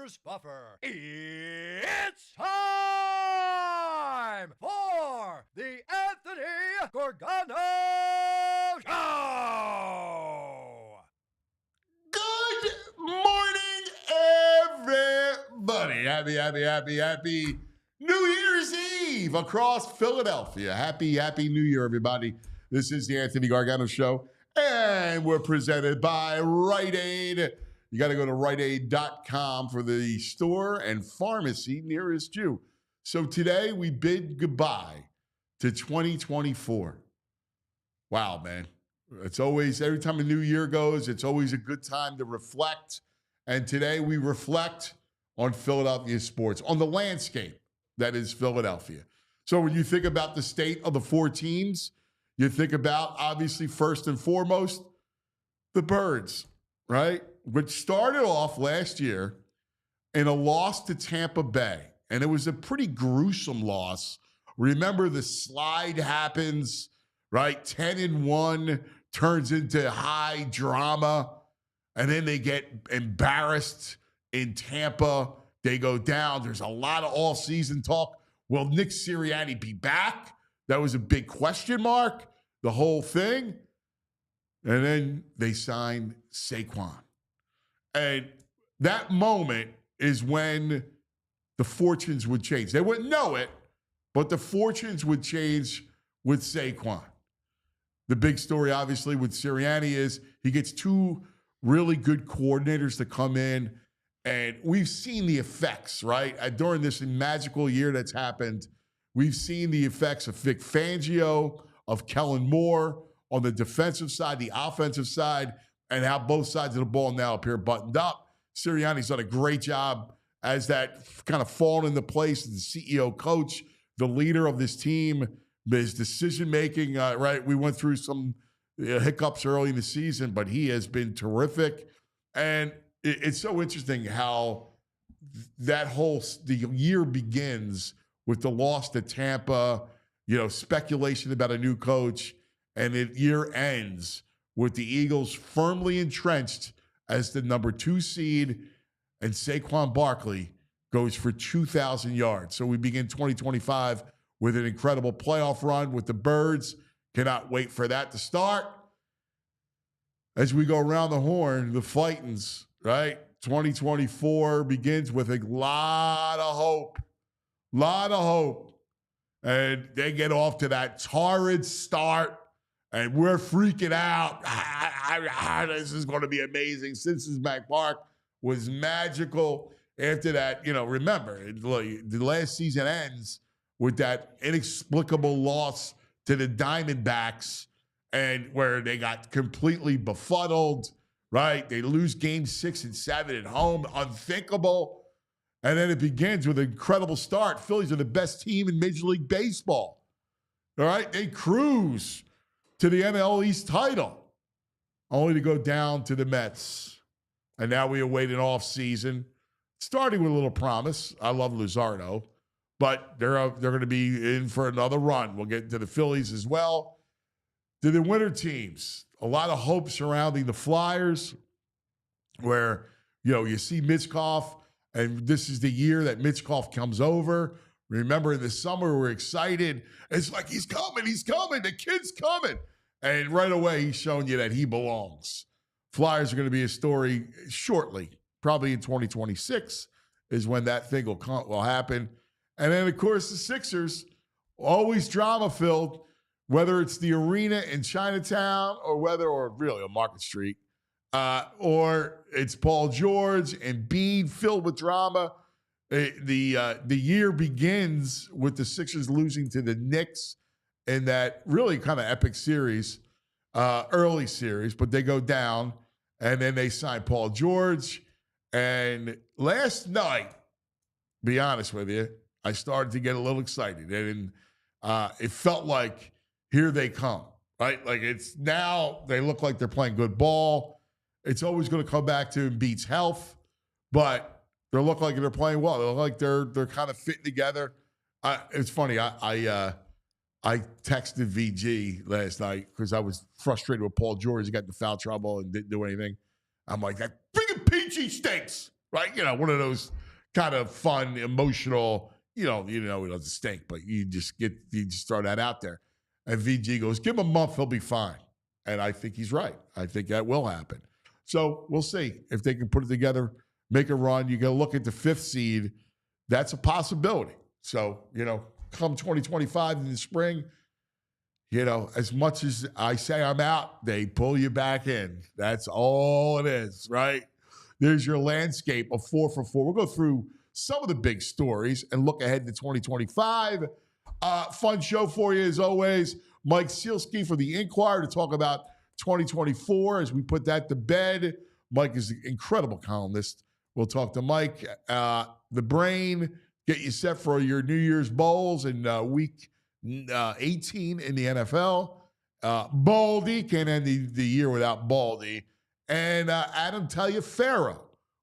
Buffer's Buffer. It's time for the Anthony Gargano Show. Good morning, everybody. Happy New Year's Eve across Philadelphia. Happy New Year, everybody. This is the Anthony Gargano Show, and we're presented by Rite Aid. You got to go to riteaid.com for the store and pharmacy nearest you. So today we bid goodbye to 2024. Wow, man. It's always, every time a new year goes, it's always a good time to reflect. And today we reflect on Philadelphia sports, on the landscape that is Philadelphia. So when you think about the state of the four teams, you think about, obviously, first and foremost, the Birds, right? Which started off last year in a loss to Tampa Bay. And it was a pretty gruesome loss. Remember, the slide happens, right? 10-1 turns into high drama. And then they get embarrassed in Tampa. They go down. There's a lot of all-season talk. Will Nick Sirianni be back? That was a big question mark, the whole thing. And then they signed Saquon. And that moment is when the fortunes would change. They wouldn't know it, but the fortunes would change with Saquon. The big story, obviously, with Sirianni is he gets two really good coordinators to come in, and we've seen the effects, right? During this magical year that's happened, we've seen the effects of Vic Fangio, of Kellen Moore on the defensive side, the offensive side, and how both sides of the ball now appear buttoned up. Sirianni's done a great job as that kind of fallen into place as the CEO coach, the leader of this team, his decision-making, right? We went through some hiccups early in the season, but he has been terrific. And it's so interesting how the year begins with the loss to Tampa, speculation about a new coach, and the year ends with the Eagles firmly entrenched as the number 2 seed, and Saquon Barkley goes for 2,000 yards. So we begin 2025 with an incredible playoff run with the Birds. Cannot wait for that to start. As we go around the horn, the Fightins, right? 2024 begins with a lot of hope. And they get off to that torrid start, and we're freaking out. This is going to be amazing. Cincinnati Park was magical. After that, remember, the last season ends with that inexplicable loss to the Diamondbacks, and where they got completely befuddled, right? They lose games 6 and 7 at home. Unthinkable. And then it begins with an incredible start. Phillies are the best team in Major League Baseball. All right? They cruise to the NL East title, only to go down to the Mets. And now we await an off season, starting with a little promise. I love Luzardo, but they're going to be in for another run. We'll get into the Phillies as well. To the winter teams, a lot of hope surrounding the Flyers, where, you see Mitchkoff, and this is the year that Mitchkoff comes over. Remember, in the summer, we're excited. It's like, he's coming. The kid's coming. And right away, he's showing you that he belongs. Flyers are going to be a story shortly. Probably in 2026 is when that thing will happen. And then, of course, the Sixers, always drama-filled, whether it's the arena in Chinatown or really on Market Street, or it's Paul George and Embiid filled with drama. The year begins with the Sixers losing to the Knicks in that really kind of epic series, early series, but they go down, and then they sign Paul George. And last night, be honest with you, I started to get a little excited, and it felt like here they come, right? Like, it's now they look like they're playing good ball. It's always going to come back to Embiid's health, but they look like they're playing well. They look like they're kind of fitting together. It's funny. I texted VG last night because I was frustrated with Paul George. He got into foul trouble and didn't do anything. I'm like, that freaking Peachy stinks. right? One of those kind of fun, emotional, it doesn't stink, but you just throw that out there. And VG goes, give him a month, he'll be fine. And I think he's right. I think that will happen. So we'll see if they can put it together, make a run. You got to look at the 5th seed. That's a possibility. So, come 2025 in the spring, as much as I say I'm out, they pull you back in. That's all it is, right? There's your landscape of 4 for 4. We'll go through some of the big stories and look ahead to 2025. Fun show for you as always. Mike Sielski for the Inquirer to talk about 2024 as we put that to bed. Mike is an incredible columnist. We'll talk to Mike. The Brain, get you set for your New Year's Bowls in week 18 in the NFL. Baldy, can't end the year without Baldy. And Adam Taliaferro,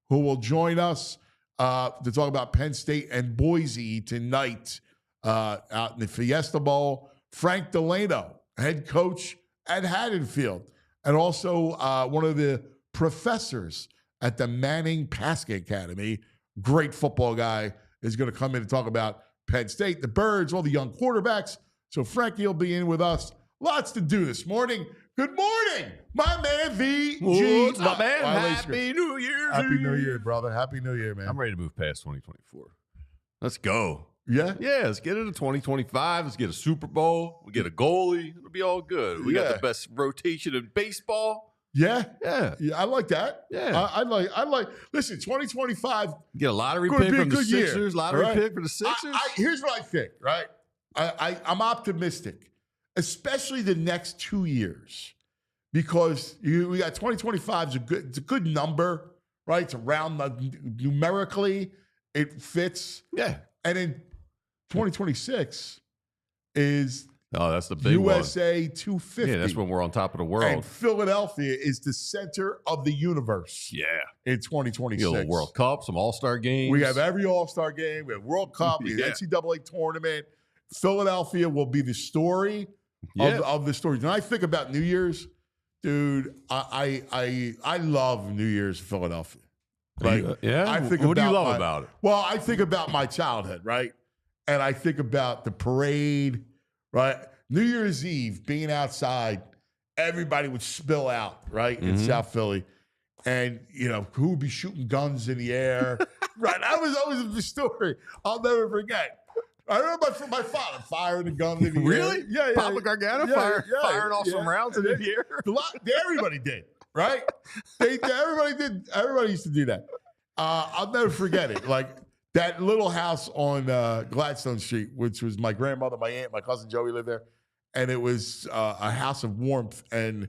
who will join us to talk about Penn State and Boise tonight out in the Fiesta Bowl. Frank Delano, head coach at Haddonfield, and also one of the professors at the Manning Passing Academy. Great football guy is going to come in and talk about Penn State, the Birds, all the young quarterbacks. So Frankie will be in with us. Lots to do this morning. Good morning, my man VG. What's up, man? Happy New Year. Happy New Year, brother. Happy New Year, man. I'm ready to move past 2024. Let's go. Yeah? Yeah, let's get into 2025. Let's get a Super Bowl. We'll get a goalie. It'll be all good. We got the best rotation in baseball. Yeah? Yeah. I like that. Yeah. I like, listen, 2025. Get a lottery pick from the Sixers. Lottery pick for the Sixers. Here's what I think, right? I'm optimistic, especially the next 2 years, because we got 2025 it's a good number, right? It's around numerically, it fits. Yeah. And then 2026 is that's the big USA one. 250. Yeah, that's when we're on top of the world. And Philadelphia is the center of the universe. Yeah. In 2026. You know, World Cup, some All-Star games. We have every All-Star game. We have World Cup, the NCAA tournament. Philadelphia will be the story of the stories. When I think about New Year's, dude, I love New Year's in Philadelphia. Like, I think what do you love about it? Well, I think about my childhood, right? And I think about the parade, right? New Year's Eve, being outside, everybody would spill out, right, in South Philly. And, who would be shooting guns in the air? Right? That was always the story I'll never forget. I remember my father firing a gun in the air. Really? Yeah. Papa Gargano firing off some rounds in the air? Everybody did, right? Everybody used to do that. I'll never forget it. Like, that little house on Gladstone Street, which was my grandmother, my aunt, my cousin Joey lived there. And it was a house of warmth. And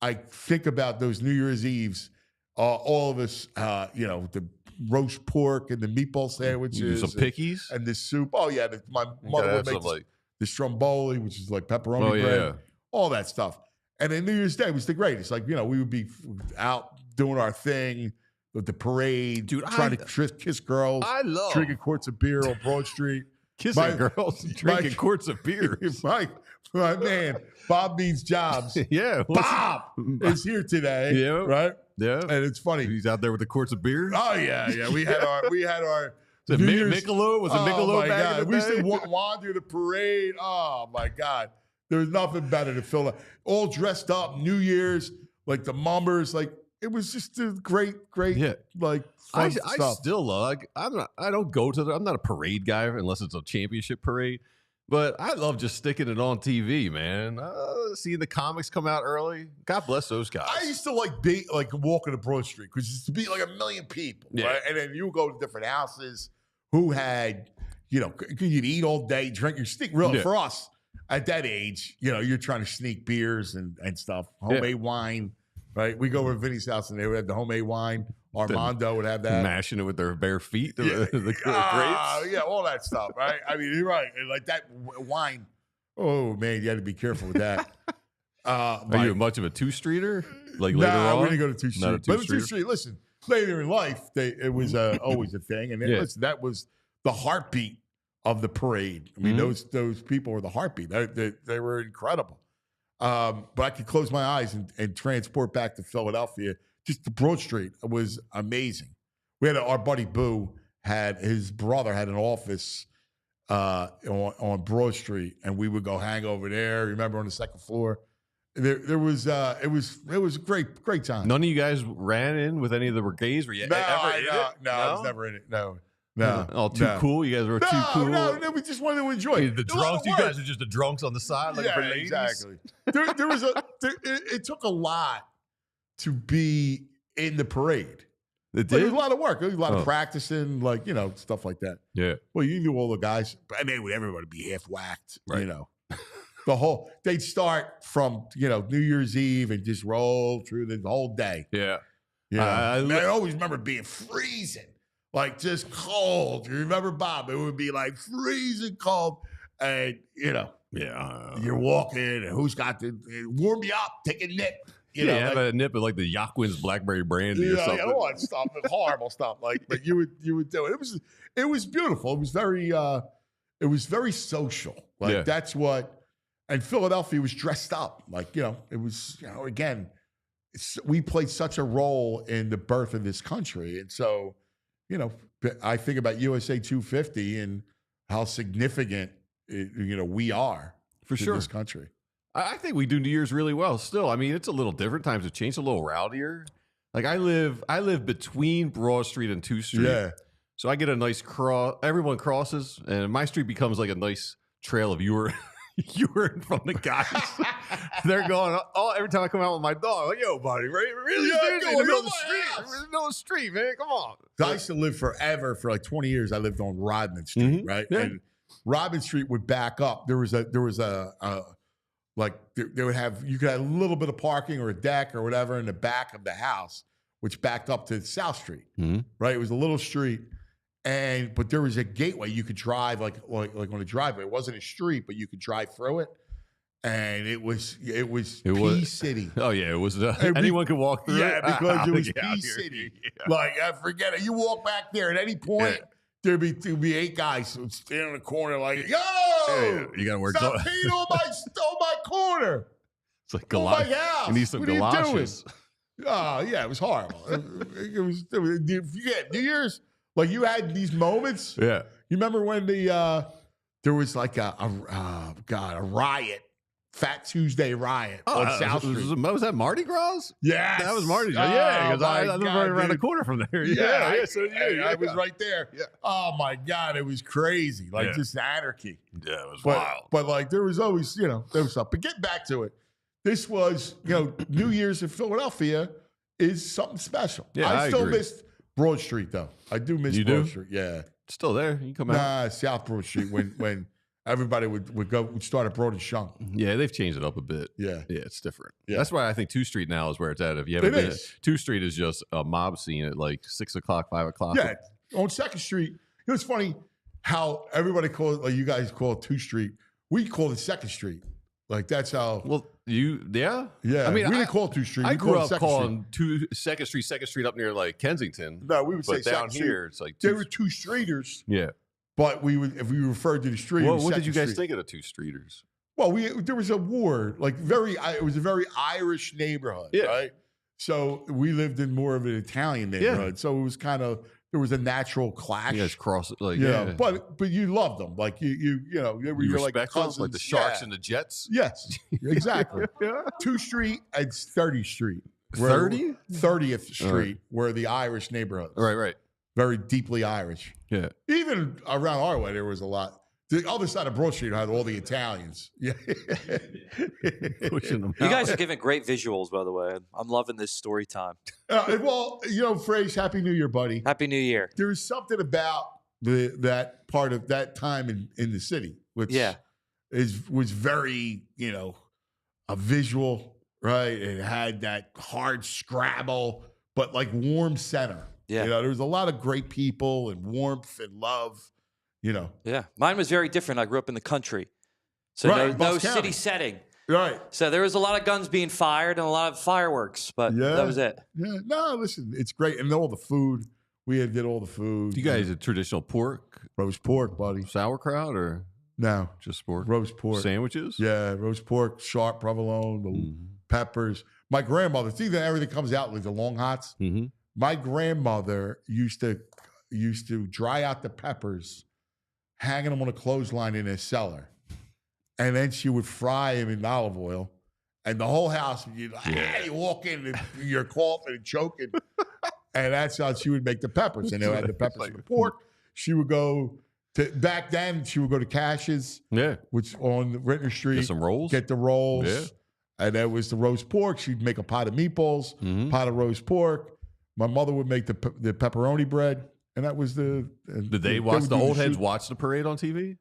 I think about those New Year's Eves, all of us, the roast pork and the meatball sandwiches. Some pickies? And the soup. Oh, yeah. My mother would make the stromboli, which is like pepperoni bread. All that stuff. And then New Year's Day was the greatest. Like, we would be out doing our thing with the parade, dude, trying to kiss girls, drinking quarts of beer on Broad Street. Kissing girls, drinking quarts of beer. My man, Bob Means Jobs. Yeah. Bob is here today. Yeah. Right? Yeah. And it's funny. He's out there with the quarts of beer. Oh, yeah. We had our Michelob? Was it Michelob back in the day? We used to wander the parade. Oh, my God. There was nothing better to fill up. All dressed up, New Year's, like the Mummers, like, it was just a great, like, fun stuff. I still love, I don't go to I'm not a parade guy unless it's a championship parade, but I love just sticking it on TV, man. Seeing the comics come out early. God bless those guys. I used to like walking to Broad Street because it used to be like a million people, right? And then you would go to different houses who had, you'd eat all day, drink your sneak. Really, for us at that age, you're trying to sneak beers and stuff, homemade wine. Right, we go over to Vinny's house and they would have the homemade wine. Armando would have that, mashing it with their bare feet. The grapes, all that stuff. Right, I mean, you're right. Like that wine. Oh man, you had to be careful with that. Are you much of a two-streeter? Like later on, we're gonna go to two-street. But two-street, listen, later in life, it was always a thing, and listen, that was the heartbeat of the parade. I mean, those people were the heartbeat. They were incredible. But I could close my eyes and transport back to Philadelphia. Just the Broad Street was amazing. our buddy Boo his brother had an office on Broad Street, and we would go hang over there. Remember, on the second floor, it was a great time. None of you guys ran in with any of the brigades? Were you No, ever in it? I was never in it. No. Too cool. You guys were too cool. No, we just wanted to enjoy it. The drunks. You guys are just the drunks on the side, looking for ladies. Exactly. It took a lot to be in the parade. It did? Like, it was a lot of work. There was a lot of practicing, stuff like that. Yeah. Well, you knew all the guys, but everybody would be half whacked, right. They'd start from, New Year's Eve and just roll through the whole day. Yeah. I always remember being freezing, just cold. You remember, Bob? It would be freezing cold. And, you're walking, and who's got to warm you up, take a nip. Have a nip of the Yaqwin's blackberry brandy or something. All that stuff, horrible stuff. But you would do it. It was beautiful. It was very social. That's what. And Philadelphia was dressed up. It was again. We played such a role in the birth of this country, and so I think about USA 250 and how significant we are for to sure this country. I think we do New Year's really well still. I mean, it's a little different. Times have changed, a little rowdier. I live between Broad Street and 2th Street. Yeah. So I get a nice cross. Everyone crosses, and my street becomes a nice trail of urine from the guys. They're going, every time I come out with my dog, yo, buddy, really seriously, in the middle of the street. In the middle of the street, man, come on. I used to live forever, for 20 years, I lived on Rodman Street, right? Yeah. And Rodman Street would back up. There was they would have, you could have a little bit of parking or a deck or whatever in the back of the house, which backed up to South Street, right? It was a little street, but there was a gateway you could drive like on a driveway. It wasn't a street, but you could drive through it, and it was P City. Oh yeah, it was. Anyone could walk through. Yeah, it? because it was P City. Yeah. Forget it. You walk back there at any point. Yeah. There'd be 8 guys standing in the corner yo! You got to wear stop peeing on my corner. It's like galoshes. You need some galoshes. Oh, yeah, it was horrible. It was New Year's, you had these moments. Yeah. You remember when there was a riot, Fat Tuesday riot on South Street. Was that Mardi Gras? Yes. That was Mardi Gras. Yeah, because I live right around the corner from there. I was right there. Yeah. Oh, my God. It was crazy. Just anarchy. Yeah, it was wild. But, there was always, there was stuff. But getting back to it, this was, New Year's in Philadelphia is something special. Yeah, I still agree. missed Broad Street, though. I do miss Broad Street. Yeah. It's still there. You can come out. South Broad Street when everybody would start at Broad and Shunk. Yeah, they've changed it up a bit. Yeah. Yeah, it's different. Yeah. That's why I think 2th Street now is where it's at. If you haven't been, 2th Street is just a mob scene at 6 o'clock, 5 o'clock. Yeah. On 2nd Street, it's funny how everybody calls it, you guys call it 2th Street. We call it 2nd Street. That's how. Well, yeah. I mean, we didn't call it 2th Street. I grew up calling 2nd 2nd Street up near Kensington. No, we would say down here, it's there were 2 streeters. Yeah. But if we referred to the street, what did you guys think of the 2 streeters? Well, there was a ward, it was a very Irish neighborhood, right? So we lived in more of an Italian neighborhood. So it was there was a natural clash. You guys cross it, but you loved them, you respect cousins, them, the Sharks and the Jets. Yes, exactly. 2 Street and 30th Street, 30th Street, were the Irish neighborhoods. Right. Very deeply Irish. Yeah. Even around our way, there was a lot. The other side of Broad Street had all the Italians. Yeah. Pushing them You guys are giving great visuals, by the way. I'm loving this story time. Phrase, Happy New Year, buddy. Happy New Year. There's something about that part of that time in the city, which was very, a visual, right? It had that hard scrabble, but warm center. Yeah. There was a lot of great people and warmth and love, Yeah. Mine was very different. I grew up in the country. So no city setting. Right. So there was a lot of guns being fired and a lot of fireworks, but that was it. Yeah. No, listen, it's great. And all the food. We did all the food. You guys had traditional pork? Roast pork, buddy. Sauerkraut or? No. Just pork? Roast pork. Sandwiches? Yeah. roast pork, sharp provolone, peppers. My grandmother, see that everything comes out like the long hots. Mm-hmm. my grandmother used to dry out the peppers, hanging them on a clothesline in a cellar. And then she would fry them in olive oil. And the whole house, you'd hey, walk in and you're coughing and choking. And that's how she would make the peppers. And they had the peppers and the pork. She would go to, back then, she would go to Cash's, which on Rittner Street. Get some rolls. Get the rolls. Yeah. And that was the roast pork. She'd make a pot of meatballs, pot of roast pork. My mother would make the pepperoni bread. And that was the... Did they watch the old heads watch the parade on TV?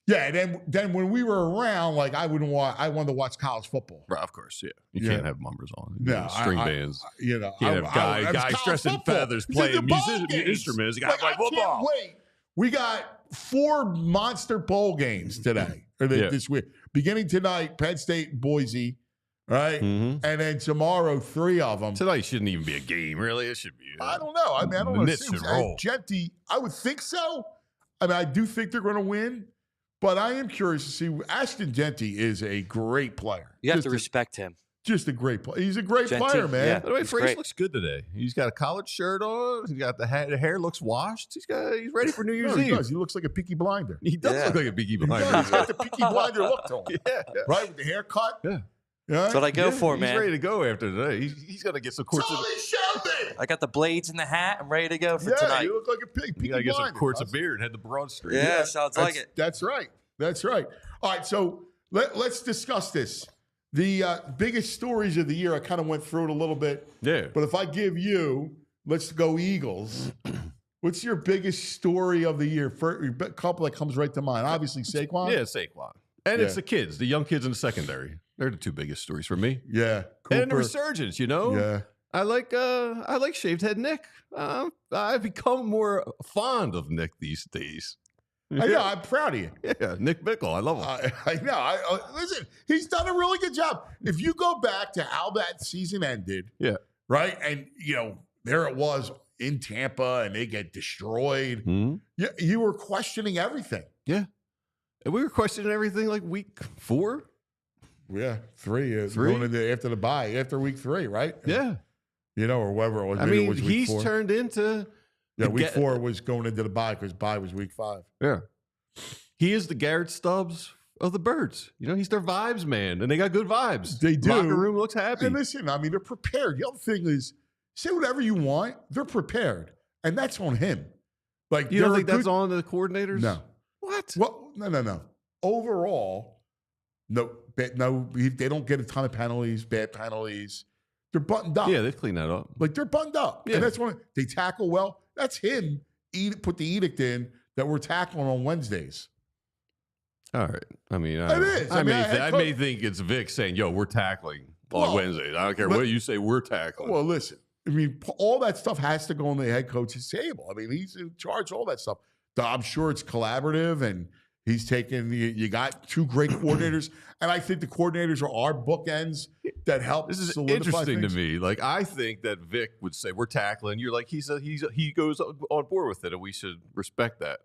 Yeah, and then when we were around, like I wanted to watch college football. Right, of course, yeah. You can't have mumbers on. No, string bands. You know, can't have guys dressed in feathers playing instruments. You got to play football. Wait, we got 4 monster bowl games today or this week. Beginning tonight, Penn State, Boise, right, and then tomorrow 3 of them. Tonight shouldn't even be a game, really. It should be. I don't know. I mean, I don't know. Should roll. Genty, I would think so. I mean, I do think they're going to win. But I am curious to see. Ashton Genty is a great player. You have to respect him. Just a great player. He's a great player, man. Yeah. By the way, Frace looks good today. He's got a collared shirt on. He's got the hair looks washed. He's ready for New Year's Eve. He does. He looks like a Peaky Blinder. He does look like a Peaky Blinder. He's got the Peaky Blinder look to him. Right, with the haircut. Yeah. That's what I go for, man. He's ready to go after today. He's going to get some courts. I got the blades in the hat. I'm ready to go for tonight. You look like a Peaky Blinder. You got to get some quarts of beer and head the Broad Street. Yeah, sounds like it. That's right. That's right. All right, so let's discuss this. The biggest stories of the year, I kind of went through it a little bit. Yeah. But if I give you, let's go Eagles. What's your biggest story of the year? For a couple that comes right to mind. Obviously, Saquon. Yeah, Saquon. And it's the kids, the young kids in the secondary. They're the 2 biggest stories for me. Yeah. Cooper. And the resurgence, you know? Yeah. I like shaved head Nick. I've become more fond of Nick these days. I know. I'm proud of you. Yeah, Nick Bickle. I love him. I know. Listen, he's done a really good job. If you go back to how that season ended, right, and there it was in Tampa, and they get destroyed. You were questioning everything. Yeah, and we were questioning everything like week 4. Yeah, 3 going into after the bye, after week 3, right? Yeah, or whatever it was. I mean, it was week he's 4. turned into. Yeah, week 4 was going into the bye because bye was week 5. Yeah. He is the Garrett Stubbs of the Birds. He's their vibes man, and they got good vibes. They do. Locker room looks happy. And listen, I mean, they're prepared. The other thing is, say whatever you want, they're prepared. And that's on him. Like, you don't think that's on the coordinators? No. What? Well, no. Overall, no, they don't get a ton of penalties, bad penalties. They're buttoned up. Yeah, they clean that up. Like, they're buttoned up. Yeah. And that's when they tackle well. That's him put the edict in that we're tackling on Wednesdays. All right. I mean, it is. I may think it's Vic saying, yo, we're tackling on Wednesdays. I don't care what you say, we're tackling. Well, listen, I mean, all that stuff has to go on the head coach's table. I mean, he's in charge of all that stuff. I'm sure it's collaborative, and he's taken, you got 2 great coordinators, and I think the coordinators are our bookends that help. This is solidify interesting things. to me. Like, I think that Vic would say, we're tackling. You're like, he goes on board with it, and we should respect that.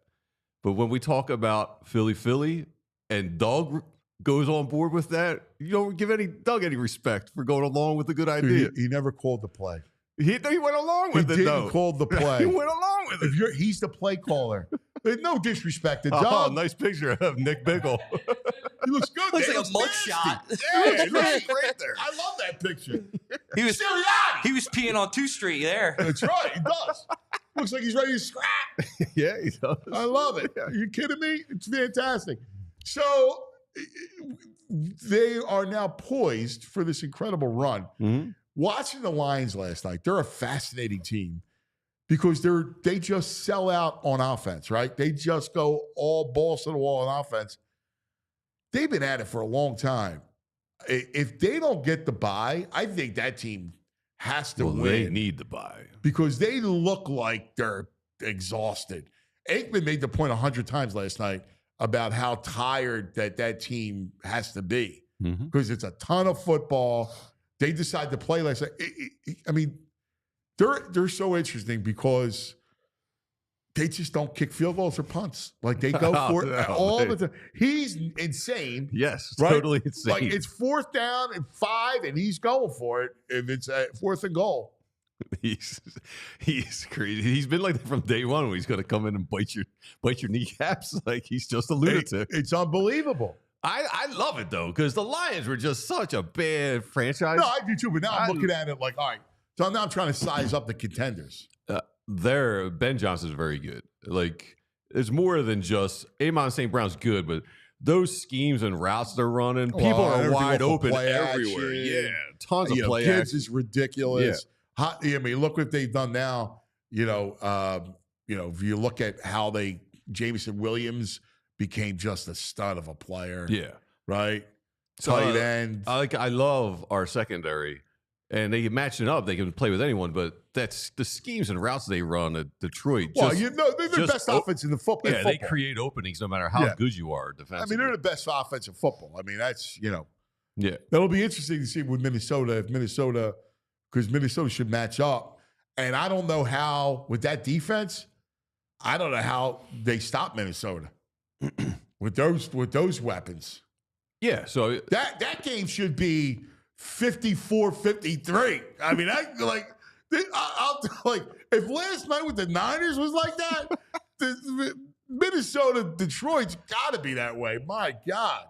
But when we talk about Philly, and Doug goes on board with that, you don't give Doug any respect for going along with a good idea. He never called the play. He went along with it, though. He didn't call the play. He went along with it. He's the play caller. There's no disrespect to Doug. Oh, nice picture of Nick Bickle. He looks good. Looks like a mugshot. Yeah, he looks great there. I love that picture. He was peeing on 2 Street there. That's right. He does. Looks like he's ready to scrap. Yeah, he does. I love it. Are you kidding me? It's fantastic. So they are now poised for this incredible run. Mm-hmm. Watching the Lions last night, they're a fascinating team because they just sell out on offense, right? They just go all balls to the wall on offense. They've been at it for a long time. If they don't get the bye, I think that team has to win. They need the bye because they look like they're exhausted. Aikman made the point 100 times last night about how tired that team has to be because it's a ton of football. They decide to play last night. I mean, they're so interesting because they just don't kick field goals or punts. Like, they go for it all the time. He's insane. Yes, right? Totally insane. Like, it's 4th down and 5, and he's going for it if it's 4th and goal. He's crazy. He's been like that from day one when he's going to come in and bite your kneecaps like he's just a lunatic. It's unbelievable. I love it, though, because the Lions were just such a bad franchise. No, I do too, but now I'm looking at it like, all right, so now I'm trying to size up the contenders. Ben Johnson's very good. Like, it's more than just Amon St. Brown's good, but those schemes and routes they're running, people are wide open everywhere. Yeah, tons of play kids action. is ridiculous. I mean, look what they've done now. If you look at how Jameson Williams became just a stud of a player. Yeah. Right? So, tight end. I love our secondary, and they can match it up. They can play with anyone, but that's the schemes and routes they run at Detroit. Well, they're the best offense in the football. Yeah, they create openings no matter how good you are defensively. I mean, they're the best offense in football. I mean, that's, Yeah. That'll be interesting to see with Minnesota, because Minnesota should match up. And I don't know how, with that defense, I don't know how they stop Minnesota with those weapons. Yeah, so that game should be 54-53. I mean, I'll if last night with the Niners was like that, Minnesota, Detroit's got to be that way. My God,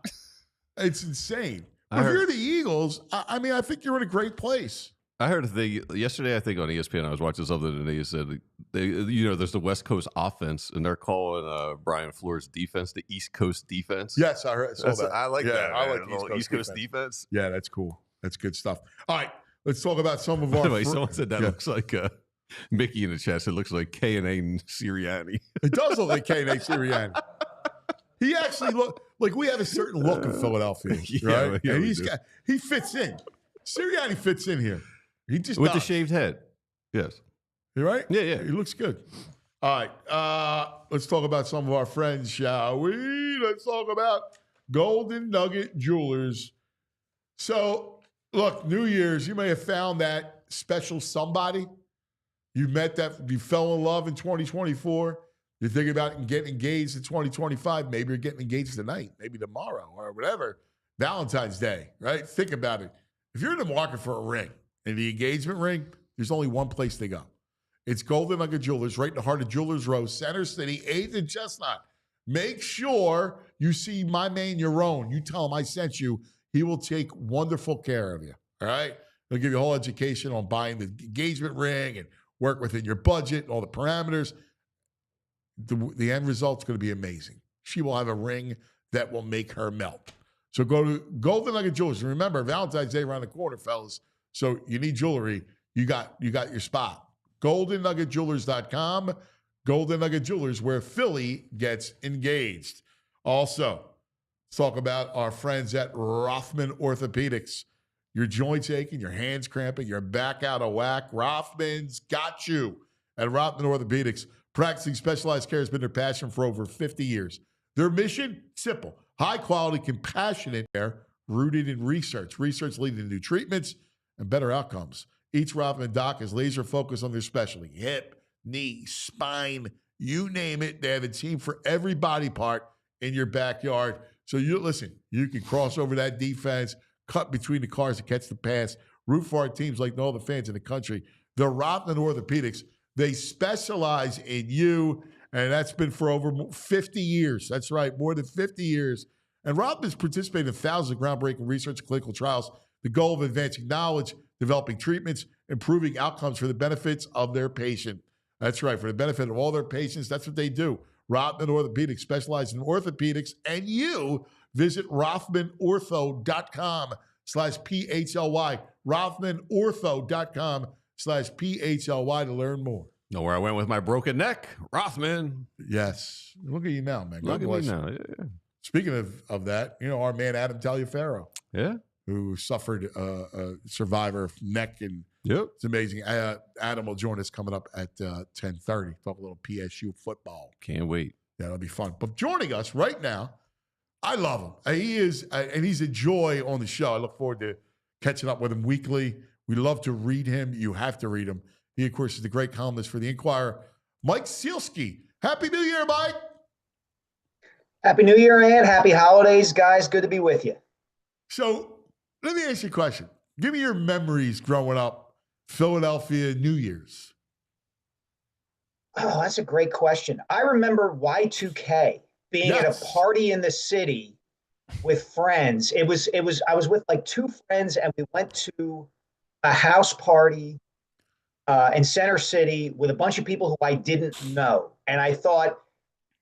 it's insane. If you're the Eagles, I mean, I think you're in a great place. I heard a thing yesterday, I think on ESPN, I was watching something and they said, there's the West Coast offense and they're calling Brian Flores' defense the East Coast defense. Yes, I saw that. I like that. I like East Coast defense. Yeah, that's cool. That's good stuff. All right, let's talk about some of our. By the way, someone said that looks like Mickey in the chat. It looks like K&A Sirianni. It does look like K&A Sirianni. He actually look like we have a certain look in Philadelphia, right? Yeah, and he fits in. Sirianni fits in here. He just with the shaved head. Yes. You right? Yeah. He looks good. All right. Let's talk about some of our friends, shall we? Let's talk about Golden Nugget Jewelers. So, look, New Year's, you may have found that special somebody. You met that, you fell in love in 2024. You're thinking about getting engaged in 2025. Maybe you're getting engaged tonight, maybe tomorrow or whatever. Valentine's Day, right? Think about it. If you're in the market for a ring, and the engagement ring, there's only one place to go. It's Golden Nugget Jewelers, right in the heart of Jewelers Row, Center City, 8th and Chestnut. Make sure you see my man, Yaron. You tell him I sent you. He will take wonderful care of you, all right? He'll give you a whole education on buying the engagement ring and work within your budget, all the parameters. The end result's going to be amazing. She will have a ring that will make her melt. So go to Golden Nugget Jewelers. And remember, Valentine's Day around the corner, fellas. So you need jewelry. You got your spot. GoldenNuggetJewelers.com. Golden Nugget Jewelers, where Philly gets engaged. Also, let's talk about our friends at Rothman Orthopedics. Your joints aching, your hands cramping, your back out of whack. Rothman's got you. At Rothman Orthopedics, practicing specialized care has been their passion for over 50 years. Their mission? Simple. High-quality, compassionate care rooted in research. Research leading to new treatments and better outcomes. Each Rothman doc is laser focused on their specialty. Hip, knee, spine, you name it. They have a team for every body part in your backyard. So you can cross over that defense, cut between the cars to catch the pass, root for our teams like no other fans in the country. The Rothman Orthopedics, they specialize in you, and that's been for over 50 years. That's right, more than 50 years. And Rothman's participated in thousands of groundbreaking research and clinical trials. The goal of advancing knowledge, developing treatments, improving outcomes for the benefits of their patient. That's right, for the benefit of all their patients. That's what they do. Rothman Orthopedics specializes in orthopedics, and you visit RothmanOrtho.com/PHLY. RothmanOrtho.com/PHLY to learn more. Know where I went with my broken neck? Rothman. Yes. Look at you now, man. Look at me now. Yeah. Speaking of that, our man Adam Taliaferro. Yeah. Who suffered a survivor of neck, and it's amazing. Adam will join us coming up at 10:30. Talk a little PSU football. Can't wait. Yeah, it'll be fun. But joining us right now, I love him. He is, and he's a joy on the show. I look forward to catching up with him weekly. We love to read him. You have to read him. He, of course, is the great columnist for the Inquirer, Mike Sielski. Happy New Year, Mike. Happy New Year, and happy holidays, guys. Good to be with you. So let me ask you a question. Give me your memories growing up Philadelphia New Year's? Oh, that's a great question. I remember Y2K being at a party in the city with friends. I was with like two friends, and we went to a house party in Center City with a bunch of people who I didn't know. And I thought,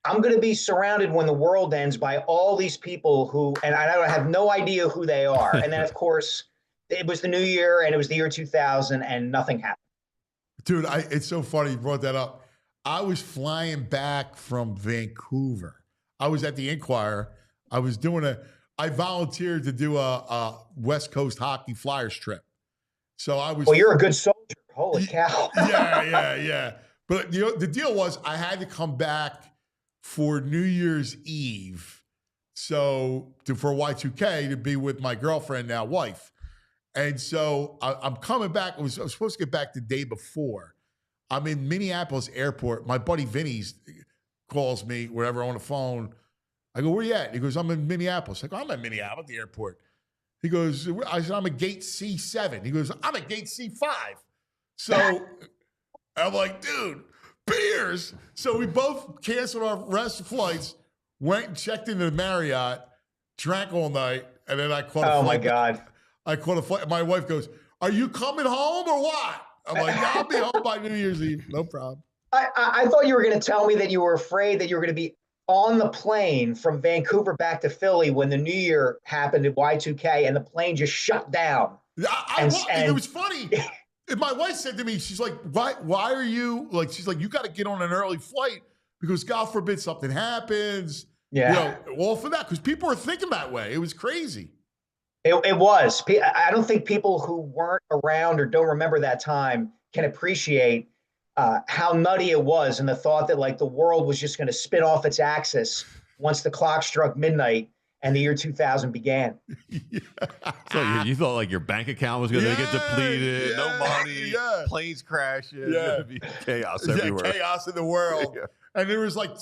I'm going to be surrounded when the world ends by all these people and I don't have no idea who they are. And then, of course, it was the new year, and it was the year 2000, and nothing happened. Dude, it's so funny you brought that up. I was flying back from Vancouver. I was at the Inquirer. I volunteered to do a West Coast hockey Flyers trip. So I was. Well, you're a good soldier. Holy cow. Yeah. But the deal was I had to come back for New Year's Eve. So for Y2K to be with my girlfriend, now wife. And so I'm coming back. I was supposed to get back the day before. I'm in Minneapolis airport. My buddy Vinny's calls me, wherever, on the phone. I go, where you at? He goes, I'm in Minneapolis. I go, I'm at Minneapolis, the airport. He goes, I said, I'm at gate C7. He goes, I'm at gate C5. So I'm like, dude, beers. So we both canceled our rest flights, went and checked into the Marriott, drank all night, and then I caught a flight. Oh, my God. I caught a flight. My wife goes, are you coming home or what? I'm like, yeah, I'll be home by New Year's Eve. No problem. I thought you were going to tell me that you were afraid that you were going to be on the plane from Vancouver back to Philly when the New Year happened at Y2K and the plane just shut down. It was funny. My wife said to me, she's like, why are you, like, she's like, you got to get on an early flight because God forbid something happens. Yeah. All for that, because people are thinking that way. It was crazy. It was. I don't think people who weren't around or don't remember that time can appreciate how nutty it was, and the thought that like the world was just going to spin off its axis once the clock struck midnight and the year 2000 began. So you thought like your bank account was going to get depleted, no money, planes crashing, gonna be chaos everywhere. Chaos in the world. And there was like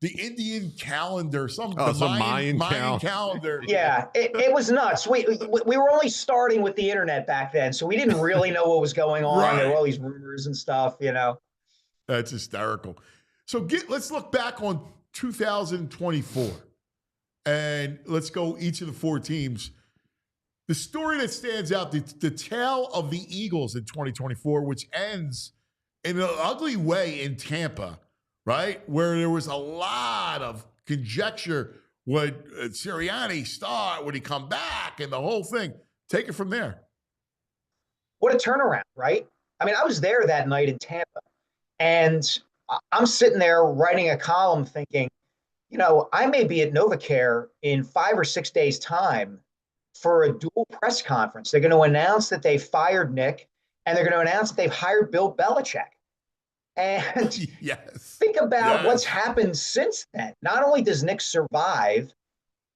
the Indian calendar, some Mayan calendar. Yeah, it was nuts. We were only starting with the internet back then, so we didn't really know what was going on. Right. There were all these rumors and stuff, That's hysterical. So let's look back on 2024, and let's go each of the four teams. The story that stands out, the tale of the Eagles in 2024, which ends in an ugly way in Tampa, right? Where there was a lot of conjecture. Would Sirianni start? Would he come back? And the whole thing. Take it from there. What a turnaround, right? I mean, I was there that night in Tampa, and I'm sitting there writing a column thinking, I may be at NovaCare in 5 or 6 days' time for a dual press conference. They're going to announce that they fired Nick, and they're going to announce that they've hired Bill Belichick. And think about what's happened since then. Not only does Nick survive,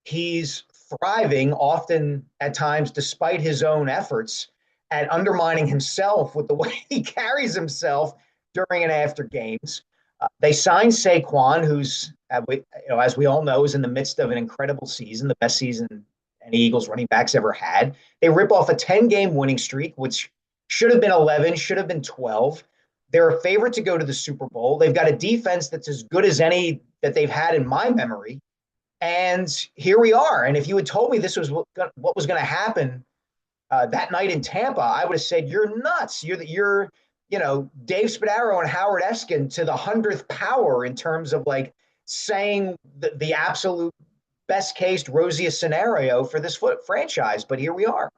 he's thriving, often at times despite his own efforts, at undermining himself with the way he carries himself during and after games. They signed Saquon, who's, as we all know, is in the midst of an incredible season, the best season any Eagles running backs ever had. They rip off a 10-game winning streak, which should have been 11, should have been 12. They're a favorite to go to the Super Bowl. They've got a defense that's as good as any that they've had in my memory. And here we are. And if you had told me this was what was going to happen that night in Tampa, I would have said, you're nuts. You're Dave Spadaro and Howard Eskin to the 100th power in terms of like saying the absolute best case, rosiest scenario for this franchise. But here we are.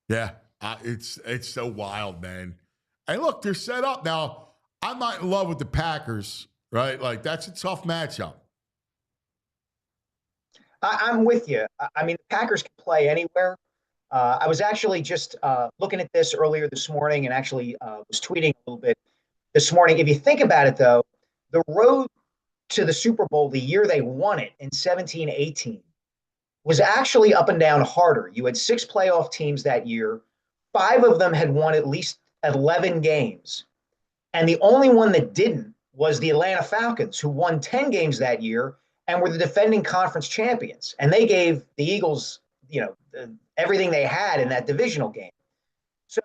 Yeah, it's so wild, man. And look, they're set up now. I'm not in love with the Packers, right? Like, that's a tough matchup. I'm with you. I mean, the Packers can play anywhere. I was actually just looking at this earlier this morning and actually was tweeting a little bit this morning. If you think about it, though, the road to the Super Bowl the year they won it in 17-18 was actually up and down harder. You had 6 playoff teams that year. 5 of them had won at least 11 games. And the only one that didn't was the Atlanta Falcons, who won 10 games that year and were the defending conference champions. And they gave the Eagles, everything they had in that divisional game. So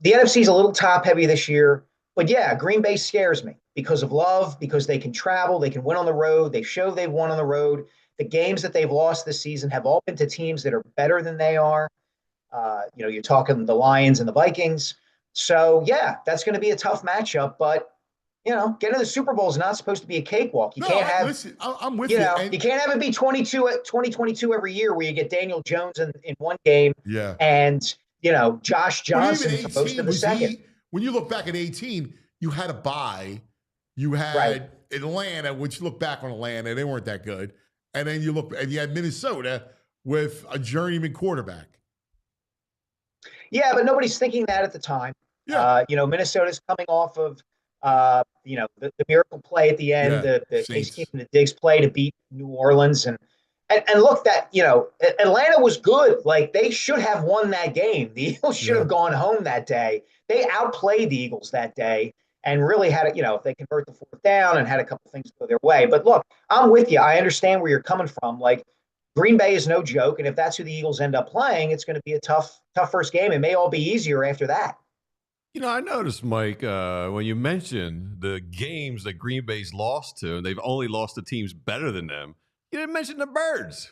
the NFC is a little top heavy this year, but yeah, Green Bay scares me because of Love, because they can travel, they can win on the road. They show they've won on the road. The games that they've lost this season have all been to teams that are better than they are. You're talking the Lions and the Vikings. So yeah, that's going to be a tough matchup, but getting to the Super Bowl is not supposed to be a cakewalk. You can't have. Listen, I'm with you. You can't have it be 2022 every year where you get Daniel Jones in one game. Yeah. And Josh Johnson supposed to the second. When you look back at 18, you had a bye. You had Atlanta, which look back on Atlanta, they weren't that good. And then you had Minnesota with a journeyman quarterback. Yeah, but nobody's thinking that at the time. Yeah. Minnesota's coming off of the miracle play at the end, the Case Keenum and the Diggs play to beat New Orleans, and look, that Atlanta was good. Like, they should have won that game. The Eagles should have gone home that day. They outplayed the Eagles that day and really had if they convert the fourth down and had a couple things go their way. But look, I'm with you. I understand where you're coming from. Like, Green Bay is no joke, and if that's who the Eagles end up playing, it's going to be a tough first game. It may all be easier after that. I noticed, Mike, when you mentioned the games that Green Bay's lost to, and they've only lost to teams better than them, you didn't mention the Birds.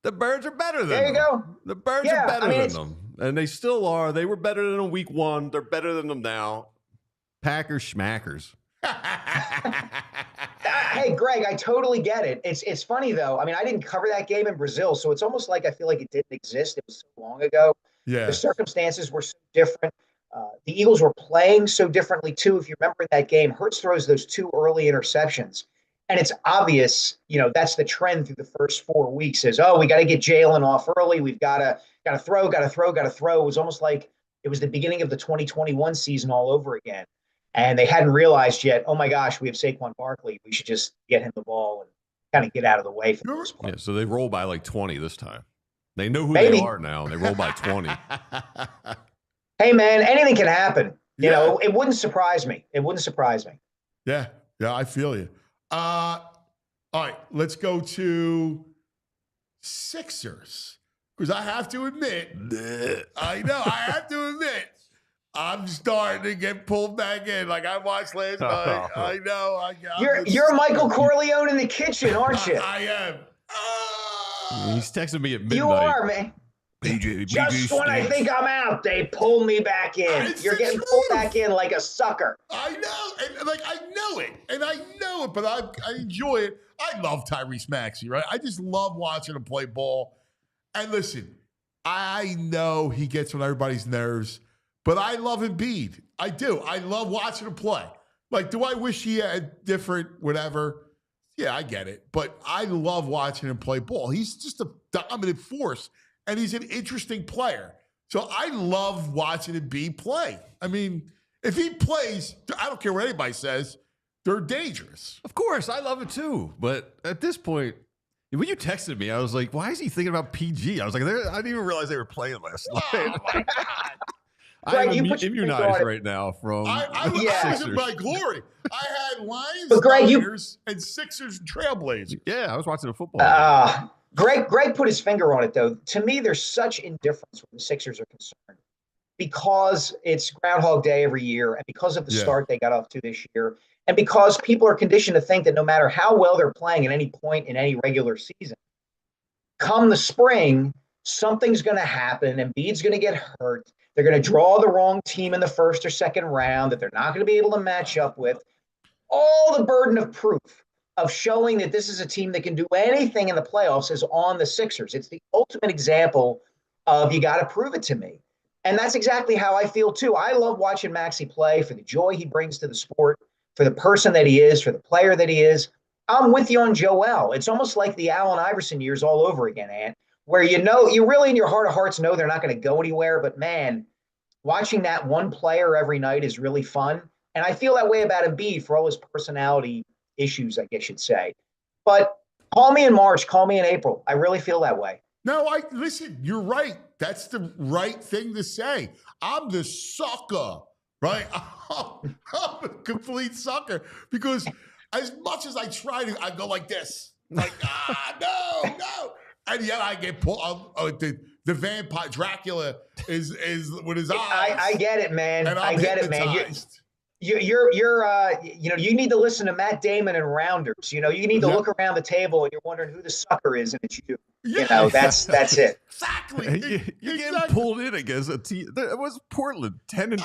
The Birds are better than them. There you go. The Birds are better than them. And they still are. They were better than them week one. They're better than them now. Packers schmackers. Hey, Greg, I totally get it. It's funny, though. I mean, I didn't cover that game in Brazil, so it's almost like I feel like it didn't exist. It was so long ago. Yeah. The circumstances were so different. The Eagles were playing so differently, too. If you remember that game, Hurts throws those 2 early interceptions. And it's obvious, that's the trend through the first 4 weeks is, we got to get Jalen off early. We've got to throw. It was almost like it was the beginning of the 2021 season all over again. And they hadn't realized yet, oh my gosh, we have Saquon Barkley. We should just get him the ball and kind of get out of the way for this one. Yeah, so they roll by like 20 this time. They know who they are now. They roll by 20. Hey, man, anything can happen. It wouldn't surprise me. Yeah, I feel you. All right, let's go to Sixers. Because I have to admit, I'm starting to get pulled back in. Like I watched last night. I know. You're Michael Corleone in the kitchen, aren't you? I am. He's texting me at midnight. You are, man. Just when I think I'm out, they pull me back in. You're getting pulled back in like a sucker. I know. And I know it, but I enjoy it. I love Tyrese Maxey, right? I just love watching him play ball. And listen, I know he gets on everybody's nerves, but I love Embiid. I do. I love watching him play. Like, do I wish he had different whatever? Yeah, I get it. But I love watching him play ball. He's just a dominant force. And he's an interesting player. So I love watching Embiid play. I mean, if he plays, I don't care what anybody says, they're dangerous. Of course, I love it too. But at this point, when you texted me, I was like, why is he thinking about PG? I was like, I didn't even realize they were playing last night. Oh, my God. I'm immunized right now from I was in my glory. I had Lions, Niners, and Sixers and Trailblazers. Yeah, I was watching the football. Greg put his finger on it, though. To me, there's such indifference when the Sixers are concerned because it's Groundhog Day every year and because of the start they got off to this year and because people are conditioned to think that no matter how well they're playing at any point in any regular season, come the spring, something's going to happen. Embiid's going to get hurt. They're going to draw the wrong team in the first or second round that they're not going to be able to match up with. All the burden of proof of showing that this is a team that can do anything in the playoffs is on the Sixers. It's the ultimate example of you got to prove it to me. And that's exactly how I feel too. I love watching Maxey play for the joy he brings to the sport, for the person that he is, for the player that he is. I'm with you on Joel. It's almost like the Allen Iverson years all over again, Ant, where you really in your heart of hearts know they're not going to go anywhere. But man, watching that one player every night is really fun. And I feel that way about Embiid for all his personality issues, I guess you'd say. But call me in March, call me in April. I really feel that way. No, listen, you're right. That's the right thing to say. I'm the sucker, right? I'm a complete sucker because as much as I try to, I go like this. Like, no. And yet I get pulled. The vampire Dracula is with his eyes. I get it, man. And I get it, man. hypnotized. You need to listen to Matt Damon and Rounders. You need to look around the table and you're wondering who the sucker is, and it's you. Yeah. That's it. Exactly. You're getting pulled in against a team. It was Portland 10-20.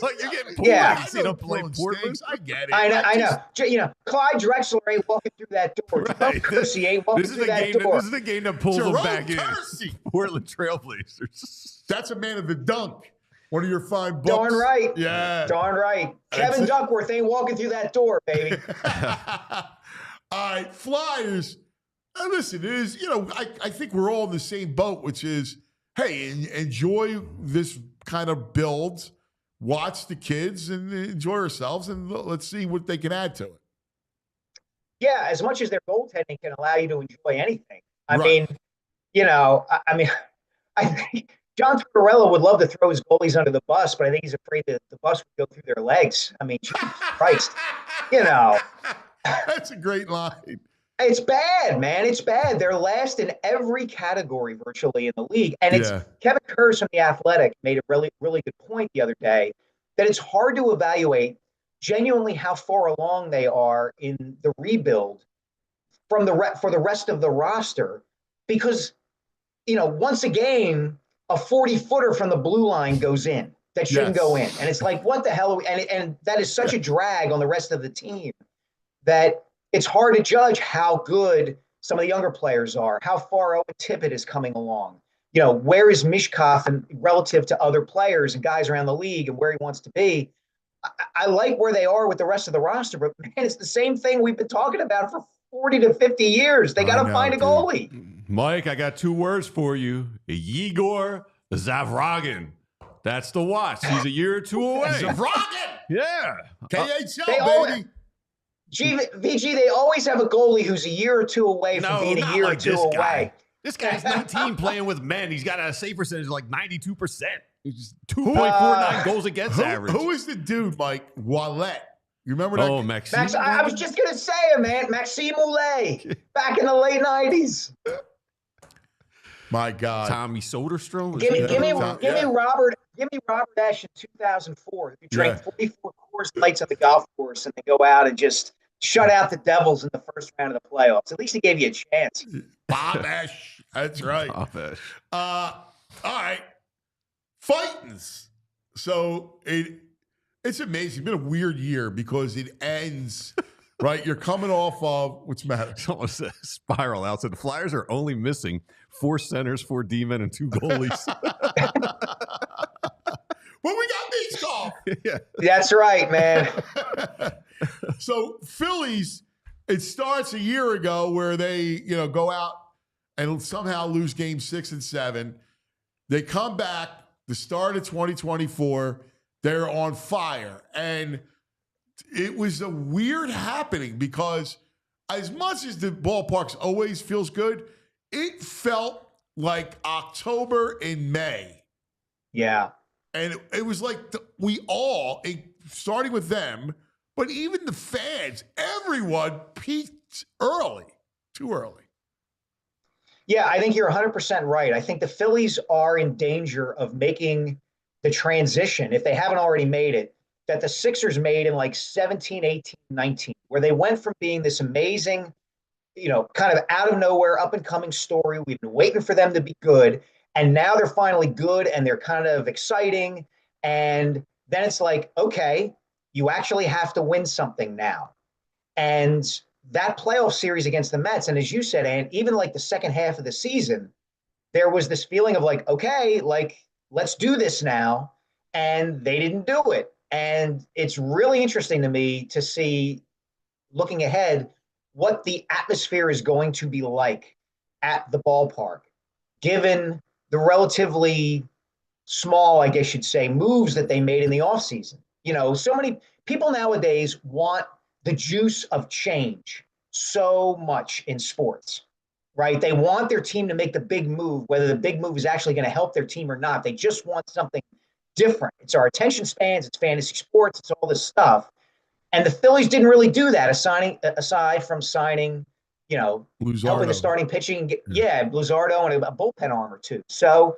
Like you're getting pulled Yeah. in. See them play Portland. I get it. I know. Clyde Drexler ain't walking through that door. Right. Kersey ain't walking through that door. This is the game that pulls them back Kersey. in. Portland Trailblazers. That's a man of the dunk. One of your fine books. Darn right. Yeah. Darn right. Kevin Duckworth ain't walking through that door, baby. All right, Flyers. And listen, it is, I think we're all in the same boat, which is, hey, enjoy this kind of build, watch the kids, and enjoy ourselves, and let's see what they can add to it. Yeah, as much as their goaltending can allow you to enjoy anything. I Right. mean, I think John Tortorella would love to throw his goalies under the bus, but I think he's afraid that the bus would go through their legs. I mean, Jesus Christ, That's a great line. It's bad, man. It's bad. They're last in every category virtually in the league. And Kevin Kurz from The Athletic made a really, really good point the other day that it's hard to evaluate genuinely how far along they are in the rebuild for the rest of the roster because, once a game, a 40-footer from the blue line goes in that shouldn't go in. And it's like, what the hell are we? And that is such a drag on the rest of the team that it's hard to judge how good some of the younger players are, how far Owen Tippett is coming along. Where is Mishkov and relative to other players and guys around the league and where he wants to be. I like where they are with the rest of the roster, but man, it's the same thing we've been talking about for 40 to 50 years. They got to find a goalie. Mike, I got 2 words for you. Yegor Zavragin. That's the watch. He's a year or 2 away. Zavragin! Yeah. KHL, baby. VG, they always have a goalie who's a year or 2 away from being a year or 2 away. This guy's 19 playing with men. He's got a save percentage of like 92%. He's 2.49 goals against average. Who is the dude, Mike? Wallet. You remember that? Oh, Maxime. I was just going to say it, man. Maxime Oulet, back in the late 90s. My God. Tommy Soderstrom. Give me Robert Ash in 2004. Who drank 44 Coors Lights on the golf course and then go out and just shut out the Devils in the first round of the playoffs. At least he gave you a chance. Bob Ash. That's right. Bob Ash. All right. Fightins. So it's amazing. It's been a weird year because it ends, right? You're coming off of, what's the matter? Someone said spiral out. So the Flyers are only missing 4 centers, 4 D-men, and 2 goalies. Well, we got these called. Yeah. That's right, man. So Phillies, it starts a year ago where they, go out and somehow lose game 6 and 7. They come back the start of 2024. They're on fire. And it was a weird happening because as much as the ballparks always feels good, it felt like October and May. Yeah. And it was like we all, starting with them, but even the fans, everyone peaked early, too early. Yeah, I think you're 100% right. I think the Phillies are in danger of making the transition, if they haven't already made it, that the Sixers made in like 17, 18, 19, where they went from being this amazing, kind of out of nowhere, up and coming story. We've been waiting for them to be good. And now they're finally good and they're kind of exciting. And then it's like, okay, you actually have to win something now. And that playoff series against the Mets, and as you said, Ann, even like the second half of the season, there was this feeling of like, okay, like, let's do this now. And they didn't do it. And it's really interesting to me to see, looking ahead, what the atmosphere is going to be like at the ballpark, given the relatively small, I guess you'd say, moves that they made in the offseason. So many people nowadays want the juice of change so much in sports, right? They want their team to make the big move, whether the big move is actually going to help their team or not. They just want something different. It's our attention spans, it's fantasy sports, it's all this stuff. And the Phillies didn't really do that, aside from signing, helping the starting pitching. Luzardo and a bullpen arm or two. So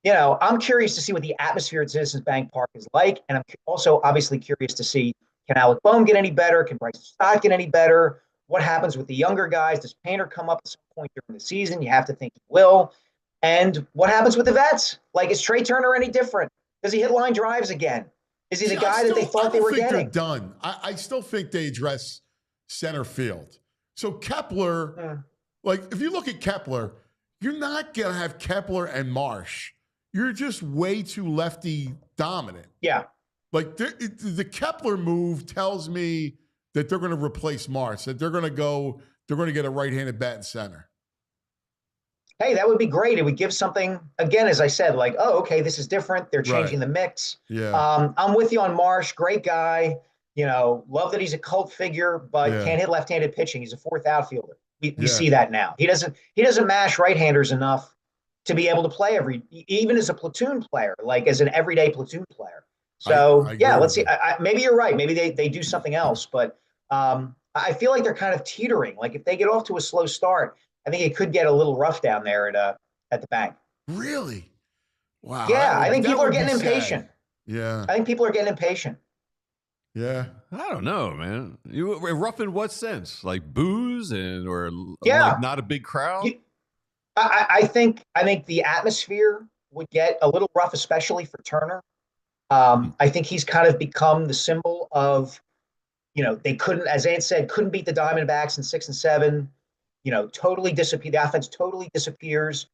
I'm curious to see what the atmosphere at Citizens Bank Park is like. And I'm also obviously curious to see, can Alec Boehm get any better? Can Bryce Stott get any better? What happens with the younger guys? Does Painter come up at some point during the season? You have to think he will. And what happens with the vets? Like, is Trey Turner any different? Does he hit line drives again? Is he the guy that they thought they were getting? They're done. I still think they address center field. So Kepler, like if you look at Kepler, you're not going to have Kepler and Marsh. You're just way too lefty dominant. Yeah. Like the Kepler move tells me that they're going to replace Marsh, that they're going to get a right-handed bat in center. Hey, that would be great. It would give something, again, as I said, like, oh, okay, this is different. They're changing the mix. Yeah. I'm with you on Marsh. Great guy. Love that he's a cult figure, but can't hit left-handed pitching. He's a fourth outfielder. We see that now. He doesn't mash right-handers enough to be able to play even as a platoon player, like as an everyday platoon player. So let's see. Maybe you're right. Maybe they do something else, but I feel like they're kind of teetering. Like if they get off to a slow start, I think it could get a little rough down there at the bank. Really? Wow. Yeah, I think people are getting impatient. Yeah. I think people are getting impatient. Yeah. I don't know, man. You rough in what sense? Like booze or like not a big crowd? I think the atmosphere would get a little rough, especially for Turner. I think he's kind of become the symbol of, they couldn't, as Ant said, couldn't beat the Diamondbacks in 6 and 7. Totally disappear. The offense totally disappears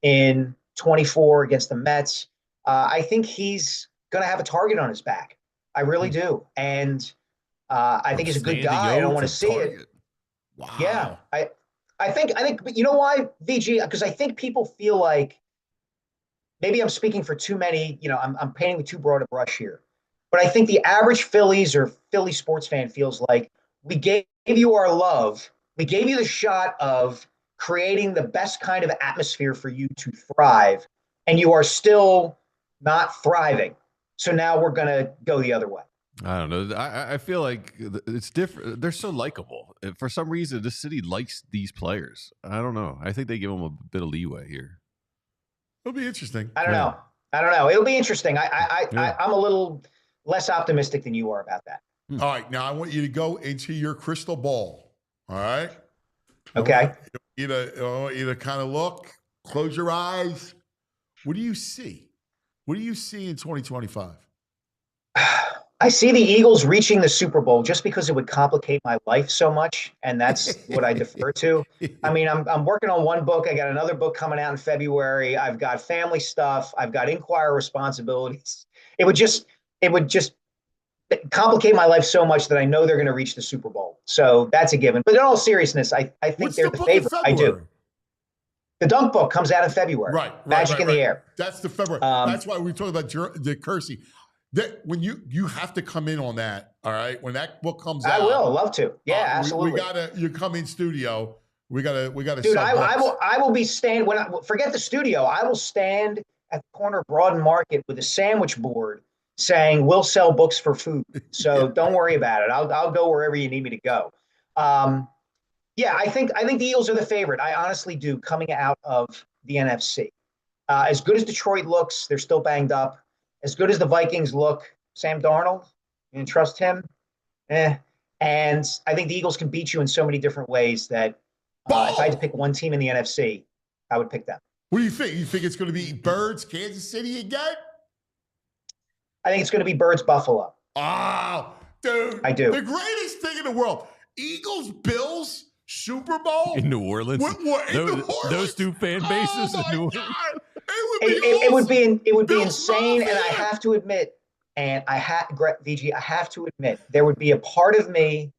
in 24 against the Mets. I think he's going to have a target on his back. I really do. And I think he's a good guy. I don't want to see it. Wow. Yeah. I think, but you know why, VG? Because I think people feel like maybe I'm speaking for too many, I'm painting with too broad a brush here. But I think the average Phillies or Philly sports fan feels like we gave you our love. We gave you the shot of creating the best kind of atmosphere for you to thrive, and you are still not thriving. So now we're going to go the other way. I don't know. I feel like it's different. They're so likable. For some reason, this city likes these players. I don't know. I think they give them a bit of leeway here. It'll be interesting. I don't know. It'll be interesting. I'm a little less optimistic than you are about that. All right. Now I want you to go into your crystal ball. All right. Okay. I want you to kind of look, close your eyes. What do you see? What do you see in 2025? I see the Eagles reaching the Super Bowl just because it would complicate my life so much, and that's what I defer to. I mean, I'm working on one book. I got another book coming out in February. I've got family stuff. I've got Inquirer responsibilities. It would just complicate my life so much that I know they're going to reach the Super Bowl. So that's a given. But in all seriousness, I think they're the favorite. I do. The Dunk book comes out in February. Right. Magic in the Air. That's the February. That's why we talk about the Kersey. That when you have to come in on that, all right? When that book comes out, I will love to. Yeah, absolutely. You come in studio. We gotta. Dude, I will be stand forget the studio. I will stand at the corner of Broad Market with a sandwich board saying we'll sell books for food. So don't worry about it. I'll go wherever you need me to go. Yeah, I think the Eagles are the favorite. I honestly do, coming out of the NFC. As good as Detroit looks, they're still banged up. As good as the Vikings look, Sam Darnold, you can trust him. And I think the Eagles can beat you in so many different ways that if I had to pick one team in the NFC, I would pick them. What do you think? You think it's going to be Birds, Kansas City again? I think it's going to be Birds, Buffalo. Oh, dude. I do. The greatest thing in the world. Eagles, Bills, Super Bowl. In New Orleans. Those two fan bases in New Orleans. It would be insane, and I have to admit, VG, I have to admit, there would be a part of me.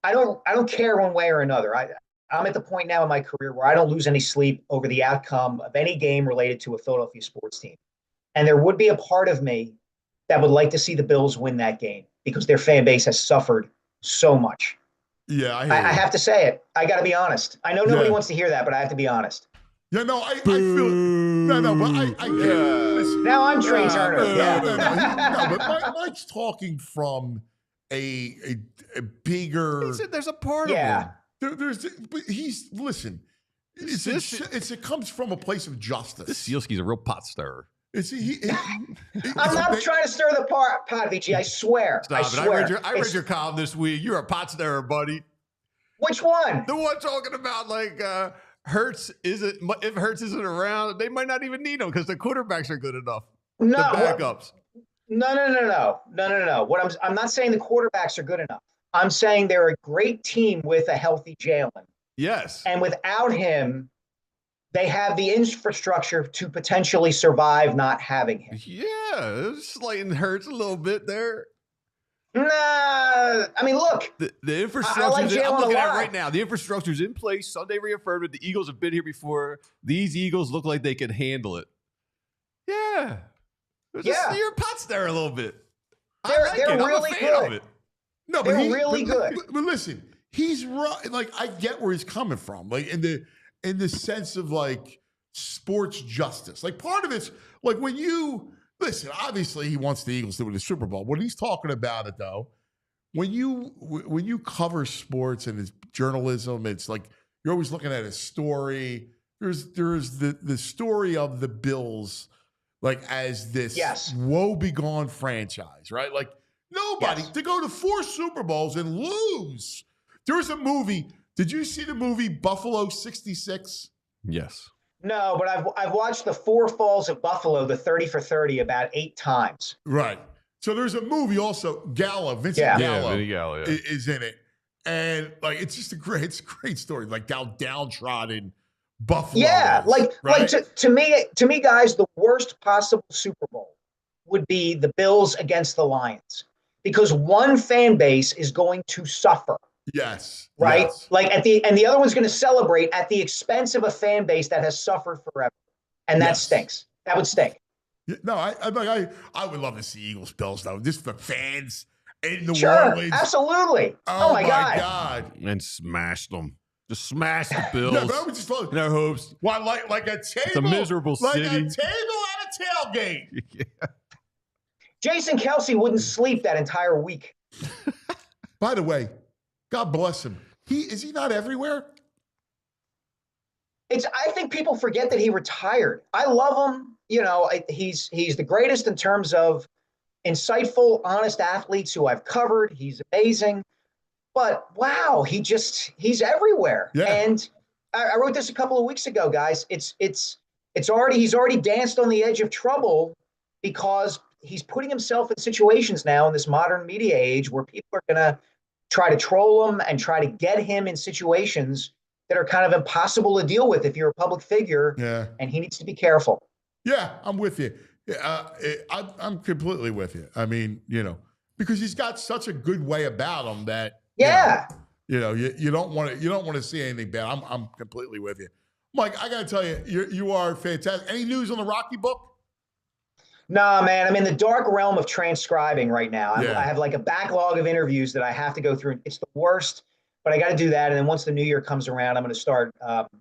I don't care one way or another. I'm at the point now in my career where I don't lose any sleep over the outcome of any game related to a Philadelphia sports team, and there would be a part of me that would like to see the Bills win that game because their fan base has suffered so much. Yeah, I have to say it. I got to be honest. I know nobody wants to hear that, but I have to be honest. Yeah, no, I feel no, but I can't. Listen. Now I'm Trey Turner. No, but Mike's talking from a bigger. He said there's a part of him. But listen. It comes from a place of justice. This Sielski's a real pot stirrer. I'm not trying to stir the pot, VG. I swear. Stop it. I read your column this week. You're a pot stirrer, buddy. Which one? The one talking about like Hurts isn't. If Hurts isn't around, they might not even need him because the quarterbacks are good enough. No, the backups. No. What I'm not saying the quarterbacks are good enough. I'm saying they're a great team with a healthy Jalen. Yes. And without him, they have the infrastructure to potentially survive not having him. Yeah, slighting Hurts a little bit there. Nah, I mean, look. The infrastructure, I'm looking at it right now. The infrastructure's in place. Sunday reaffirmed it. The Eagles have been here before. These Eagles look like they can handle it. Yeah. You're a pot stirrer a little bit. They're really good. No, they're really good. But listen, he's right. Like, I get where he's coming from. Like, in the sense of like sports justice. Like, part of it's like when you listen, obviously he wants the Eagles to win the Super Bowl. When he's talking about it though, when you cover sports and it's journalism, it's like you're always looking at a story. There's the story of the Bills like as this woe-begone franchise, right? Like nobody to go to 4 Super Bowls and lose. There's a movie. Did you see the movie Buffalo 66? Yes. No, but I've watched the 4 Falls of Buffalo, the 30 for 30, about 8 times. Right. So there's a movie also, Vincent Gallo, is in it. And like it's just a great story. Like downtrodden Buffalo. Yeah, like to me, guys, the worst possible Super Bowl would be the Bills against the Lions. Because one fan base is going to suffer. Yes. Right? Yes. Like and the other one's going to celebrate at the expense of a fan base that has suffered forever. And that stinks. That would stink. No, I would love to see Eagles Bills though. Just the fans in the Orleans. Absolutely. Oh my God. And smashed them. Just smash the Bills. Yeah, but I would just love their hopes. Well, like a table. It's a miserable city. Like a table at a tailgate. Yeah. Jason Kelce wouldn't sleep that entire week. By the way, God bless him. Is he not everywhere? I think people forget that he retired. I love him. You know, he's the greatest in terms of insightful, honest athletes who I've covered. He's amazing. But wow, he's everywhere. Yeah. And I wrote this a couple of weeks ago, guys. He's already danced on the edge of trouble because he's putting himself in situations now in this modern media age where people are going to try to troll him and try to get him in situations that are kind of impossible to deal with if you're a public figure. Yeah. And he needs to be careful. Yeah, I'm with you. I'm completely with you. I mean, because he's got such a good way about him that you don't want to see anything bad. I'm completely with you, Mike. I got to tell you, you are fantastic. Any news on the Rocky book? No, man. I'm in the dark realm of transcribing right now. I have like a backlog of interviews that I have to go through. It's the worst, but I got to do that. And then once the new year comes around, I'm going to start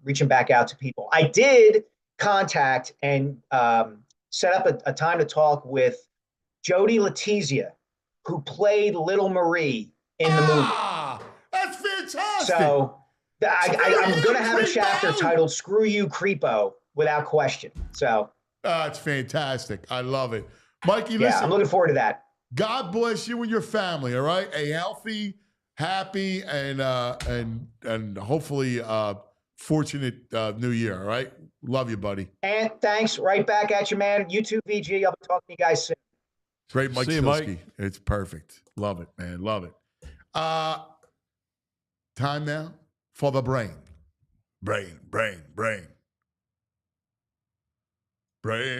reaching back out to people. I did contact and set up a time to talk with Jody Letizia, who played Little Marie in the movie. That's fantastic. So I'm going to have a chapter titled "Screw You, Creepo," without question. So. It's fantastic. I love it. Mikey, listen. I'm looking forward to that. God bless you and your family, all right? A healthy, happy, and hopefully fortunate new year, all right? Love you, buddy. And thanks. Right back at you, man. You too, VG. I'll be talking to you guys soon. Great, Mike See you, Sielski. Mike. It's perfect. Love it, man. Love it. Time now for the brain. Brain. Brain. Red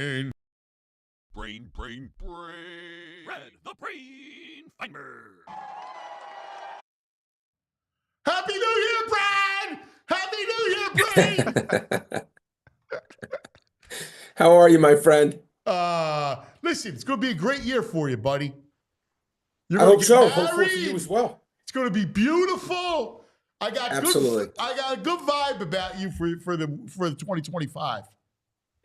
the Brain Finder. Happy New Year, Brad! Happy New Year, Brain! How are you, my friend? Listen, it's going to be a great year for you, buddy. I hope so. Hopefully for you as well. It's going to be beautiful. I got a good vibe about you for the 2025.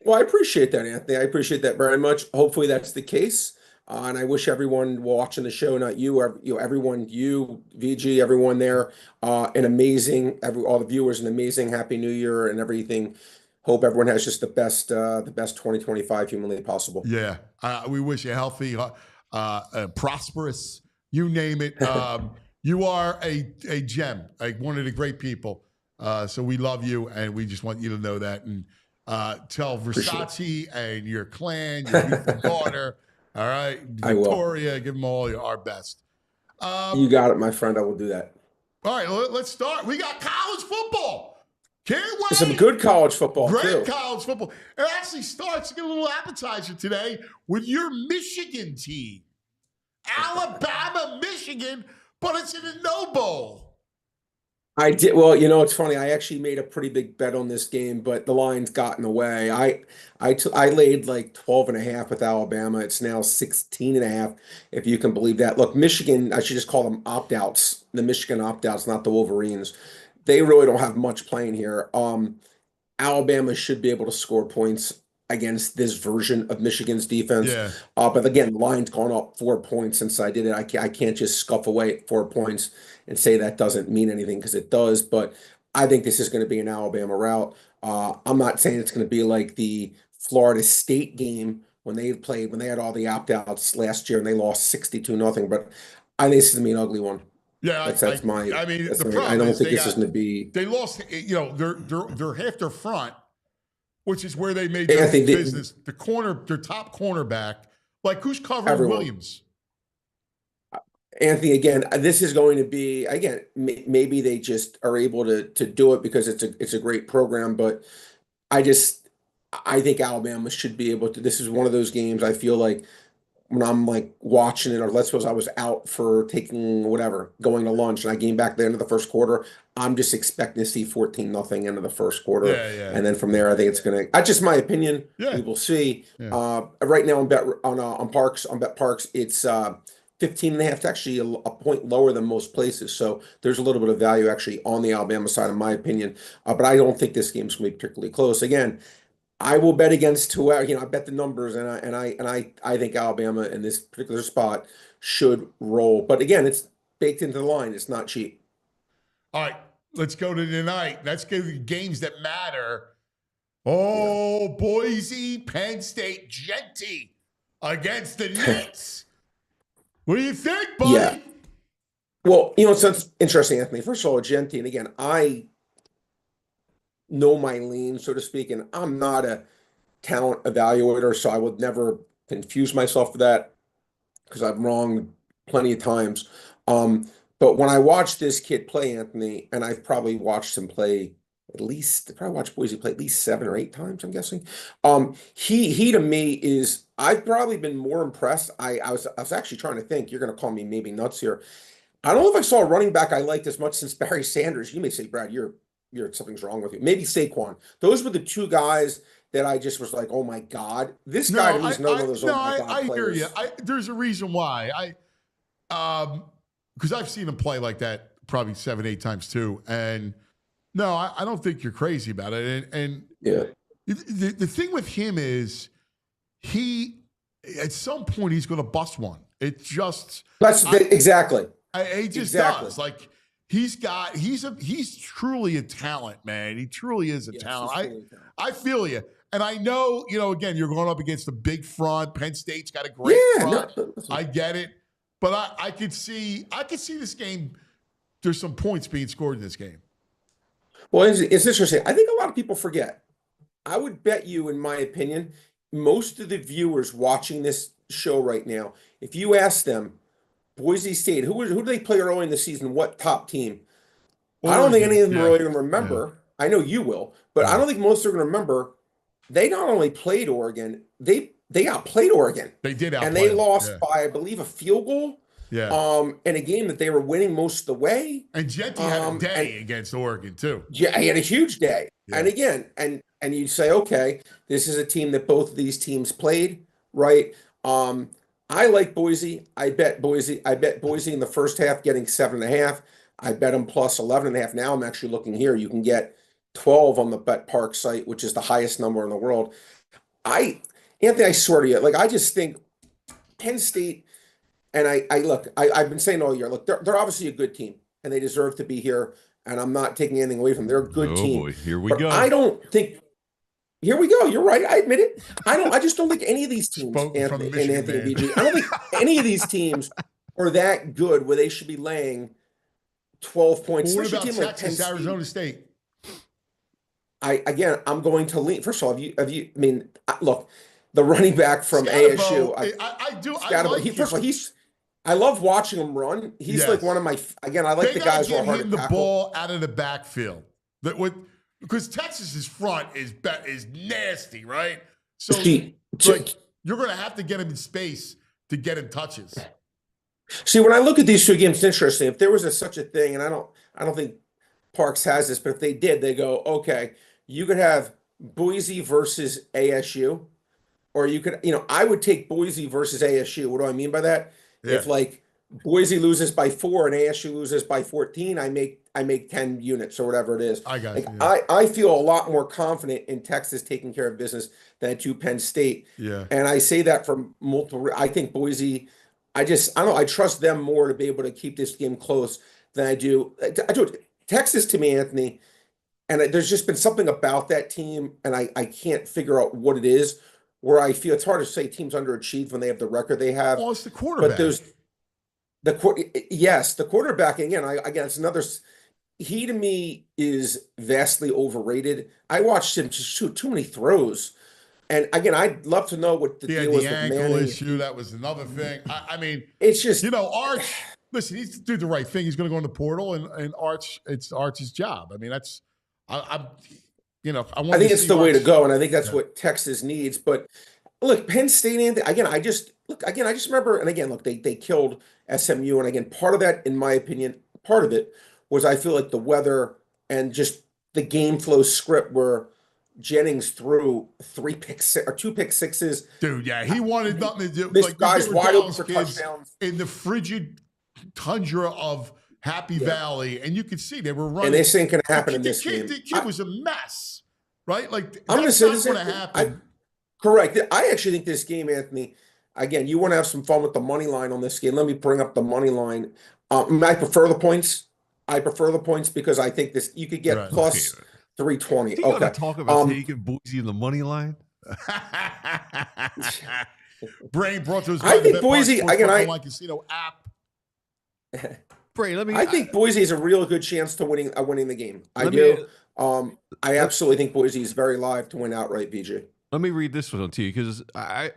Well, I appreciate that, Anthony. I appreciate that very much. Hopefully that's the case. And I wish everyone watching the show, not you, everyone, you, VG, everyone there, an amazing, all the viewers, an amazing Happy New Year and everything. Hope everyone has just the best 2025 humanly possible. Yeah, we wish you healthy, prosperous, you name it. You are a gem, like one of the great people. So we love you, and we just want you to know that. And tell Versace and your clan, your beautiful daughter, all right, Victoria, give them all our best. You got it, my friend. I will do that. All right, let's start. We got college football. Can't wait. Some good college football, Great college football. It actually starts, get a little appetizer today with your Michigan team. Alabama, Michigan, but it's in a no bowl. I did. Well, it's funny. I actually made a pretty big bet on this game, but the line's gotten away. I laid like 12.5 with Alabama. It's now 16.5, if you can believe that. Look, Michigan, I should just call them opt-outs. The Michigan opt-outs, not the Wolverines. They really don't have much playing here. Alabama should be able to score points against this version of Michigan's defense. Yeah. But again, the line's gone up 4 points since I did it. I can't just scuff away at 4 points and say that doesn't mean anything, because it does. But I think this is going to be an Alabama rout. I'm not saying it's going to be like the Florida State game when they had all the opt-outs last year and they lost 62-0. But I think this is going to be an ugly one. Yeah, that's my. I mean, that's the my, problem I don't is think this is going to be. They lost. They're half their front, which is where they made their business. Their top cornerback, like who's covering Williams? Anthony, again, this is going to be, again, maybe they just are able to do it because it's a great program, but I think Alabama should be able to. This is one of those games I feel like when I'm like watching it, or let's suppose I was out for going to lunch, and I came back at the end of the first quarter, I'm just expecting to see 14-0 into the first quarter. Yeah. And then from there, I think it's going to, that's just my opinion. Yeah. We will see. Yeah. Right now on Bet Parks, it's 15.5. It's actually a point lower than most places. So there's a little bit of value actually on the Alabama side, in my opinion. But I don't think this game's going to be particularly close. Again, I will bet against whoever, I bet the numbers, and I think Alabama in this particular spot should roll. But again, it's baked into the line. It's not cheap. All right, let's go to tonight. Let's go to the games that matter. Oh, Boise, Penn State, Genty against the Knicks. What do you think, buddy? Yeah. Well, so it's interesting, Anthony. First of all, Genty, and again, I know my lane, so to speak, and I'm not a talent evaluator, so I would never confuse myself for that because I'm wrong plenty of times. But when I watched this kid play, Anthony, and I've probably watched him play watched Boise play at least 7 or 8 times, I'm guessing. He to me I've probably been more impressed. I was actually trying to think, you're going to call me maybe nuts here. I don't know if I saw a running back I liked as much since Barry Sanders. You may say, Brad, you're something's wrong with you. Maybe Saquon. Those were the 2 guys that I just was like, oh my God, this guy to me is one of those. I hear you. There's a reason why. Because I've seen him play like that probably 7, 8 times too. And no, I don't think you're crazy about it. And yeah, the thing with him is at some point he's going to bust one. It just exactly. He just does. Like he's truly a talent, man. He truly is a talent. I feel you. And I know, again, you're going up against a big front. Penn State's got a great front. I get it. But I could see this game. There's some points being scored in this game. Well, it's interesting. I think a lot of people forget. I would bet you, in my opinion, most of the viewers watching this show right now, if you ask them, Boise State, who do they play early in the season? What top team? I don't think any of them are really going to remember. Yeah. I know you will, but I don't think most are going to remember. They not only played Oregon, they outplayed Oregon. They did outplay and they lost by, I believe, a field goal. Yeah. In a game that they were winning most of the way. And Genty had a day against Oregon too. Yeah, he had a huge day. Yeah. And again, and you say, okay, this is a team that both of these teams played, right? I like Boise. I bet Boise in the first half getting 7.5. I bet them plus 11.5. Now I'm actually looking here. You can get 12 on the Bet Park site, which is the highest number in the world. Anthony, I swear to you, I just think Penn State, and I've been saying all year, look, they're obviously a good team, and they deserve to be here, and I'm not taking anything away from them. They're a good team. Boy, here we but go. I don't think. Here we go. You're right. I admit it. I just don't think any of these teams, Anthony BG, I don't think any of these teams are that good where they should be laying 12 points. Well, what about Texas, like Penn State, Arizona State? I'm going to lean. First of all, I mean, look, the running back from ASU. First of all, I love watching him run. He's like one of my. Again, I like the guys who are hard to tackle. The ball out of the backfield. Because Texas's front is nasty, right? So you're going to have to get him in space to get him touches. See, when I look at these two games, it's interesting. If there was such a thing, and I don't think Parks has this, but if they did, they go, okay, you could have Boise versus ASU, or you could, I would take Boise versus ASU. What do I mean by that? Yeah. If like Boise loses by 4 and ASU loses by 14, I make 10 units or whatever it is. I got you. I feel a lot more confident in Texas taking care of business than to Penn State. Yeah. And I say that from multiple. I think Boise. I trust them more to be able to keep this game close than I do. Texas to me, Anthony, and there's just been something about that team, and I can't figure out what it is, where I feel it's hard to say teams underachieved when they have the record they have. Well, it's the quarterback. But yes, the quarterback, again, it's another, he to me is vastly overrated. I watched him just shoot too many throws. And again, I'd love to know what the deal was with Manning. The ankle issue, that was another thing. I mean, it's just, Arch, listen, he's to do the right thing. He's going to go in the portal, and Arch, it's Arch's job. I mean, that's, I think it's the way to go, and I think that's what Texas needs. But look, Penn State, again, I just remember, and again, look, they killed SMU, and again, part of that, in my opinion, part of it was I feel like the weather and just the game flow script where Jennings threw 2 pick sixes. Dude, yeah, he wanted nothing to do. This guy's wide open for touchdowns in the frigid tundra of Happy Valley, and you could see they were running. And this ain't going to happen in this game. The kid was a mess, right? Like I'm going to say this going to happen. Correct. I actually think this game, Anthony. Again, you want to have some fun with the money line on this game. Let me bring up the money line. I prefer the points. Because I think this you could get plus 320. Do you want to talk about taking Boise in the money line? Brain brought to us. I think Boise. Again, casino app. Brain, I think Boise has a real good chance to winning the game. I do. I absolutely think Boise is very live to win outright. BJ. Let me read this one to you because I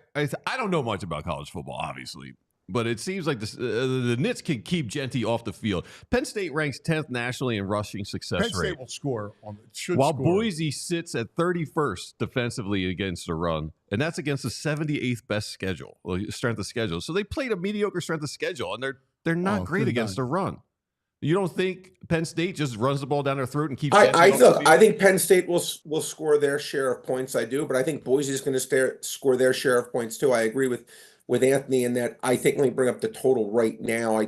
don't know much about college football, obviously. But it seems like the Knicks can keep Genty off the field. Penn State ranks 10th nationally in rushing success rate. Penn State will score. While Boise sits at 31st defensively against the run. And that's against the 78th best strength of schedule. So they played a mediocre strength of schedule, and they're not great against the run. You don't think Penn State just runs the ball down their throat and keeps I think Penn State will score their share of points. I do, but I think Boise is going to score their share of points too. I agree with Anthony in that. I think, let me bring up the total right now.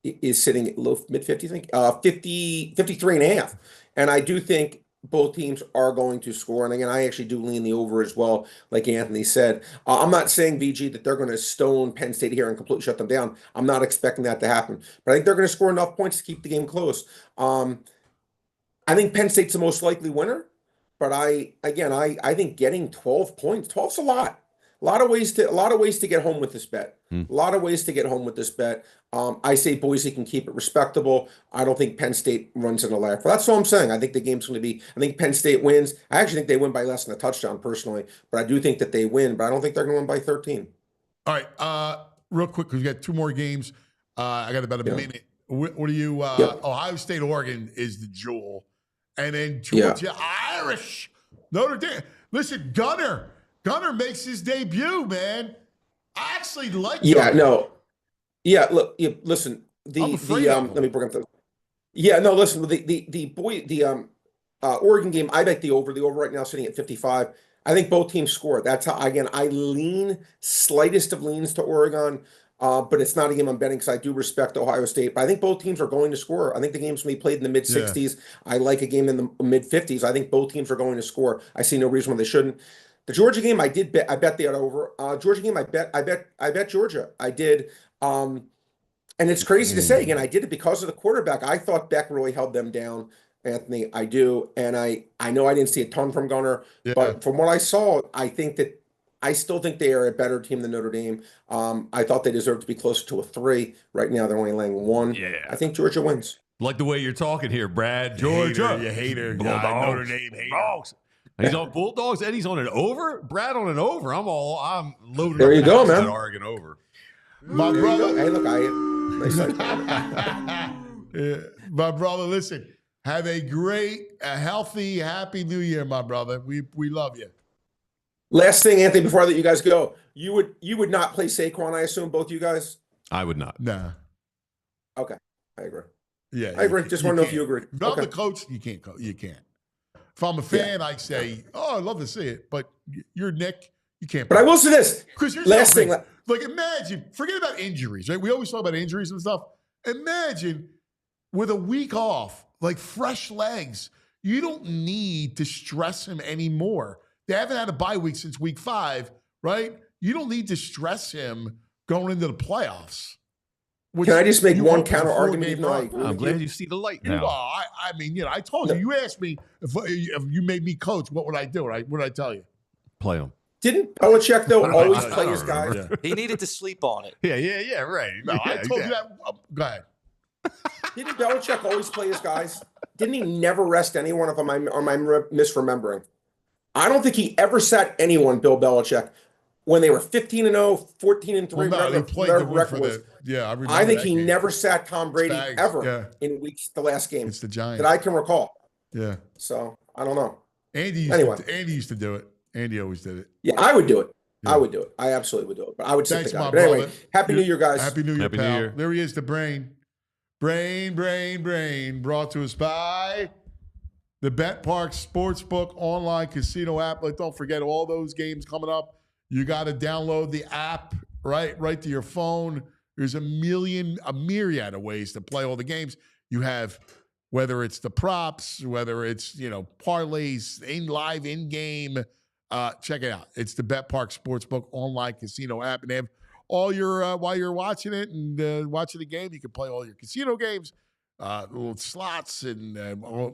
Is sitting at low mid 50s, I think 53.5. And I do think both teams are going to score. And again, I actually do lean the over as well, like Anthony said. I'm not saying, VG, that they're going to stone Penn State here and completely shut them down. I'm not expecting that to happen. But I think they're going to score enough points to keep the game close. I think Penn State's the most likely winner. But I think getting 12 points, 12's a lot. A lot of ways to get home with this bet. I say Boise can keep it respectable. I don't think Penn State runs in a laugh. That's all I'm saying. I think the game's going to be. I think Penn State wins. I actually think they win by less than a touchdown personally, but I do think that they win. But I don't think they're going to win by 13. All right, real quick because we got 2 more games. I got about a minute. What do you? Ohio State, Oregon is the jewel, and then Georgia, Irish, Notre Dame. Listen, Gunner makes his debut, man. I actually like Gunner. Look, listen. Let me bring up the. Listen. The Oregon game. I bet the over. The over right now sitting at 55. I think both teams score. That's how. Again, I lean slightest of leans to Oregon, but it's not a game I'm betting because I do respect Ohio State. But I think both teams are going to score. I think the game's going to be played in the mid 60s. I like a game in the mid 50s. I think both teams are going to score. I see no reason why they shouldn't. The Georgia game, I did bet. I bet they had over. Georgia game, I bet Georgia. I did. And it's crazy to say again. I did it because of the quarterback. I thought Beck really held them down, Anthony. I do, and I know I didn't see a ton from Gunner, but from what I saw, I still think they are a better team than Notre Dame. I thought they deserved to be closer to a 3. Right now, they're only laying 1. Yeah. I think Georgia wins. Like the way you're talking here, Brad. Georgia. You hater. Bulldogs. Notre Dame hater. Bulldogs. He's on Bulldogs, and he's on an over. Brad on an over. I'm loaded. There up you go, man. Oregon over. My brother. Hey, look, My brother, listen. Have a great, healthy, happy New Year, my brother. We love you. Last thing, Anthony, before I let you guys go, you would not play Saquon, I assume, both you guys? I would not. Nah. Okay, I agree. Yeah, I agree. Just want to know if you agree. If I'm the coach, you can't. You can't. If I'm a fan, I say, "Oh, I'd love to see it," but you're Nick. You can't. But I will say this. Last thing. Like, imagine. Forget about injuries, right? We always talk about injuries and stuff. Imagine with a week off, like fresh legs. You don't need to stress him anymore. They haven't had a bye week since week 5, right? You don't need to stress him going into the playoffs. Can I just make one counter argument? I'm glad you see the light now. I mean, I told you. You asked me if you made me coach, what would I do? What would I tell you? Play him. Didn't Belichick, though, always play his guys? Yeah. He needed to sleep on it. Yeah, right. No, I told you that. Go ahead. Didn't Belichick always play his guys? Didn't he never rest anyone, if am I misremembering? I don't think he ever sat anyone, Bill Belichick, when they were 15-0, 14-3. Well, no, he played the record was. Yeah, I remember. I think that he game. never sat Tom Brady Spags, ever in the last game. It's the Giants that I can recall. Yeah. So I don't know. Andy used to do it. Andy always did it. Yeah, I would do it. Yeah. I would do it. I absolutely would do it. But I would sit Thanks, the guy. my But anyway, brother. Happy New Year, guys. Happy New Year, Happy pal. New Year. There he is, the brain. Brain. Brought to us by the Bet Park Sportsbook online casino app. Like, don't forget all those games coming up. You got to download the app right to your phone. There's a myriad of ways to play all the games. You have, whether it's the props, whether it's, parlays, live in-game. Check it out. It's the Bet Park Sportsbook online casino app. And they have all your, while you're watching it and watching the game, you can play all your casino games, little slots and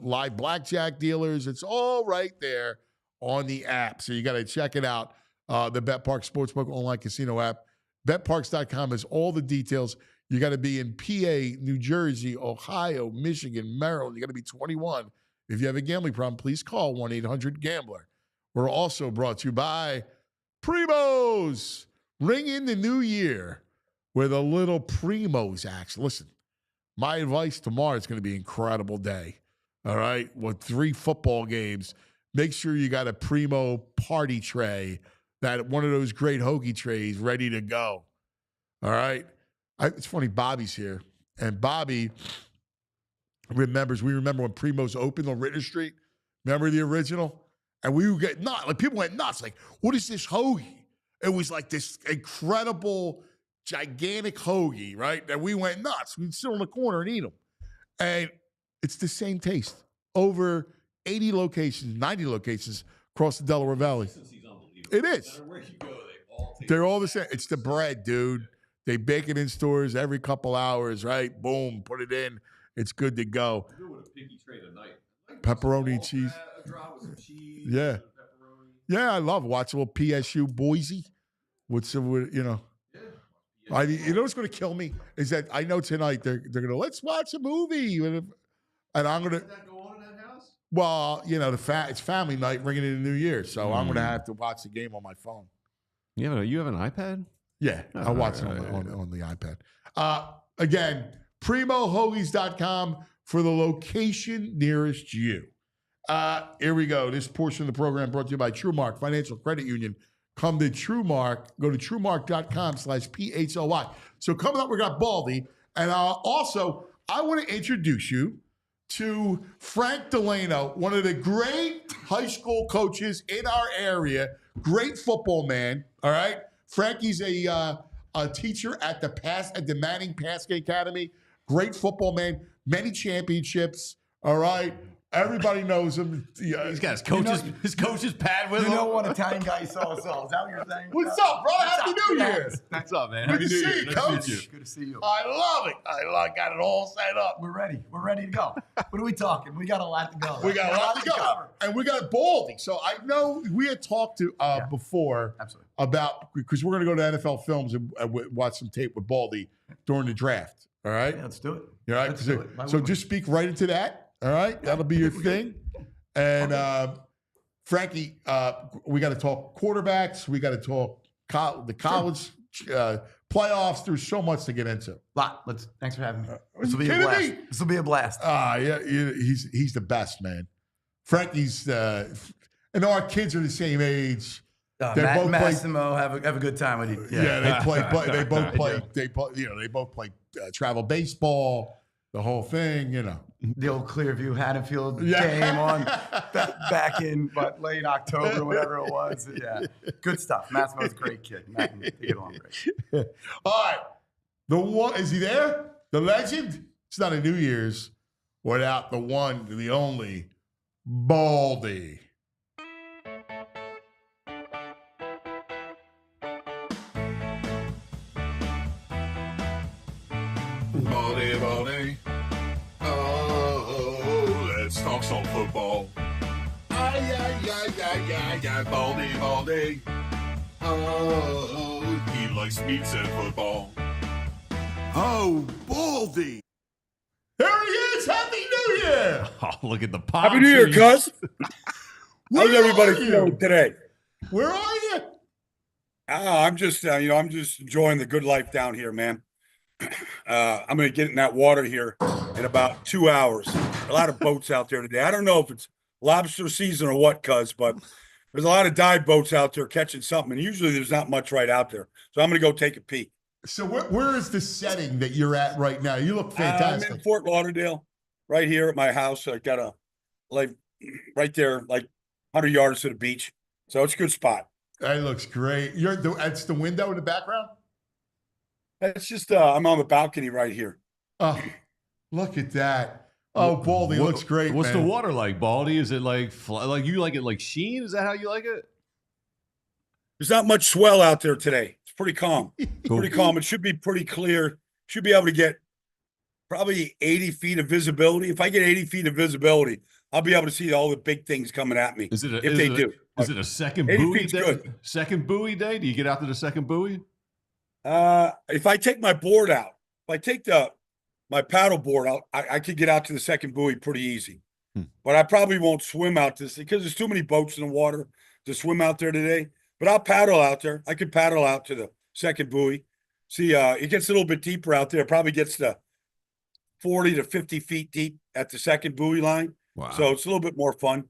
live blackjack dealers. It's all right there on the app. So you got to check it out. The Bet Park Sportsbook online casino app. BetParks.com has all the details. You got to be in PA, New Jersey, Ohio, Michigan, Maryland. You got to be 21. If you have a gambling problem, please call 1-800-GAMBLER. We're also brought to you by Primos. Ring in the new year with a little Primos action. Listen, my advice tomorrow is going to be an incredible day. All right? With 3 football games, make sure you got a Primo party tray, that one of those great hoagie trays ready to go. All right? It's funny, Bobby's here. And Bobby we remember when Primos opened on Ritter Street. Remember the original? And we would get nuts. Like, people went nuts. Like, what is this hoagie? It was like this incredible, gigantic hoagie, right? And we went nuts. We'd sit on the corner and eat them. And it's the same taste. Over 80 locations, 90 locations across the Delaware Valley. It is. They're all the same. It's the bread, dude. They bake it in stores every couple hours, right? Boom, put it in. It's good to go. Pepperoni and cheese. Yeah. Yeah, I love watching a little PSU Boise. You know what's going to kill me is that I know tonight they're going to, let's watch a movie. And I'm going to. Does that go on in that house? Well, it's family night ringing in the new year. So I'm going to have to watch the game on my phone. You have an iPad? Yeah, I'll watch it on the iPad. Again, PrimoHoagies.com for the location nearest you. Here we go. This portion of the program brought to you by TrueMark Financial Credit Union. Come to TrueMark. Go to TrueMark.com/PHLY. So coming up, we got Baldy. And also, I want to introduce you to Frank Delano, one of the great high school coaches in our area. Great football man, all right? Frankie's a teacher at the Manning Paskey Academy. Great football man, many championships, all right? Everybody knows him. Yeah. He's got his coach's pad with him. You know one Italian guy you saw us all. Is that what you're saying? What's up, brother? Happy New Year. What's up, man? Good to Happy New see Year. you, Nice Coach. to meet you. Good to see you. I love it. I got it all set up. We're ready. We're ready to go. What are we talking? We got a lot to go. We got a lot to go. And we got Baldy. So I know we had talked to before Absolutely. about, because we're going to go to NFL Films and watch some tape with Baldy during the draft. All right? Yeah, let's do it. All right? Let's do it. So just speak right into that. All right? That'll be your thing. And Frankie, we got to talk quarterbacks. We got to talk the college playoffs. There's so much to get into. Thanks for having me. Are This will you be a kidding blast. me? This will be a blast. Yeah, he's the best, man. Frankie's, and our kids are the same age. They Matt both and play. Massimo have a good time with you. Yeah, they play. They both play. They both play travel baseball. The whole thing, The old Clearview Haddonfield game on back in late October, whatever it was. Yeah, good stuff. Massimo's a great kid. Matt and they get along great. All right, the one, is he there? The legend. It's not a New Year's without the one, the only Baldy. Baldy. Oh, let's talk some football. Ay, Baldy. Oh, he likes meats and football. Oh, Baldy. There he is. Happy New Year. Oh, look at the palm Happy New Year, trees. cuz. Where How's everybody are you? feeling today? Where are you? I'm just, I'm just enjoying the good life down here, man. I'm going to get in that water here in about 2 hours. A lot of boats out there today. I don't know if it's lobster season or what, cuz, but there's a lot of dive boats out there catching something. And usually there's not much right out there. So I'm going to go take a peek. So where is the setting that you're at right now? You look fantastic. I'm in Fort Lauderdale, right here at my house. I got right there, 100 yards to the beach. So it's a good spot. That looks great. That's the window in the background? It's just, I'm on the balcony right here. Oh, look at that. Oh, Baldy looks great, What's man. the water like, Baldy? Is it like you like it like sheen? Is that how you like it? There's not much swell out there today. It's pretty calm. Pretty calm. It should be pretty clear. Should be able to get probably 80 feet of visibility. If I get 80 feet of visibility, I'll be able to see all the big things coming at me. Is it if they do? Is it a second 80 buoy feet's day? good. Second buoy day? Do you get out to the second buoy? If I take my board out, if I take my paddle board out, I could get out to the second buoy pretty easy. But I probably won't swim out this because there's too many boats in the water to swim out there today. But I'll paddle out there. I could paddle out to the second buoy. See, it gets a little bit deeper out there. It probably gets to 40 to 50 feet deep at the second buoy line. Wow. So it's a little bit more fun.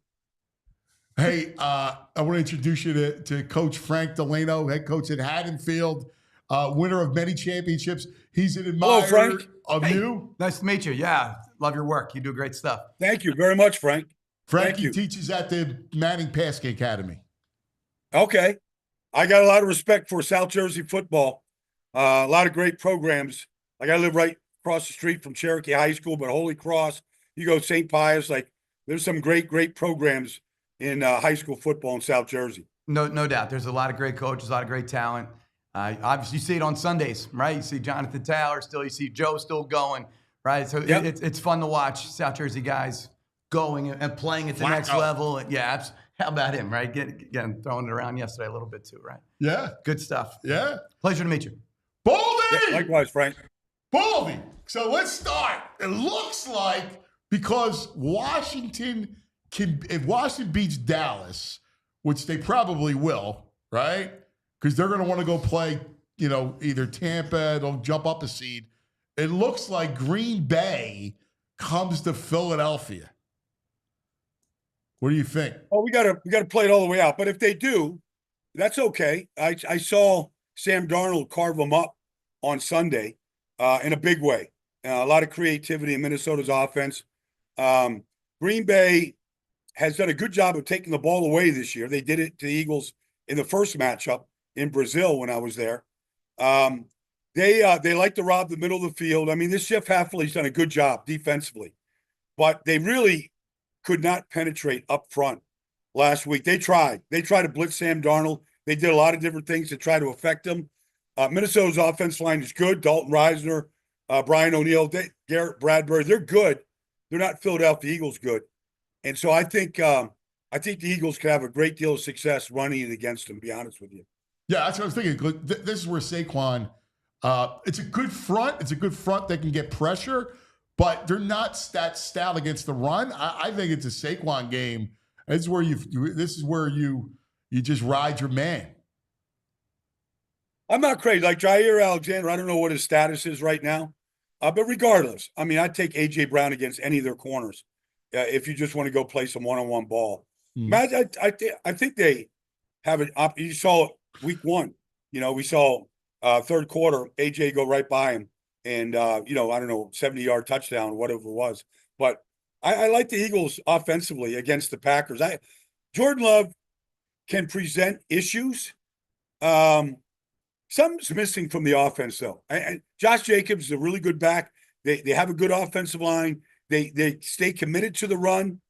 Hey, I want to introduce you to Coach Frank Delano, head coach at Haddonfield, winner of many championships. He's an admirer Frank. of you. Nice to meet you. Yeah, love your work. You do great stuff. Thank you very much, Frank. Frankie you. teaches at the Manning Passing Academy. Okay. I got a lot of respect for South Jersey football. A lot of great programs. Like I live right across the street from Cherokee High School, but Holy Cross, you go St. Pius, there's some great programs in high school football in South Jersey. No doubt. There's a lot of great coaches, a lot of great talent. Obviously, you see it on Sundays, right? You see Jonathan Taylor still, you see Joe still going, right? So Yep. it's fun to watch South Jersey guys going and playing at the next level. Yeah, how about him, right? Getting throwing it around yesterday a little bit too, right? Yeah. Good stuff. Yeah. Pleasure to meet you. Baldy! Yeah, likewise, Frank. Baldy. So let's start. It looks like because Washington if Washington beats Dallas, which they probably will, right? Because they're going to want to go play, either Tampa, they'll jump up a seed. It looks like Green Bay comes to Philadelphia. What do you think? Oh, we gotta play it all the way out. But if they do, that's okay. I saw Sam Darnold carve them up on Sunday in a big way. A lot of creativity in Minnesota's offense. Green Bay has done a good job of taking the ball away this year. They did it to the Eagles in the first matchup in Brazil when I was there. They like to rob the middle of the field. I mean, this Jeff Hafley's done a good job defensively, but they really could not penetrate up front last week. They tried to blitz Sam Darnold. They did a lot of different things to try to affect him. Minnesota's offensive line is good. Dalton Reisner, Brian O'Neill, Garrett Bradbury, they're good. They're not Philadelphia Eagles good. And so I think the Eagles could have a great deal of success running it against them, to be honest with you. Yeah, that's what I was thinking. This is where Saquon, it's a good front. It's a good front that can get pressure, but they're not that stout against the run. I think it's a Saquon game. This is where you just ride your man. I'm not crazy. Like Jair Alexander, I don't know what his status is right now. But regardless, I mean, I'd take A.J. Brown against any of their corners if you just want to go play some one-on-one ball. Matt, I think they have it. You saw it week one. We saw third quarter, A.J. go right by him and, I don't know, 70-yard touchdown, whatever it was. But I like the Eagles offensively against the Packers. Jordan Love can present issues. Something's missing from the offense, though. And Josh Jacobs is a really good back. They have a good offensive line. They stay committed to the run.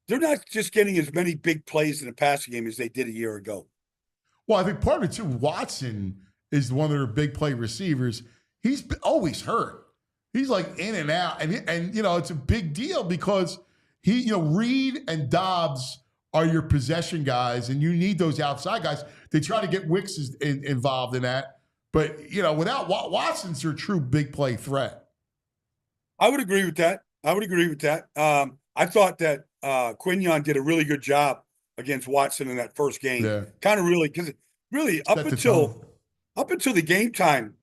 They're not just getting as many big plays in the passing game as they did a year ago. Well, I think part of it, too, Watson is one of their big play receivers. He's always hurt. He's like in and out. And it's a big deal because Reed and Dobbs are your possession guys, and you need those outside guys. They try to get Wicks involved in that. But, without Watson's your true big play threat. I would agree with that. I thought that Quinion did a really good job against Watson in that first game. Yeah. Kind of really, because really up until the game time,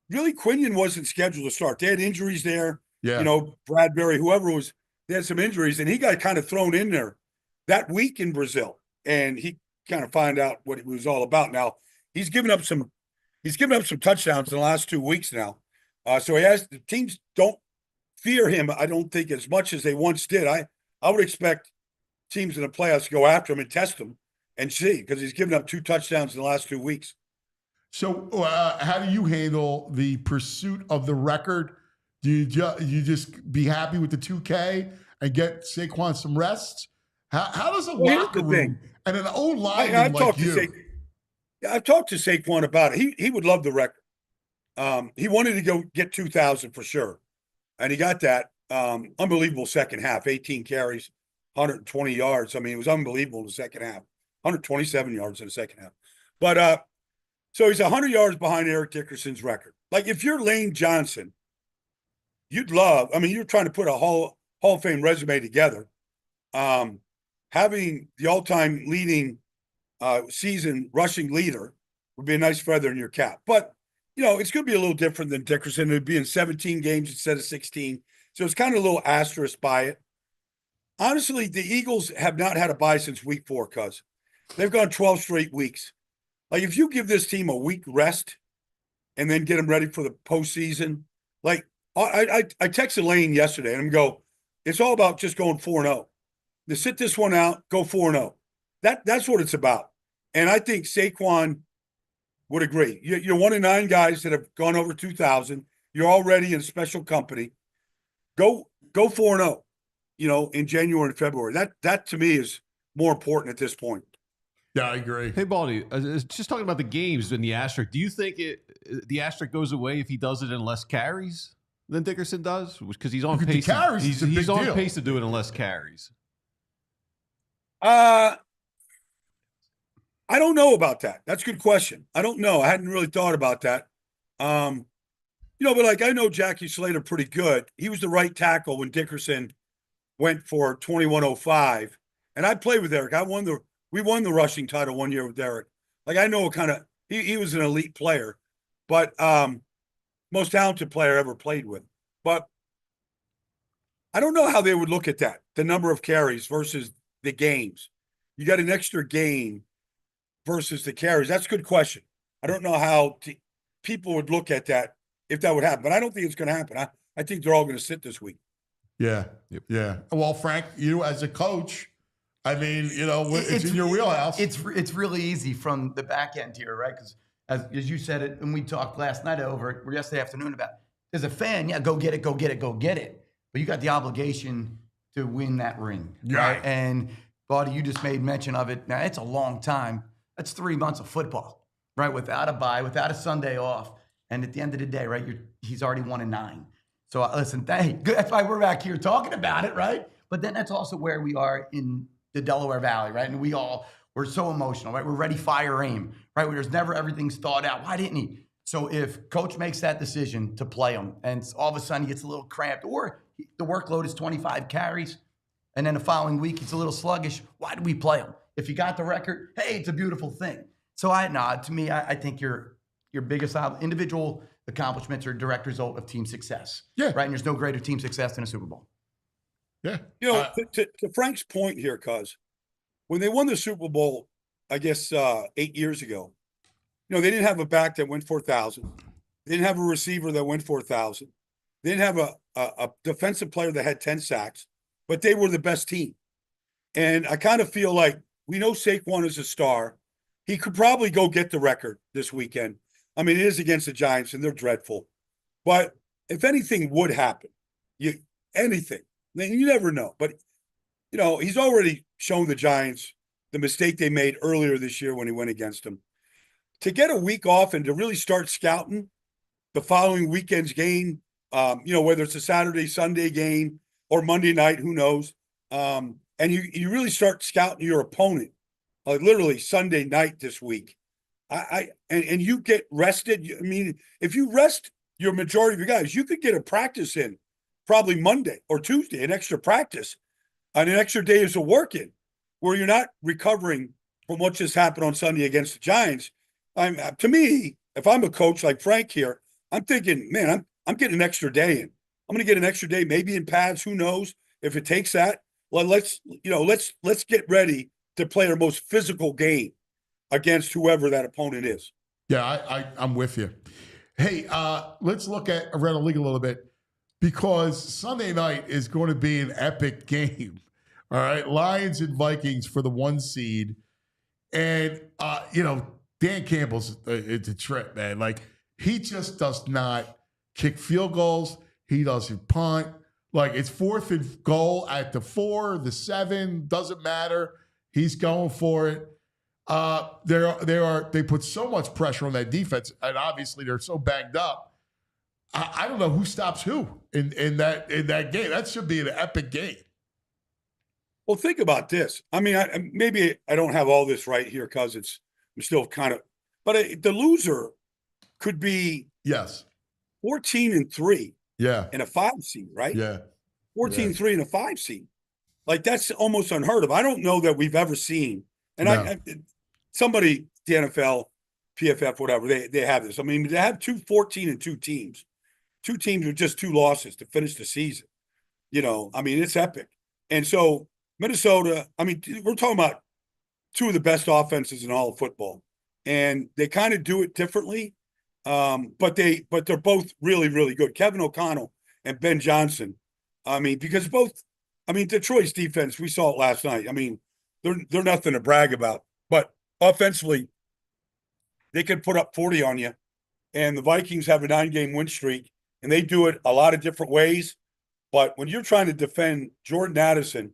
really Quinion wasn't scheduled to start. They had injuries there. Yeah. Bradbury, whoever was, they had some injuries, and he got kind of thrown in there that week in Brazil, and he kind of find out what it was all about. Now he's given up some touchdowns in the last 2 weeks now. So the teams don't fear him, I don't think, as much as they once did. I would expect teams in the playoffs to go after him and test him and see, because he's given up 2 touchdowns in the last 2 weeks. So how do you handle the pursuit of the record? Do you just be happy with the 2K and get Saquon some rest? How does a locker room and an old lineman like you? I've talked to Saquon about it. He would love the record. He wanted to go get 2,000 for sure, and he got that. Unbelievable second half, 18 carries, 120 yards. I mean, it was unbelievable in the second half, 127 yards in the second half. But so he's 100 yards behind Eric Dickerson's record. Like, if you're Lane Johnson, you're trying to put a Hall of Fame resume together. Having the all-time leading season rushing leader would be a nice feather in your cap. But, it's going to be a little different than Dickerson. It would be in 17 games instead of 16. So it's kind of a little asterisk by it. Honestly, the Eagles have not had a bye since week 4, cuz they've gone 12 straight weeks. Like, if you give this team a week rest and then get them ready for the postseason, like I texted Lane yesterday and I'm it's all about just going 4-0. To sit this one out, go 4-0. That's what it's about. And I think Saquon would agree. You're 1 of 9 guys that have gone over 2,000. You're already in special company. Go 4-0, in January and February. That to me is more important at this point. Yeah, I agree. Hey, Baldy, just talking about the games and the asterisk, do you think the asterisk goes away if he does it in less carries than Dickerson does? Because he's on pace. He's on pace to do it in less carries. I don't know about that. That's a good question. I don't know. I hadn't really thought about that. But like, I know Jackie Slater pretty good. He was the right tackle when Dickerson went for 2105. And I played with Eric. We won the rushing title 1 year with Eric. Like, I know he was an elite player, but most talented player I ever played with. But I don't know how they would look at that, the number of carries versus the games. You got an extra game versus the carries. That's a good question. I don't know how people would look at that if that would happen, but I don't think it's going to happen. I think they're all going to sit this week. Yeah. Yep. Yeah. Well, Frank, you as a coach, I mean, it's in your wheelhouse. It's really easy from the back end here, right? Because as you said it, and we talked last night or yesterday afternoon about, as a fan, go get it. But you got the obligation to win that ring. Right. And, Buddy, you just made mention of it. Now, it's a long time. That's 3 months of football, right? Without a bye, without a Sunday off. And at the end of the day, right, he's already 1-9. So, listen, that's why we're back here talking about it, right? But then that's also where we are in the Delaware Valley, right? And we're so emotional, right? We're ready, fire, aim, right? Where there's never everything's thought out. Why didn't he? So if coach makes that decision to play him and all of a sudden he gets a little cramped or the workload is 25 carries and then the following week he's a little sluggish, why do we play him? If you got the record, hey, it's a beautiful thing. So to me, I think your biggest individual accomplishments are a direct result of team success. Yeah. Right. And there's no greater team success than a Super Bowl. Yeah. To Frank's point here, cuz when they won the Super Bowl, I guess 8 years ago, they didn't have a back that went 4,000. They didn't have a receiver that went 4,000. They didn't have a defensive player that had 10 sacks, but they were the best team. And I kind of feel like we know Saquon is a star. He could probably go get the record this weekend. I mean, it is against the Giants, and they're dreadful. But if anything would happen, anything, then you never know. But, he's already shown the Giants the mistake they made earlier this year when he went against them. To get a week off and to really start scouting the following weekend's game, whether it's a Saturday, Sunday game or Monday night, who knows? And you really start scouting your opponent, literally Sunday night this week. And you get rested. I mean, if you rest your majority of your guys, you could get a practice in probably Monday or Tuesday, an extra practice, and an extra day is a work in where you're not recovering from what just happened on Sunday against the Giants. To me, if I'm a coach like Frank here, I'm thinking, man, I'm getting an extra day in. I'm going to get an extra day, maybe in pads. Who knows if it takes that? Well, let's get ready to play our most physical game against whoever that opponent is. Yeah, I'm with you. Hey, let's look at around the league a little bit because Sunday night is going to be an epic game. All right, Lions and Vikings for the 1 seed, and Dan Campbell's it's a trip, man. Like, he just does not kick field goals. He doesn't punt. Like, it's 4th and goal at the 4, the 7, doesn't matter. He's going for it. They put so much pressure on that defense, and obviously they're so banged up. I don't know who stops who in that game. That should be an epic game. Well, think about this. I mean, maybe I don't have all this right here because I'm still kind of, but the loser could be 14-3. Yeah. And a 5 seed, right? Yeah. 14-3 and a 5 seed. Like, that's almost unheard of. I don't know that we've ever seen. And somebody, the NFL, PFF, whatever, they have this. I mean, they have 2 14-2 teams. 2 teams with just 2 losses to finish the season. I mean, it's epic. And so Minnesota, I mean, we're talking about 2 of the best offenses in all of football. And they kind of do it differently. But they're both really, really good. Kevin O'Connell and Ben Johnson. I mean, because Detroit's defense, we saw it last night. I mean, they're nothing to brag about. But offensively, they could put up 40 on you. And the Vikings have a 9-game win streak, and they do it a lot of different ways. But when you're trying to defend Jordan Addison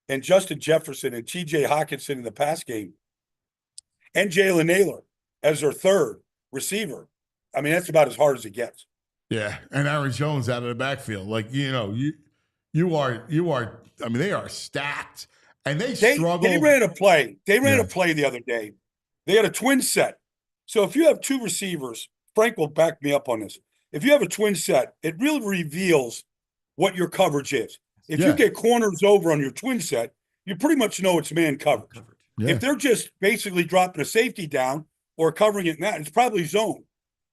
and Justin Jefferson and T.J. Hawkinson in the pass game, and Jalen Naylor as their 3rd receiver, I mean, that's about as hard as it gets. Yeah, and Aaron Jones out of the backfield. Like, you are. I mean, they are stacked, and they struggle. They ran a play. A play the other day. They had a twin set. So if you have 2 receivers, Frank will back me up on this. If you have a twin set, it really reveals what your coverage is. If you get corners over on your twin set, you pretty much know it's man coverage. Yeah. If they're just basically dropping a safety down or covering it in that, it's probably zone.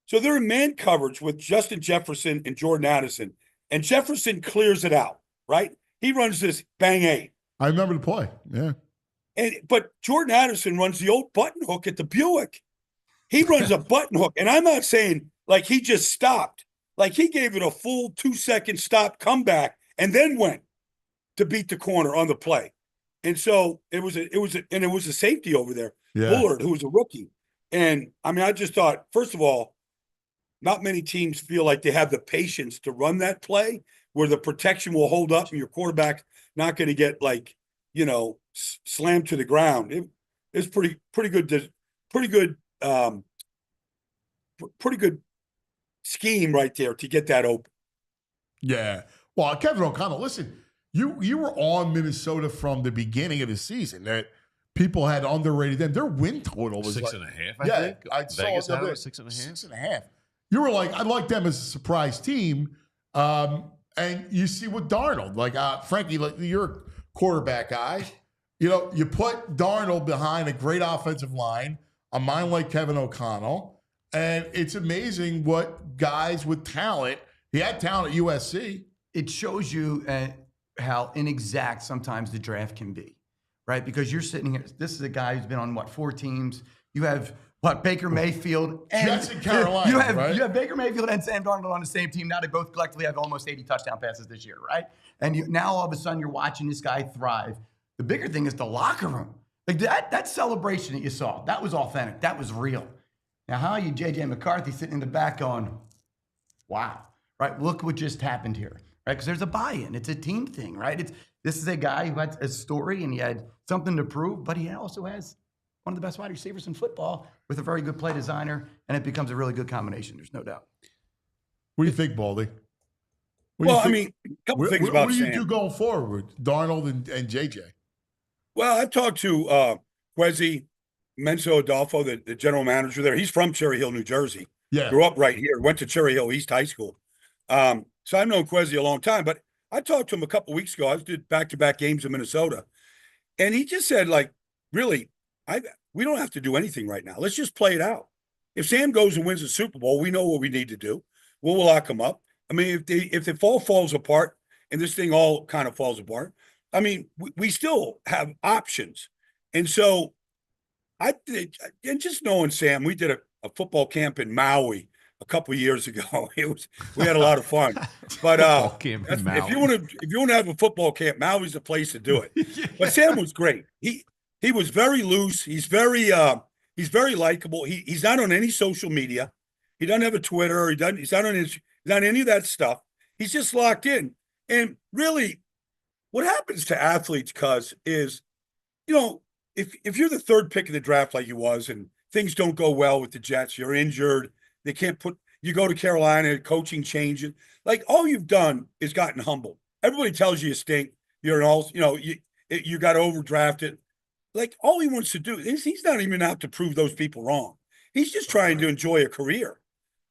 So they're in man coverage with Justin Jefferson and Jordan Addison. And Jefferson clears it out, right? He runs this bang A. I remember the play, yeah. But Jordan Addison runs the old button hook at the Buick. He runs a button hook. And I'm not saying like he just stopped. Like he gave it a full 2-second stop comeback and then went to beat the corner on the play. And so it was a safety over there, Bullard, who was a rookie. And I mean, I just thought, first of all, not many teams feel like they have the patience to run that play where the protection will hold up and your quarterback not going to get like, slammed to the ground. It's pretty good scheme right there to get that open. Yeah. Well, Kevin O'Connell, listen, you were on Minnesota from the beginning of the season that people had underrated them. Their win total was 6.5, I think. I Vegas saw had it. it 6.5. 6.5. You were like, I like them as a surprise team. And you see with Darnold, like Frankie, like you're a quarterback guy. You put Darnold behind a great offensive line, a mind like Kevin O'Connell, and it's amazing what guys with talent. He had talent at USC. It shows you how inexact sometimes the draft can be, right? Because you're sitting here. This is a guy who's been on 4 teams. You have Baker Mayfield and Jets in Carolina. You have Baker Mayfield and Sam Darnold on the same team. Now they both collectively have almost 80 touchdown passes this year, right? And now all of a sudden you're watching this guy thrive. The bigger thing is the locker room. Like that celebration that you saw, that was authentic. That was real. Now, how are you, J.J. McCarthy, sitting in the back going, wow, right? Look what just happened here, right? Because there's a buy-in. It's a team thing, right? This is a guy who had a story and he had something to prove, but he also has one of the best wide receivers in football with a very good play designer, and it becomes a really good combination. There's no doubt. What do you think, Baldy? A couple things about what do Sam. you do going forward with Darnold and JJ? Well, I talked to Kwesi Menso-Adolfo, the general manager there. He's from Cherry Hill, New Jersey. Yeah. Grew up right here. Went to Cherry Hill East High School. So I've known Kwesi a long time. But I talked to him a couple weeks ago. I did back-to-back games in Minnesota. And he just said, like, really, we don't have to do anything right now. Let's just play it out. If Sam goes and wins the Super Bowl, we know what we need to do. We'll lock him up. I mean, if the fall falls apart and this thing all kind of falls apart, I mean, we still have options. And so and just knowing Sam, we did a football camp in Maui a couple of years ago. We had a lot of fun. But if you want to have a football camp, Maui's the place to do it. Yeah. But Sam was great. He was very loose. He's very likable. He's not on any social media. He doesn't have a Twitter. He's not on any of that stuff. He's just locked in. And really, what happens to athletes, cuz, is, if you're the third pick of the draft like he was, and things don't go well with the Jets, you're injured, they can't you go to Carolina, coaching changes. Like, all you've done is gotten humbled. Everybody tells you you stink. You're you got overdrafted. Like, all he wants to do is he's not even out to prove those people wrong. He's just trying to enjoy a career.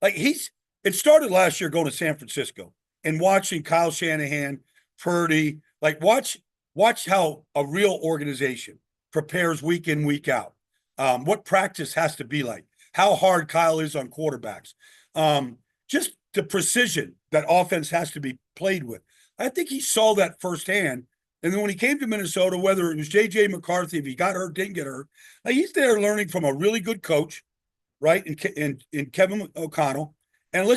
Like, it started last year going to San Francisco and watching Kyle Shanahan, Purdy, like watch how a real organization prepares week in, week out. What practice has to be like, how hard Kyle is on quarterbacks, just the precision that offense has to be played with. I think he saw that firsthand. And then when he came to Minnesota, whether it was J.J. McCarthy, if he got hurt, didn't get hurt, he's there learning from a really good coach, right, in Kevin O'Connell. And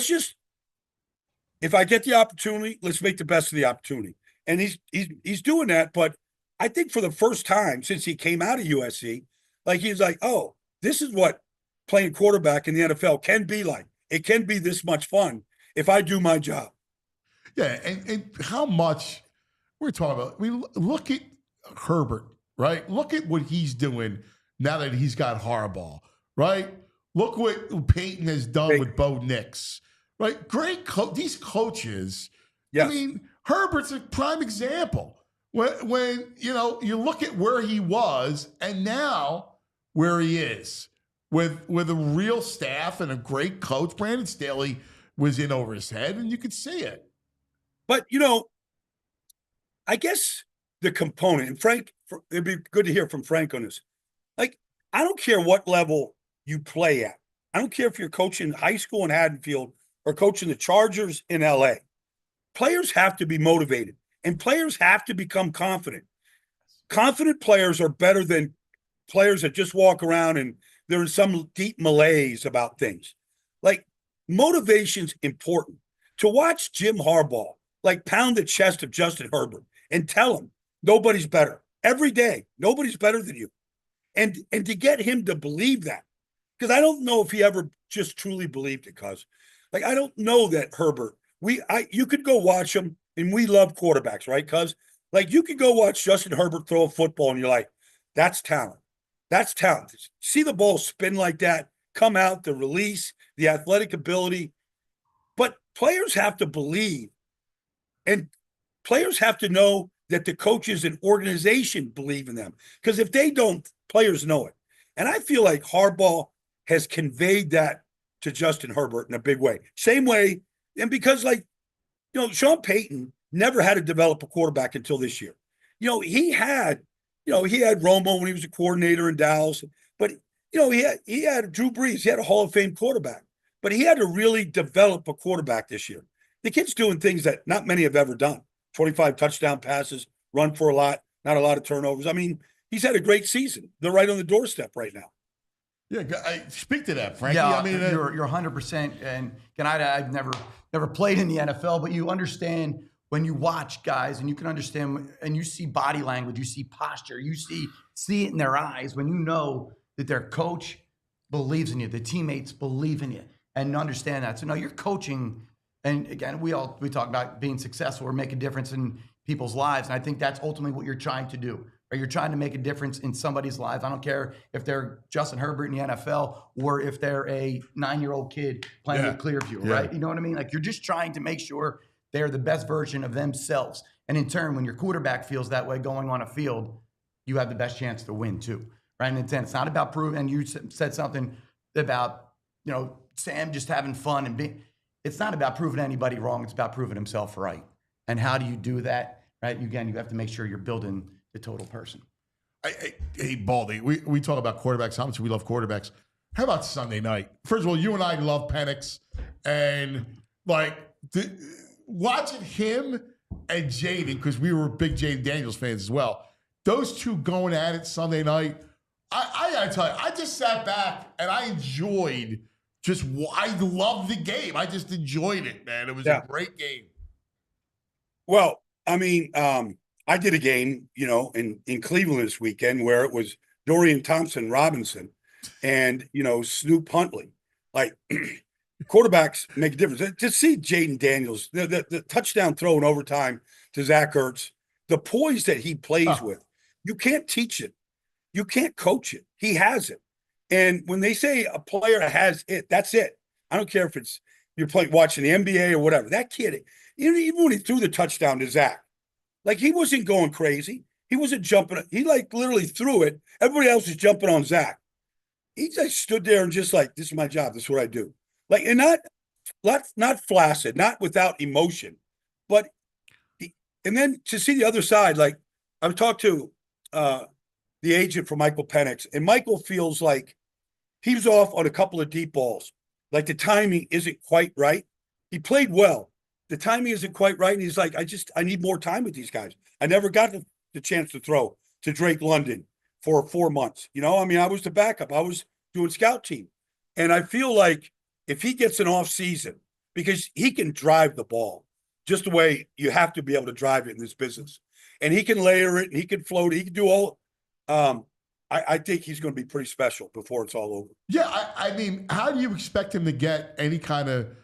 if I get the opportunity, let's make the best of the opportunity. And he's doing that. But I think for the first time since he came out of USC, like, he's like, oh, this is what playing quarterback in the NFL can be like. It can be this much fun if I do my job. Yeah, and how much we're talking about. We look at Herbert, right? Look at what he's doing now that he's got Harbaugh, right? Look what Peyton has done with Bo Nix, right? Great these coaches. Yes. I mean, Herbert's a prime example. When you look at where he was and now where he is with a real staff and a great coach. Brandon Staley was in over his head, and you could see it. But, I guess the component, and Frank, it'd be good to hear from Frank on this. Like, I don't care what level you play at. I don't care if you're coaching high school in Haddonfield or coaching the Chargers in LA. Players have to be motivated, and players have to become confident. Confident players are better than players that just walk around and they're in some deep malaise about things. Like, motivation's important. To watch Jim Harbaugh, like, pound the chest of Justin Herbert and tell him nobody's better every day. Nobody's better than you. And to get him to believe that, because I don't know if he ever just truly believed it, cuz. Like, I don't know that Herbert, you could go watch him and we love quarterbacks, right? Because like you could go watch Justin Herbert throw a football and you're like, that's talent. That's talent. See the ball spin like that, come out, the release, the athletic ability. But players have to believe, and players have to know that the coaches and organization believe in them. Because if they don't, players know it. And I feel like Harbaugh has conveyed that to Justin Herbert in a big way. Same way, and because Sean Payton never had to develop a quarterback until this year. He had Romo when he was a coordinator in Dallas, but he had Drew Brees. He had a Hall of Fame quarterback, but he had to really develop a quarterback this year. The kid's doing things that not many have ever done. 25 touchdown passes, run for a lot, not a lot of turnovers. I mean, he's had a great season. They're right on the doorstep right now. Yeah, speak to that, Frankie. Yeah, I mean, you're 100%. And I've never played in the NFL, but you understand when you watch guys, and you can understand, and you see body language, you see posture, you see it in their eyes when you know that their coach believes in you, the teammates believe in you, and understand that. So no, you're coaching, and again, we talk about being successful or make a difference in people's lives, and I think that's ultimately what you're trying to do. Or you're trying to make a difference in somebody's life. I don't care if they're Justin Herbert in the NFL or if they're a 9-year-old kid playing at Clearview, right? You know what I mean? Like, you're just trying to make sure they're the best version of themselves. And in turn, when your quarterback feels that way going on a field, you have the best chance to win too, right? And it's not about proving, and you said something about, Sam just having fun and being, it's not about proving anybody wrong. It's about proving himself right. And how do you do that, right? Again, you have to make sure you're building the total person. Hey, Baldy, we talk about quarterbacks, how much we love quarterbacks. How about Sunday night? First of all, you and I love Penix, and watching him and Jaden, because we were big Jaden Daniels fans as well, those two going at it Sunday night, I gotta tell you, I just sat back and I enjoyed I loved the game. I just enjoyed it, man. It was a great game. Well, I mean, I did a game, in Cleveland this weekend where it was Dorian Thompson-Robinson and, Snoop Huntley. Like, quarterbacks make a difference. To see Jaden Daniels, the touchdown throw in overtime to Zach Ertz, the poise that he plays with, you can't teach it. You can't coach it. He has it. And when they say a player has it, that's it. I don't care if you're watching the NBA or whatever. That kid, even when he threw the touchdown to Zach, like, he wasn't going crazy. He wasn't jumping. He literally threw it. Everybody else was jumping on Zach. He just stood there and just like, this is my job. This is what I do. Like, and not flaccid, not without emotion, but and then to see the other side, like, I've talked to the agent for Michael Penix, and Michael feels like he was off on a couple of deep balls. Like, the timing isn't quite right. He played well. The timing isn't quite right. And he's like, I need more time with these guys. I never got the chance to throw to Drake London for 4 months. I mean, I was the backup. I was doing scout team. And I feel like if he gets an off season, because he can drive the ball just the way you have to be able to drive it in this business. And he can layer it, and he can float it. He can do all. I think he's going to be pretty special before it's all over. Yeah. I mean, how do you expect him to get any kind of,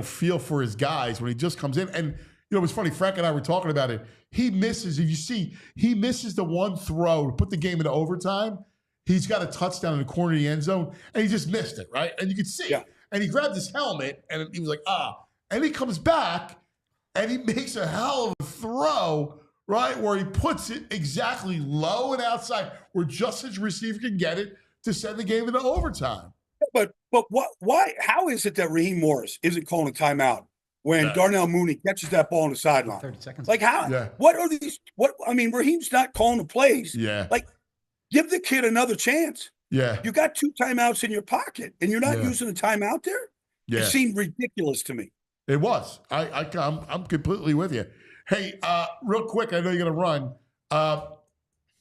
feel for his guys when he just comes in? And, it was funny. Frank and I were talking about it. He misses, if you see, he misses the one throw to put the game into overtime. He's got a touchdown in the corner of the end zone, and he just missed it, right? And you could see. Yeah. And he grabbed his helmet, and he was like, And he comes back, and he makes a hell of a throw, right, where he puts it exactly low and outside, where just his receiver can get it to send the game into overtime. But what? Why? How is it that Raheem Morris isn't calling a timeout when Darnell Mooney catches that ball on the sideline? 30 seconds. Like, how? Yeah. What are these? I mean, Raheem's not calling the plays. Yeah. Like, give the kid another chance. Yeah. You got 2 timeouts in your pocket, and you're not using the timeout there. Yeah. It seemed ridiculous to me. It was. I'm completely with you. Hey, real quick, I know you're going to run.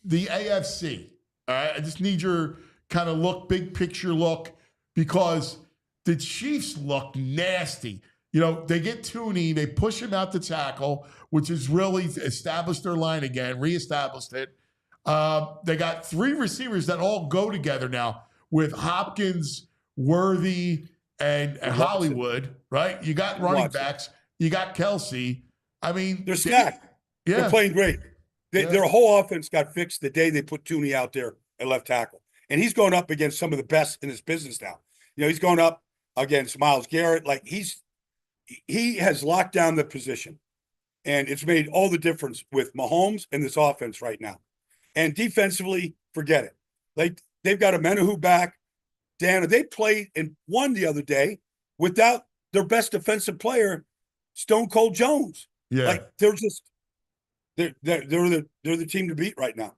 The AFC. All right, I just need your kind of big picture look, because the Chiefs look nasty. They get Tooney, they push him out to tackle, which has really established their line again, reestablished it. They got 3 receivers that all go together now with Hopkins, Worthy, and Hollywood, right? You got running backs. You got Kelsey. I mean, they're stacked. Yeah. They're playing great. Their whole offense got fixed the day they put Tooney out there at left tackle. And he's going up against some of the best in his business now. He's going up against Myles Garrett. Like he has locked down the position. And it's made all the difference with Mahomes and this offense right now. And defensively, forget it. Like they've got a Menahu back. Dan, they played and won the other day without their best defensive player, Stone Cold Jones. Yeah. Like they're the team to beat right now.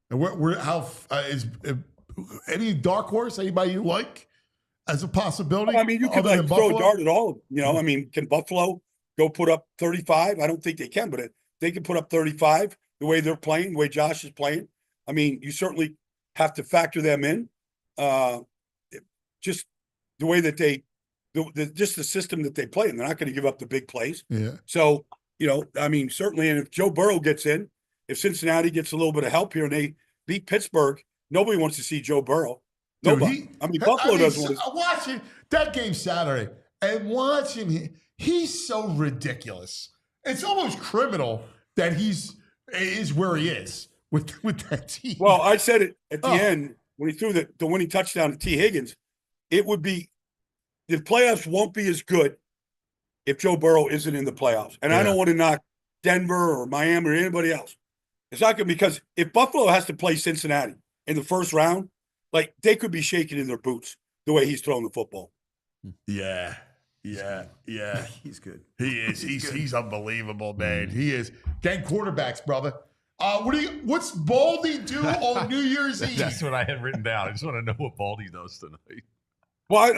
And is any dark horse? Anybody you like as a possibility? Well, I mean, you could like throw a dart at all of them. You know, I mean, can Buffalo go put up 35? I don't think they can, but they can put up 35 the way they're playing, the way Josh is playing. I mean, you certainly have to factor them in. Just the way that just the system that they play, and they're not going to give up the big plays. Yeah. So, I mean, certainly, and if Joe Burrow gets in, if Cincinnati gets a little bit of help here and they beat Pittsburgh, nobody wants to see Joe Burrow. Nobody. Buffalo doesn't want to. Watching that game Saturday and watching him, he's so ridiculous. It's almost criminal that is where he is with that team. Well, I said it at the end when he threw the winning touchdown to T. Higgins. It would be the playoffs won't be as good if Joe Burrow isn't in the playoffs. And I don't want to knock Denver or Miami or anybody else. It's not good because if Buffalo has to play Cincinnati in the first round, like they could be shaking in their boots the way he's throwing the football. Yeah. He's good. He is. He's unbelievable, man. He is. Gang quarterbacks, brother. What's Baldy do on New Year's Eve? That's what I had written down. I just want to know what Baldy does tonight. Well,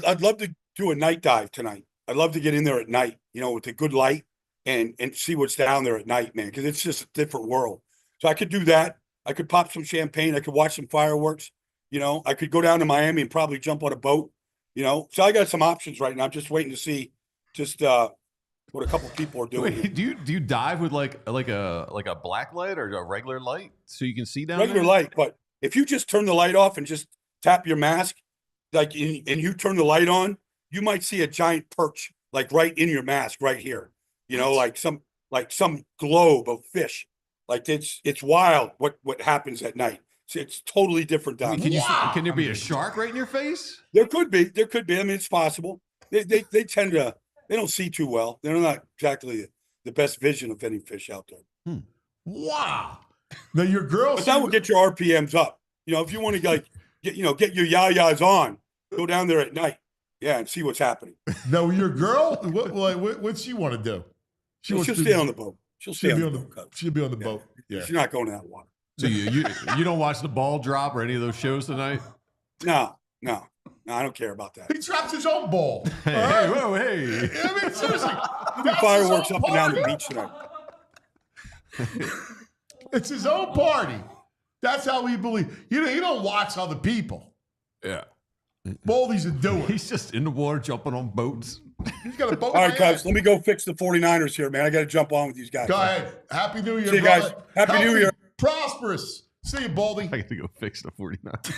I'd love to do a night dive tonight. I'd love to get in there at night, with a good light and see what's down there at night, man, because it's just a different world. So I could do that. I could pop some champagne. I could watch some fireworks. I could go down to Miami and probably jump on a boat. So I got some options right now. I'm just waiting to see what a couple people are doing. Wait, do you dive with like a black light or a regular light so you can see down regular there? light? But if you just turn the light off and just tap your mask, and you turn the light on, you might see a giant perch like right in your mask right here. Like some globe of fish. Like it's wild what happens at night. It's totally different down there. Can there be a shark right in your face? There could be. I mean, it's possible. They tend to. They don't see too well. They're not exactly the best vision of any fish out there. Wow. Now your girl. But that will get your RPMs up. If you want to get your yayas on, go down there at night. Yeah, and see what's happening. Now your girl, what's she want to do? She'll stay on the boat. She'll be on the boat. She'll be on the boat. Yeah. She's not going to that water. So you don't watch the ball drop or any of those shows tonight? No, I don't care about that. He drops his own ball. Hey. I mean, seriously. Fireworks up and down the beach tonight. It's his own party. That's how we believe. You don't watch other people. Yeah. Baldy's a doer. He's just in the water jumping on boats. He's got a boat. All right, guys, let me go fix the 49ers here, man. I got to jump on with these guys. Go ahead. Happy New Year, See you guys. Happy New Year. Prosperous. See you, Baldy. I got to go fix the 49ers.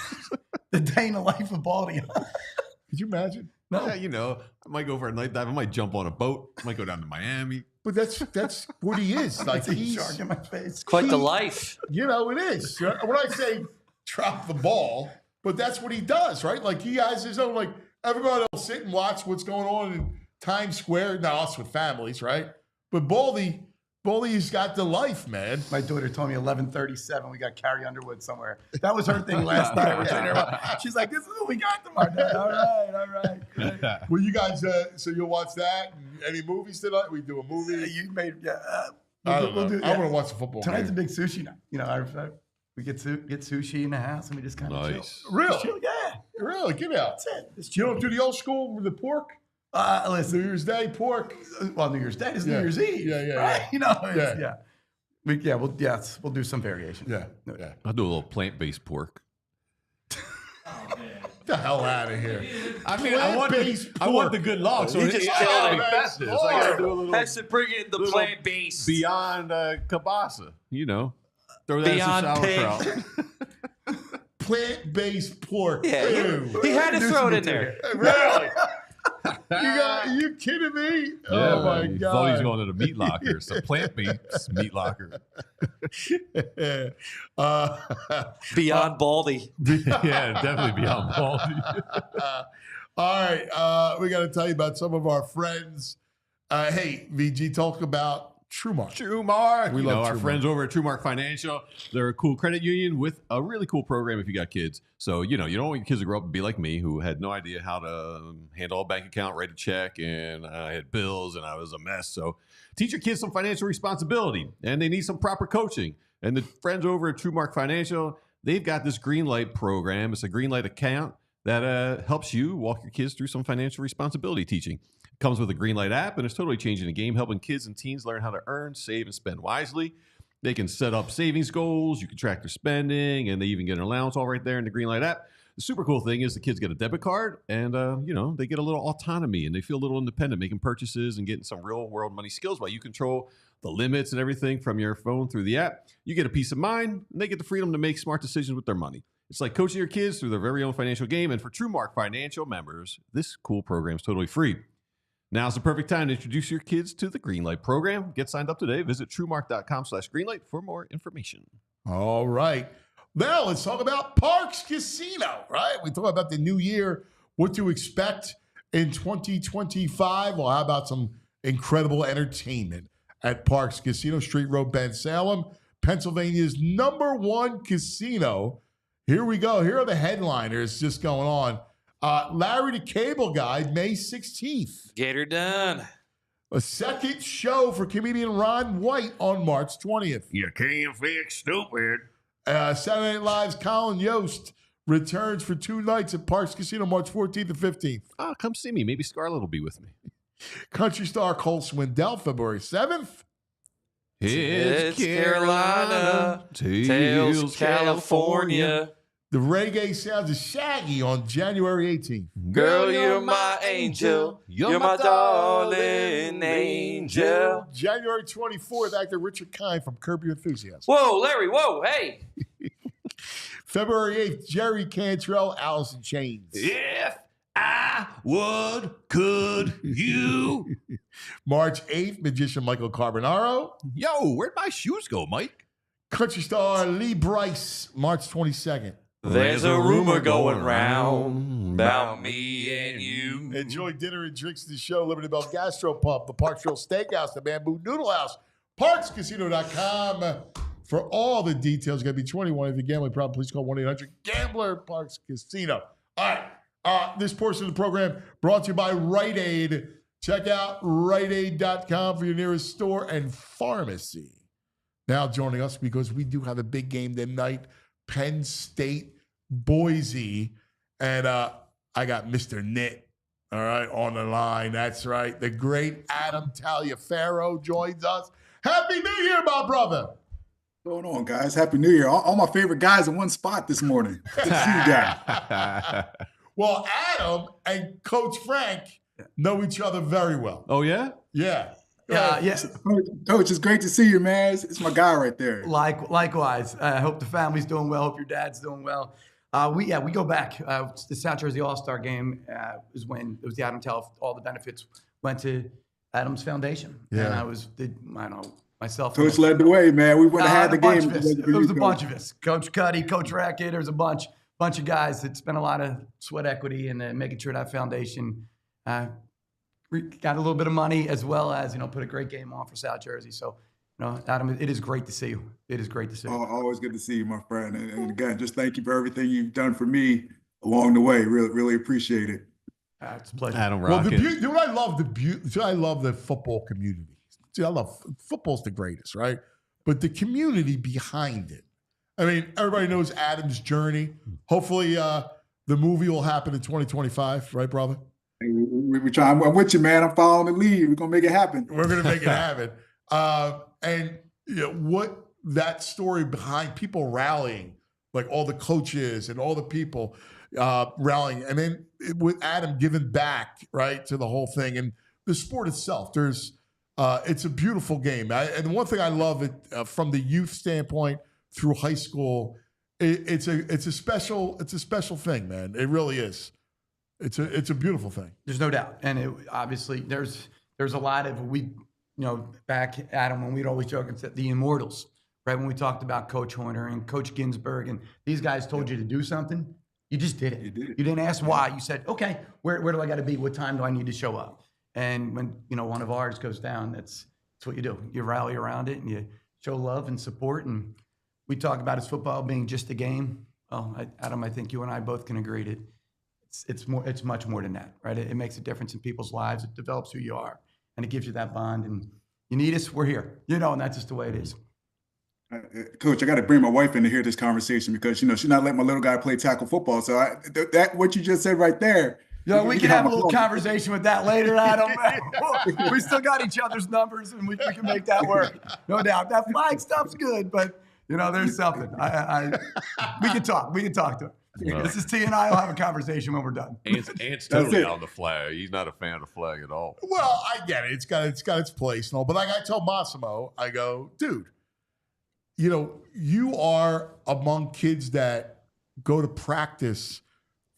The day in the life of Baldy. Could you imagine? No. Yeah, I might go for a night dive. I might jump on a boat. I might go down to Miami. But that's what he is. Like he's shark in my face. It's quite the life. It is. When I say drop the ball, but that's what he does, right? Like he has his own, like everybody will sit and watch what's going on in Times Square. Now us with families, right? But Baldy's got the life, man. My daughter told me 11:37. We got Carrie Underwood somewhere. That was her thing last night. We're sitting there, she's like, "This is what we got tomorrow." All right. Great. Well, you guys, so you'll watch that? Any movies tonight? We do a movie. You made, I want to watch the football. Tonight's a big sushi night. We get sushi in the house and we just kind of chill. Really? Chill, yeah. Really? Get out. That's it. You don't do the old school with the pork? Listen, New Year's Day pork. Well, New Year's Day is New Year's Eve. Yeah. Right? We'll do some variation. Yeah. I'll do a little plant-based pork. Get the hell out of here. I mean, I want the good luck. So He just killed it. festive. So I got to do a little Has to bring it the plant base. beyond kielbasa. Throw that Beyond in some sauerkraut. Plant-based pork. Yeah, he had to throw it in there. Really? Are you kidding me? Yeah, oh my man. God! Thought he was going to the meat locker, some plant meats meat locker. Beyond Baldy. Yeah, definitely beyond Baldy. All right, we got to tell you about some of our friends. Hey, VG, talk about TrueMark. TrueMark. We you love know, our TrueMark. friends over at TrueMark Financial. They're a cool credit union with a really cool program if you got kids. So, you don't want your kids to grow up and be like me, who had no idea how to handle a bank account, write a check, and I had bills, and I was a mess. So teach your kids some financial responsibility, and they need some proper coaching. And the friends over at TrueMark Financial, they've got this Green Light program. It's a Green Light account that helps you walk your kids through some financial responsibility teaching. Comes with a Green Light app, and it's totally changing the game, helping kids and teens learn how to earn, save, and spend wisely. They can set up savings goals. You can track their spending, and they even get an allowance all right there in the Green Light app. The super cool thing is the kids get a debit card, and they get a little autonomy, and they feel a little independent, making purchases and getting some real-world money skills while you control the limits and everything from your phone through the app. You get a peace of mind, and they get the freedom to make smart decisions with their money. It's like coaching your kids through their very own financial game, and for TrueMark Financial members, this cool program is totally free. Now's the perfect time to introduce your kids to the Greenlight program. Get signed up today. Visit TrueMark.com/Greenlight for more information. All right. Now let's talk about Parks Casino, right? We talk about the new year, what to expect in 2025. Well, how about some incredible entertainment at Parks Casino, Street Road, Ben Salem, Pennsylvania's #1 casino. Here we go. Here are the headliners just going on. Larry the Cable Guy, May 16th. Get her done. A second show for comedian Ron White on March 20th. You can't fix stupid. Saturday Night Live's Colin Yost returns for 2 nights at Parks Casino, March 14th and 15th. Come see me. Maybe Scarlett will be with me. Country star Cole Swindell, February 7th. It's Carolina, Tales California. The reggae sounds of Shaggy on January 18th. Girl, you're my angel. You're my darling angel. January 24th, actor Richard Kind from Curb Your Enthusiasm. Whoa, Larry, whoa, hey. February 8th, Jerry Cantrell, Alice in Chains. If I could you. March 8th, magician Michael Carbonaro. Yo, where'd my shoes go, Mike? Country star Lee Brice, March 22nd. There's a rumor going round about me and you. Enjoy dinner and drinks at the show. Liberty Bell Gastropub, the Parksville Steakhouse, the Bamboo Noodle House, ParksCasino.com. For all the details, you got to be 21. If you're gambling problem, please call 1-800-GAMBLER, Parks Casino. All right. This portion of the program brought to you by Rite Aid. Check out riteaid.com for your nearest store and pharmacy. Now joining us, because we do have a big game tonight, Penn State, Boise, and I got Mr. Knit, all right, on the line. That's right. The great Adam Taliaferro joins us. Happy New Year, my brother. What's going on, guys? Happy New Year. All my favorite guys in one spot this morning. Good to see you guys. Well, Adam and Coach Frank know each other very well. Oh, yeah? Yeah. Yes. Coach, it's great to see you, man. It's my guy right there. Likewise. I hope the family's doing well. Hope your dad's doing well. We go back. The South Jersey All-Star game was when it was the Adam Taliaferro. All the benefits went to Adam's foundation. Yeah. And myself. Coach led the way, man. We would have had the game. It was a bunch of us. Coach Cuddy, Coach Rackett. There's a bunch of guys that spent a lot of sweat equity in making sure that foundation got a little bit of money, as well as, put a great game on for South Jersey. So, Adam, it is great to see you. It is great to see you. Always good to see you, my friend. And again, just thank you for everything you've done for me along the way. Really, really appreciate it. It's a pleasure. Adam Well, Rocket. I love the football community. See, I love football's the greatest, right? But the community behind it. I mean, everybody knows Adam's journey. Hopefully, the movie will happen in 2025, right, brother? We try. I'm with you, man. I'm following the lead. We're gonna make it happen. We're gonna make it happen. And what that story behind people rallying, like all the coaches and all the people rallying, and then with Adam giving back, right, to the whole thing and the sport itself. It's a beautiful game. And one thing I love from the youth standpoint through high school, it's a special thing, man. It really is. It's a beautiful thing. There's no doubt. And obviously there's a lot of, back, Adam, when we'd always joke and said the immortals, right? When we talked about Coach Horner and Coach Ginsburg, and these guys told you to do something, you just did it. You did it. You didn't ask why. You said, okay, where do I got to be? What time do I need to show up? And when, one of ours goes down, that's what you do. You rally around it and you show love and support. And we talk about his football being just a game. Well, Adam, I think you and I both can agree that it's much more than that, right? It makes a difference in people's lives. It develops who you are, and it gives you that bond. And you need us, we're here, and that's just the way it is. Coach, I got to bring my wife in to hear this conversation because she's not letting my little guy play tackle football. So that what you just said right there. Yeah, we can have a little conversation with that later, Adam. We still got each other's numbers, and we can make that work, no doubt. That flag stuff's good, but there's something. We can talk. We can talk to him. No. This is T and I will have a conversation when we're done. Ant's totally on the flag. He's not a fan of the flag at all. Well, I get it. It's got its place and all. But like I tell Massimo, I go, dude, you are among kids that go to practice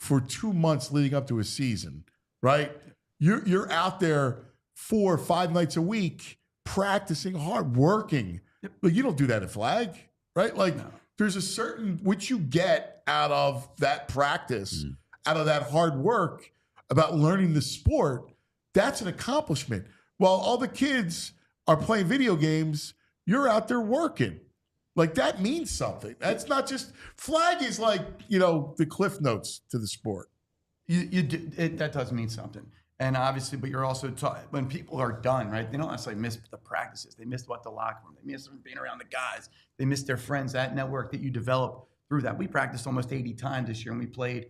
for 2 months leading up to a season, right? You're out there 4 or 5 nights a week practicing hard, working. Yep. Like you don't do that at flag, right? Like there's a certain which you get out of that practice, out of that hard work about learning the sport. That's an accomplishment. While all the kids are playing video games, you're out there working. Like that means something. That's not just flag is like, the cliff notes to the sport. That does mean something. And obviously, but you're also when people are done, right? They don't necessarily miss the practices. They miss the locker room. They miss being around the guys. They miss their friends, that network that you develop through that. We practiced almost 80 times this year and we played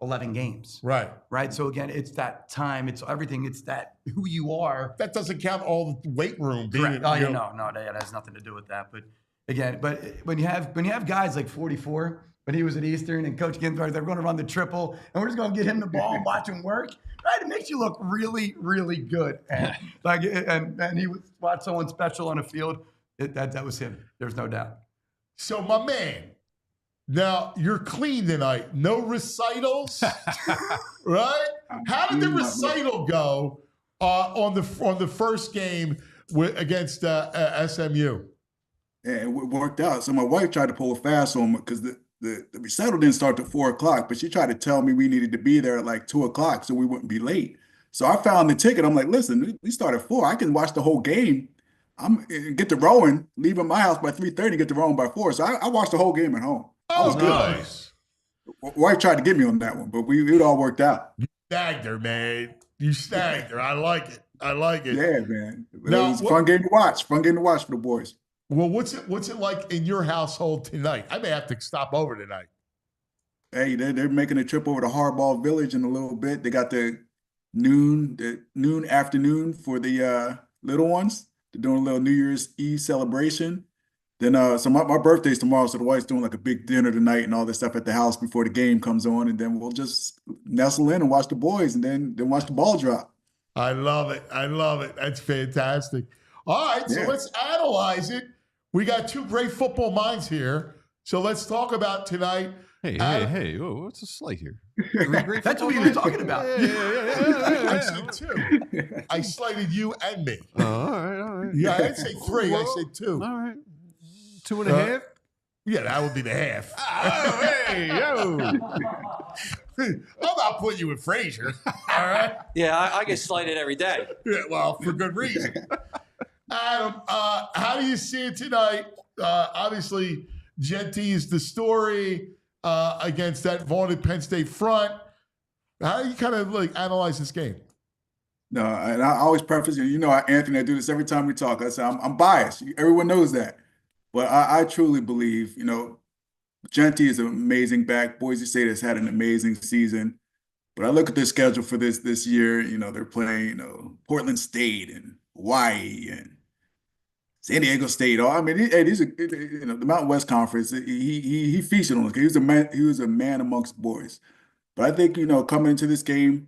11 games. Right. So again, it's that time. It's everything. It's that who you are. That doesn't count all the weight room. Correct. No, that has nothing to do with that. But again, when you have guys like 44, when he was at Eastern and Coach Ginsburg, they're going to run the triple, and we're just going to get him the ball and watch him work. Right? It makes you look really, really good. And and he watched someone special on a field. That was him. There's no doubt. So my man, now you're clean tonight. No recitals, right? How did the recital go on the first game against SMU? Yeah, it worked out. So my wife tried to pull a fast on me because the recital didn't start till 4 o'clock, but she tried to tell me we needed to be there at like 2 o'clock so we wouldn't be late. So I found the ticket. I'm like, listen, we start at 4. I can watch the whole game. I'm get to rowing, leaving my house by 3:30, get to rowing by 4. So I watched the whole game at home. Oh, was nice. Good. Wife tried to get me on that one, but it all worked out. You snagged her, man. You snagged her. I like it. Yeah, man. Now, it was a fun game to watch. Fun game to watch for the boys. Well, what's it like in your household tonight? I may have to stop over tonight. Hey, they're making a trip over to Hardball Village in a little bit. They got the noon afternoon for the little ones. They're doing a little New Year's Eve celebration. Then so my birthday's tomorrow, so the wife's doing like a big dinner tonight and all this stuff at the house before the game comes on, and then we'll just nestle in and watch the boys and then watch the ball drop. I love it. That's fantastic. All right, so let's analyze it. We got 2 great football minds here. So let's talk about tonight. Hey, what's the slate here? That's what we were talking about. Yeah. I said 2. I slated you and me. All right. Yeah, I didn't say 3. I said 2. All right. 2.5? Yeah, that would be the half. Oh, hey, yo. I'm not putting you with Frazier. All right? Yeah, I get slighted every day. Yeah, well, for good reason. Adam, how do you see it tonight? Obviously, Genty is the story against that vaunted Penn State front. How do you kind of analyze this game? No, and I always preface, Anthony, I do this every time we talk. I say I'm biased. Everyone knows that. But I truly believe, Genty is an amazing back. Boise State has had an amazing season. But I look at their schedule for this year. They're playing, Portland State and Hawaii and San Diego State. These are, the Mountain West Conference. He feasted on us. He was a man amongst boys. But I think, coming into this game,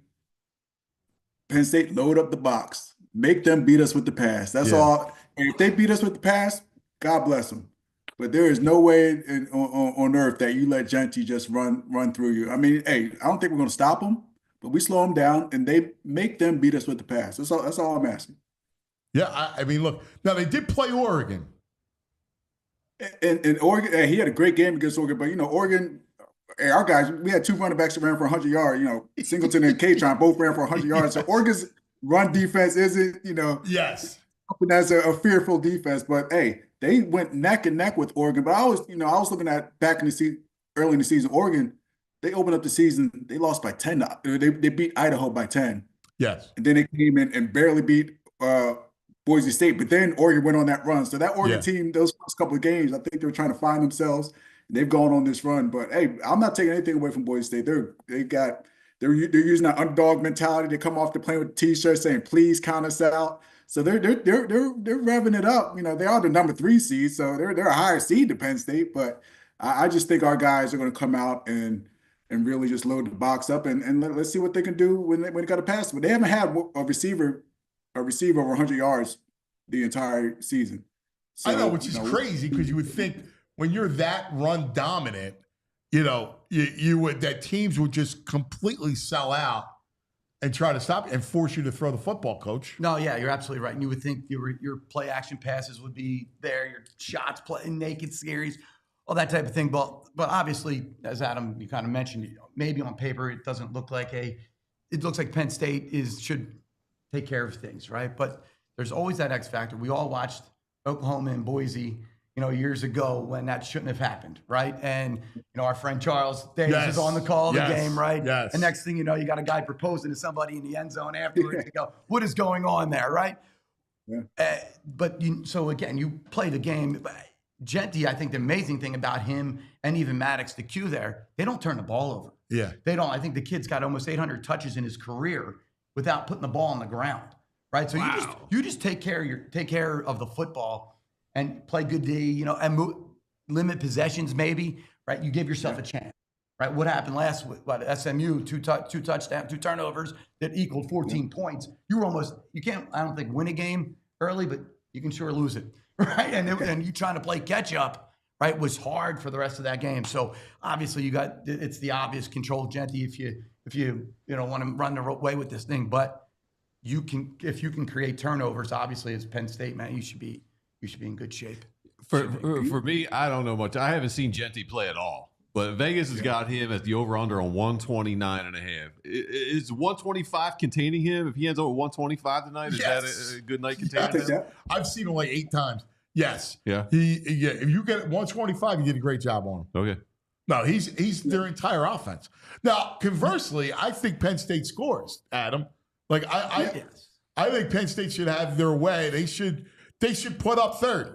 Penn State load up the box, make them beat us with the pass. That's all. And if they beat us with the pass, God bless them. But there is no way on earth that you let Genty just run through you. I don't think we're going to stop them, but we slow them down and they make them beat us with the pass. That's all I'm asking. Yeah, I mean, look, now they did play Oregon. And Oregon, he had a great game against Oregon, but Oregon, our guys, we had 2 running backs that ran for 100 yards. Singleton and Katron both ran for 100 yards. So Oregon's run defense isn't, yes, that's a fearful defense. But hey, they went neck and neck with Oregon. But I was looking at back in the season, early in the season, Oregon, they opened up the season, they lost by 10. They beat Idaho by 10. Yes, and then they came in and barely beat Boise State, but then Oregon went on that run. So that Oregon team, those first couple of games, I think they were trying to find themselves. They've gone on this run, but hey, I'm not taking anything away from Boise State. They're using that underdog mentality. They come off the plane with T-shirts saying, "Please count us out." So they're revving it up. They are the number 3 seed, so they're a higher seed than Penn State. But I just think our guys are going to come out and really just load the box up and let's see what they can do when they got to pass. But they haven't had a receiver over 100 yards the entire season. So, I know, which is crazy because you would think when you're that run dominant, you would that teams would just completely sell out and try to stop and force you to throw the football, Coach. No, yeah, you're absolutely right. And you would think your play action passes would be there, your shots, naked series, all that type of thing. But obviously, as Adam, you kind of mentioned, maybe on paper it doesn't look like it looks like Penn State should take care of things, right? But there's always that X factor. We all watched Oklahoma and Boise, years ago when that shouldn't have happened, right? And our friend Charles Davis is on the call of the game, right? Yes. And next thing you know, you got a guy proposing to somebody in the end zone afterwards. You go, what is going on there, right? Yeah. So again, you play the game. Genty, I think the amazing thing about him and even Maddox, the Q there, they don't turn the ball over. Yeah. They don't. I think the kid's got almost 800 touches in his career without putting the ball on the ground, right? So you just take care of the football and play good D, and limit possessions maybe, right? You give yourself a chance, right? What happened last week? SMU, two touchdowns, 2 turnovers that equaled 14 points. You can't, I don't think, win a game early, but you can sure lose it, right? And you trying to play catch up, right, was hard for the rest of that game. So obviously it's the obvious control, Genty, if you want to run the way with this thing, but if you can create turnovers, obviously it's Penn State, man, you should be in good shape. For me, I don't know much. I haven't seen Genty play at all, but Vegas has got him at the over-under on 129.5. Is 125 containing him? If he ends up with 125 tonight, is that a good night containing him? I've seen him like 8 times. Yes. Yeah. If you get 125, you did a great job on him. Okay. No, he's their entire offense. Now, conversely, I think Penn State scores, Adam. Like I think Penn State should have their way. They should put up 30.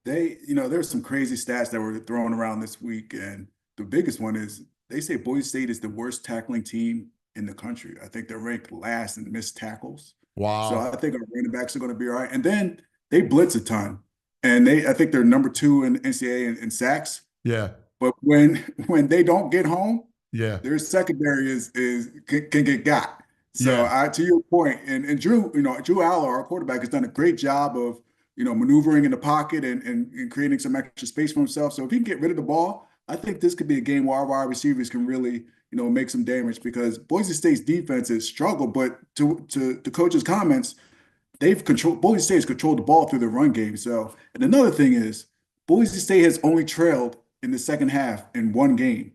There's some crazy stats that were thrown around this week, and the biggest one is they say Boise State is the worst tackling team in the country. I think they're ranked last in missed tackles. Wow. So I think our running backs are going to be all right. And then they blitz a ton, and I think they're number 2 in NCAA in sacks. Yeah. But when they don't get home, their secondary can get got. So to your point, and Drew Aller, our quarterback, has done a great job of maneuvering in the pocket and creating some extra space for himself. So if he can get rid of the ball, I think this could be a game where our wide receivers can really make some damage, because Boise State's defense has struggled. But to the coach's comments, Boise State has controlled the ball through the run game. So, and another thing is Boise State has only trailed in the second half in 1 game.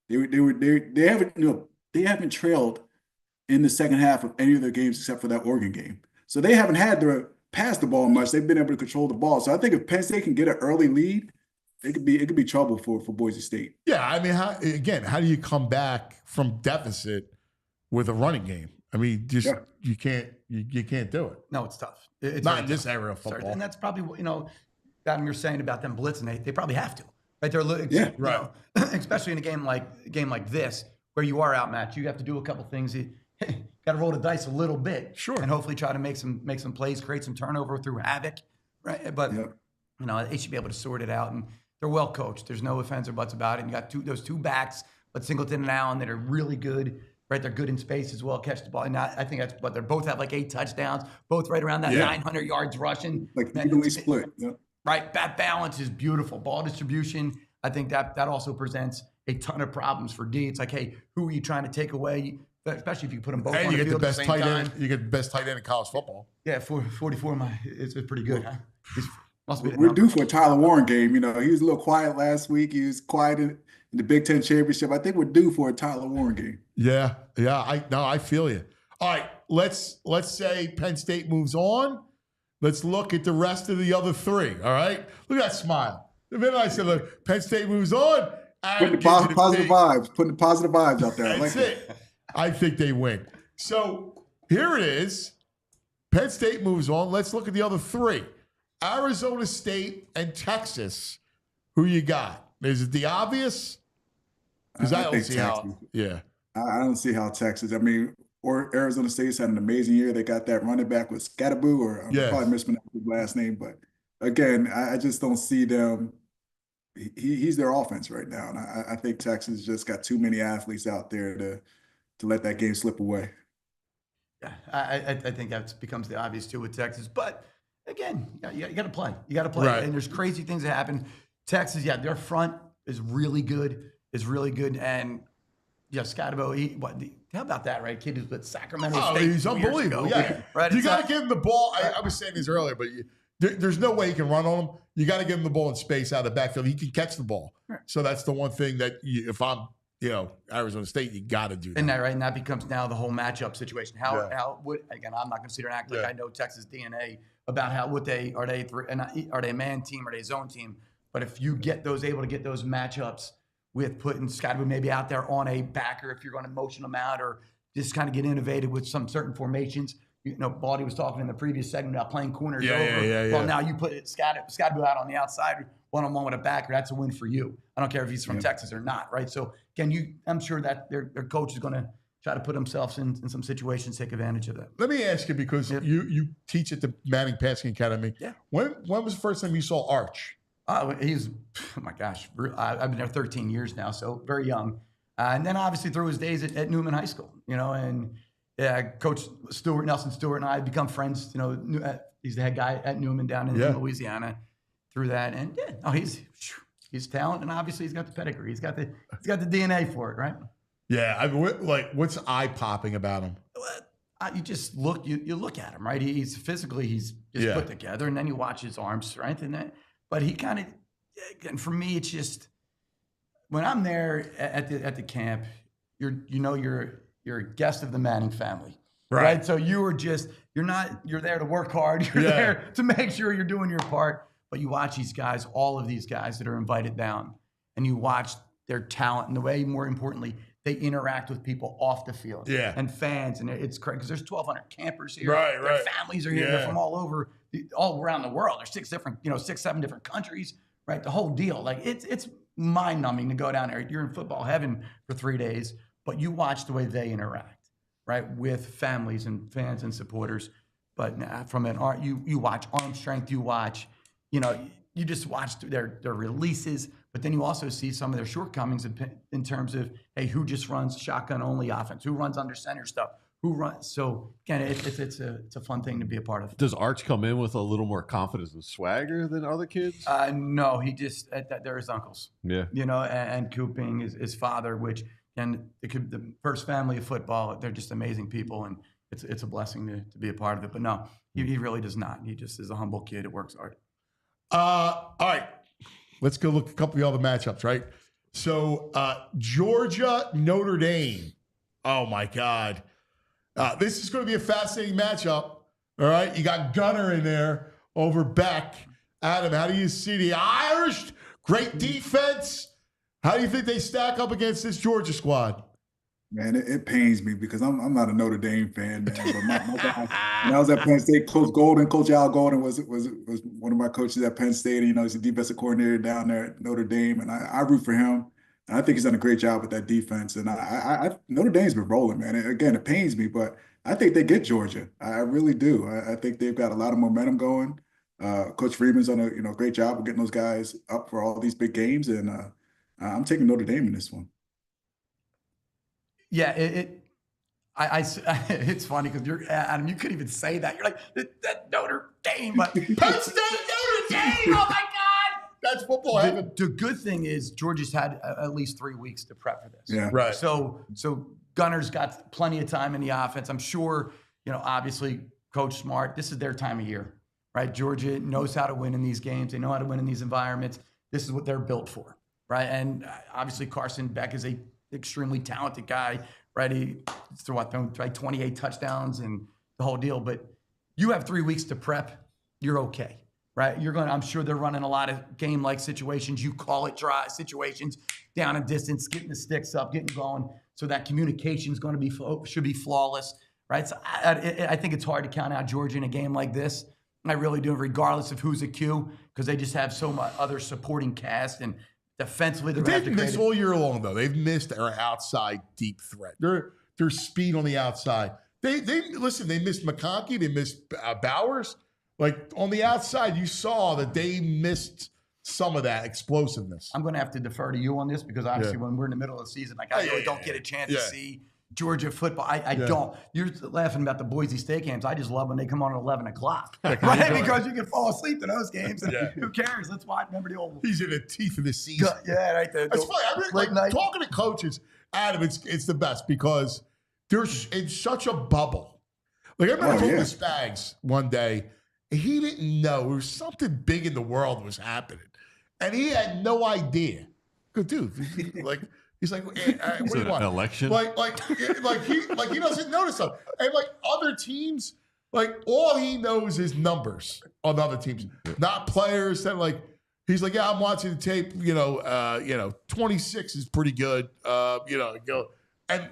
They haven't trailed in the second half of any of their games except for that Oregon game. So they haven't had to pass the ball much. They've been able to control the ball. So I think if Penn State can get an early lead, it could be trouble for Boise State. Yeah, I mean, how do you come back from deficit with a running game? I mean, you can't do it. No, it's tough. It's not in this era of football. And that's probably Adam, you're saying about them blitzing. They probably have to, right? They're right. Especially in a game like this where you are outmatched. You have to do a couple things. Got to roll the dice a little bit, sure, and hopefully try to make some plays, create some turnover through havoc, right? But they should be able to sort it out, and they're well coached. There's no offense or buts about it. And you got those 2 backs, but Singleton and Allen, that are really good, right? They're good in space as well, catch the ball. And I think that's what they both have, like 8 touchdowns, both right around that 900 yards rushing, like evenly split. Yeah. Right, that balance is beautiful. Ball distribution, I think that also presents a ton of problems for D. It's like, hey, who are you trying to take away? especially if you put them both And on you the get the field at best the tight same end. time. You get the best tight end in college football. Yeah, 44. It's pretty good. Huh? Must be the We're number. due for a Tyler Warren game. You know, he was a little quiet last week. He was quiet in the Big Ten championship. I think we're due for a Tyler Warren game. Yeah. I feel you. All right, let's say Penn State moves on. Let's look at the rest of the other three. All right, look at that smile. The minute I said, "Look, Penn State moves on," Putting the positive vibes out there. I like That's it. I think they win. So here it is. Penn State moves on. Let's look at the other three: Arizona State and Texas. Who you got? Is it the obvious? Because I don't see how. Yeah. I don't see how Texas. I mean, or Arizona State's had an amazing year. They got that running back with Scatterboo, or I'm probably mispronouncing his last name. But again, I just don't see them. He's their offense right now, and I think Texas just got too many athletes out there to let that game slip away. Yeah, I think that becomes the obvious too with Texas. But again, you got to play. You got to play. Right. And there's crazy things that happen. Texas, their front is really good. And Scotabo, how about that, right? Kid who's with Sacramento State. He's unbelievable. Yeah. Right. You got to give him the ball. I was saying this earlier, but there's no way you can run on him. You got to give him the ball in space out of the backfield. He can catch the ball. Right. So that's the one thing that if I'm, Arizona State, you got to do that. And that becomes now the whole matchup situation. How would, again, I'm not going to sit here and act like I know Texas DNA about are they a man team, are they a zone team? But if you able to get those matchups with putting Scotty maybe out there on a backer, if you're going to motion them out, or just kind of get innovative with some certain formations. Baldy was talking in the previous segment about playing corners over. Well, now you put Scotty out on the outside, one-on-one with a backer. That's a win for you. I don't care if he's from Texas or not, right? So again, I'm sure that their coach is going to try to put themselves in some situations, take advantage of that. Let me ask you, because you teach at the Manning Passing Academy. Yeah. When was the first time you saw Arch? Oh my gosh. I've been there 13 years now, so very young. And then obviously through his days at Newman High School, and Coach Nelson Stewart and I become friends. He's the head guy at Newman down in Louisiana through that. And he's talent, and obviously he's got the pedigree. He's got the DNA for it, right? Yeah. What's eye-popping about him? You just look, you look at him, right? He's physically, he's just put together, and then you watch his arm strength and that. But he kind of, and for me, it's just when I'm there at the camp, you're a guest of the Manning family, right? So you're there to work hard. You're there to make sure you're doing your part. But you watch these guys, all of these guys that are invited down, and you watch their talent and the way, more importantly, they interact with people off the field and fans. And it's crazy because there's 1,200 campers here. Their families are here. They're from all around the world. There's 6-7 different countries, right? The whole deal. Like it's mind numbing to go down there. You're in football heaven for 3 days, but you watch the way they interact, right? With families and fans and supporters. But from an art, you watch arm strength, you watch, you just watch their releases, but then you also see some of their shortcomings in terms of, hey, who just runs shotgun only offense? Who runs under center stuff? Who runs? So again, it's a fun thing to be a part of. Does Arch come in with a little more confidence and swagger than other kids? No, he just they're his uncles. Yeah, and Cooping is his father, which the first family of football. They're just amazing people, and it's a blessing to be a part of it. But no, he really does not. He just is a humble kid that works hard. All right, let's go look at a couple of the other matchups, right? So Georgia, Notre Dame. Oh my God. This is going to be a fascinating matchup. All right. You got Gunner in there over Beck. Adam, how do you see the Irish? Great defense. How do you think they stack up against this Georgia squad? Man, it pains me because I'm not a Notre Dame fan, man. But my guy, when I was at Penn State, Coach Al Golden was one of my coaches at Penn State. He's a defensive coordinator down there at Notre Dame, and I root for him. And I think he's done a great job with that defense. And Notre Dame's been rolling, man. Again, it pains me, but I think they get Georgia. I really do. I think they've got a lot of momentum going. Coach Freeman's done a great job of getting those guys up for all these big games, and I'm taking Notre Dame in this one. Yeah, it's funny because you're Adam. You couldn't even say that. You're like that Notre Dame, but Penn State, Notre Dame. Oh my God! That's football heaven. The good thing is Georgia's had at least 3 weeks to prep for this. Yeah. Right. So Gunner's got plenty of time in the offense. I'm sure, obviously Coach Smart, this is their time of year, right? Georgia knows how to win in these games. They know how to win in these environments. This is what they're built for, right? And obviously Carson Beck is a extremely talented guy, right? He threw 28 touchdowns and the whole deal. But you have 3 weeks to prep, you're okay, right? I'm sure they're running a lot of game-like situations. You call it dry situations, down and distance, getting the sticks up, getting going. So that communication is going to should be flawless, right? So I think it's hard to count out Georgia in a game like this. I really do, regardless of who's a Q, because they just have so much other supporting cast and defensively. They've missed all year long, though. They've missed their outside deep threat. Their speed on the outside. They missed McConkey. They missed Bowers. Like on the outside, you saw that they missed some of that explosiveness. I'm going to have to defer to you on this because obviously when we're in the middle of the season, I really don't get a chance to see Georgia football. I don't. You're laughing about the Boise State games. I just love when they come on at 11 o'clock, right? Because you can fall asleep to those games. And who cares? Let's watch. Remember the old. He's in the teeth of the season. Yeah, right there. That's funny. Talking to coaches, Adam, it's the best because there's it's such a bubble. Like I remember talking to Spags one day. He didn't know there was something big in the world was happening, and he had no idea. Good dude. He's like, what do you want? An election? He doesn't notice them. And like other teams, like all he knows is numbers on other teams, not players. That he's like, yeah, I'm watching the tape. 26 is pretty good. And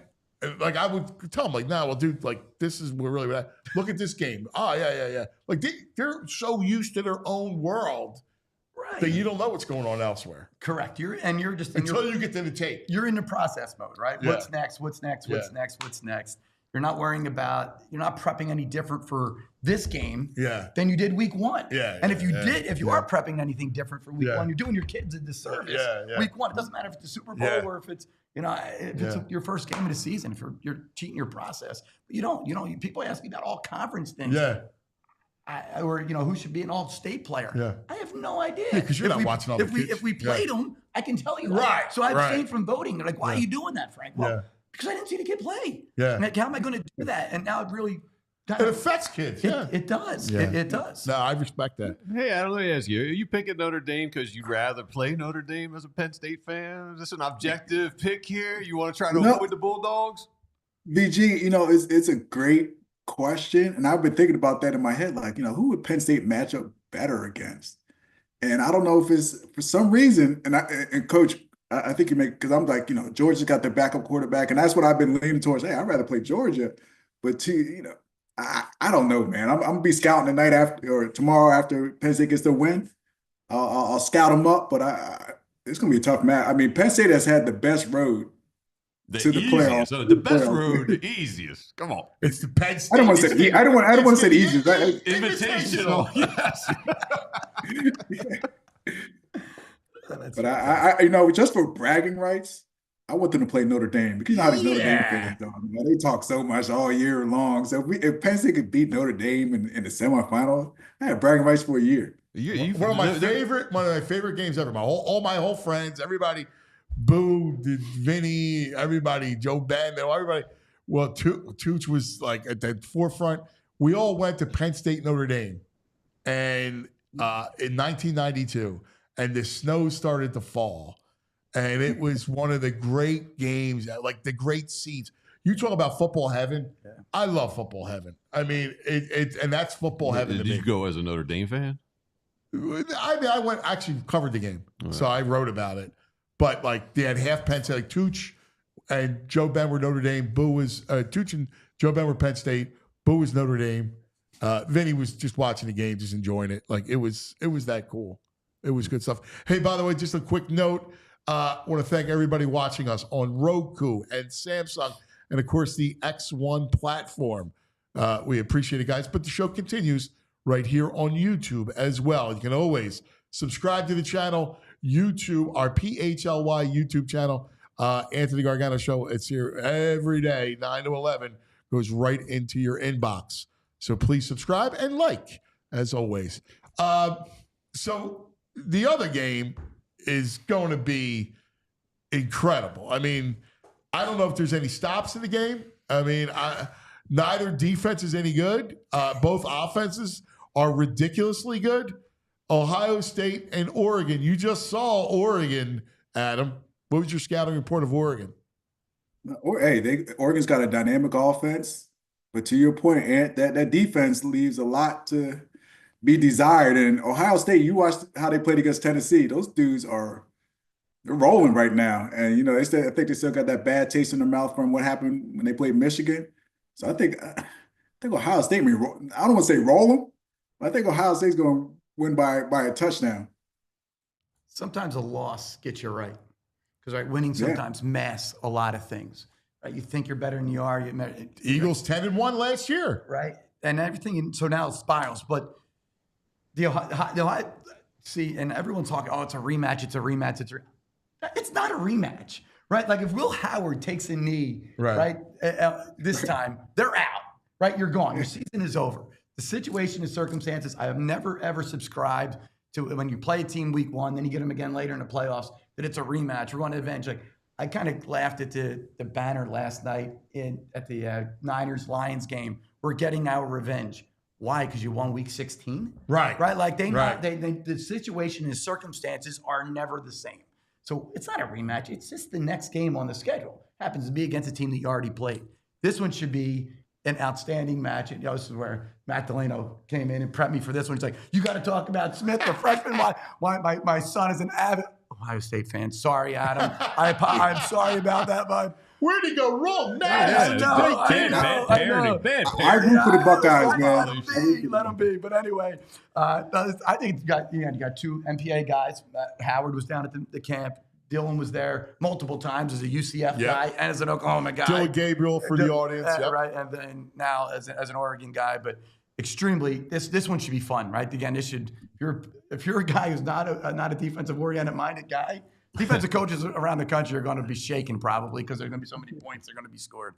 like I would tell him, like, nah, well, dude, like this is we're really at. Look at this game. Oh yeah. Like they're so used to their own world. Right. That you don't know what's going on elsewhere. Correct. You're just until you get to the tape. You're in the process mode, right? Yeah. What's next? What's next? You're not prepping any different for this game than you did week one. Yeah. And if you are prepping anything different for week one, you're doing your kids a disservice. Yeah. Week one, it doesn't matter if it's the Super Bowl or if it's it's your first game of the season, if you're cheating your process. But you don't. People ask me about all conference things. Yeah. Or who should be an all-state player. Yeah. I have no idea. Because you're not watching all the kids. If we played them, I can tell you. Right. So I abstained from voting. They're like, why are you doing that, Frank? Well, Yeah. because I didn't see the kid play. Yeah. And how am I going to do that? And now it really It affects kids. It does. Yeah. It does. No, I respect that. Hey, Adam, let me ask you: are you picking Notre Dame because you'd rather play Notre Dame as a Penn State fan? Is this an objective pick here? You want to try to avoid the Bulldogs? VG, it's a great question, and I've been thinking about that in my head. Like, who would Penn State match up better against? And I don't know if it's for some reason. And Coach, I think you make because I'm like, Georgia's got their backup quarterback, and that's what I've been leaning towards. Hey, I'd rather play Georgia, but I don't know, man. I'm gonna be scouting tonight or tomorrow after Penn State gets their win. I'll scout them up, but it's gonna be a tough match. I mean, Penn State has had the best road to the playoffs. So the best road, the easiest. Come on, it's the Penn State. I don't want to say. I don't want to say the easiest. Invitational. Yes. But I just for bragging rights, I want them to play Notre Dame because you know how these Notre Dame fans do. They talk so much all year long. So if Penn State could beat Notre Dame in the semifinals, I had bragging rights for a year. One of my favorite games ever. All my whole friends, everybody, Boo, Vinny, everybody, Joe Ben, everybody. Well, Tooch was like at the forefront. We all went to Penn State Notre Dame, and in 1992, and the snow started to fall. And it was one of the great games, like the great seats. You talk about football heaven. Yeah. I love football heaven. I mean, and that's football heaven. Did you go as a Notre Dame fan? I went actually covered the game, so I wrote about it. But like they had half Penn State, like Tooch and Joe Ben were Notre Dame. Boo was Tooch and Joe Ben were Penn State. Boo was Notre Dame. Vinny was just watching the game, just enjoying it. Like it was that cool. It was good stuff. Hey, by the way, just a quick note. I want to thank everybody watching us on Roku and Samsung and, of course, the X1 platform. We appreciate it, guys. But the show continues right here on YouTube as well. You can always subscribe to the channel, YouTube, our PHLY YouTube channel, Anthony Gargano Show. It's here every day, 9 to 11, goes right into your inbox. So please subscribe and like, as always. So the other game is going to be incredible. I mean, I don't know if there's any stops in the game. I mean, neither defense is any good. Both offenses are ridiculously good. Ohio State and Oregon. You just saw Oregon, Adam. What was your scouting report of Oregon? Hey, Oregon's got a dynamic offense, but to your point, Ant, that defense leaves a lot to be desired. And Ohio State, you watched how they played against Tennessee. Those dudes they're rolling right now. And I think they still got that bad taste in their mouth from what happened when they played Michigan. So I think Ohio State, I don't want to say roll them, but I think Ohio State's going to win by a touchdown. Sometimes a loss gets you right. Because winning sometimes masks a lot of things. Right? You think you're better than you are. Eagles 10-1 last year. Right. And everything. And so now it spirals. But the Ohio, see, and everyone's talking, it's a rematch. It's a rematch. It's not a rematch. Right. Like if Will Howard takes a knee, right, this time, they're out. Right. You're gone. Your season is over. The situation and circumstances, I have never, ever subscribed to when you play a team week 1, then you get them again later in the playoffs, that it's a rematch. We're going to avenge. Like I kind of laughed at the banner last night at the Niners-Lions game. We're getting our revenge. Why? Because you won week 16? Right. Right? Like the situation and circumstances are never the same. So it's not a rematch. It's just the next game on the schedule. Happens to be against a team that you already played. This one should be an outstanding match. And this is where Matt Delano came in and prepped me for this one. He's like, you got to talk about Smith, the freshman. Why my son is an avid Ohio State fan. Sorry, Adam. I'm sorry about that, bud. Where'd he go wrong? I root for the Buckeyes, man. Let him be. But anyway, I think you got 2 MPA guys. Howard was down at the camp. Dylan was there multiple times as a UCF guy and as an Oklahoma guy. Dylan Gabriel for the audience. Right. And then now as an Oregon guy. But extremely, this one should be fun, right? Again, if you're a guy who's not a defensive oriented minded guy, defensive coaches around the country are going to be shaken probably because there's going to be so many points that are going to be scored.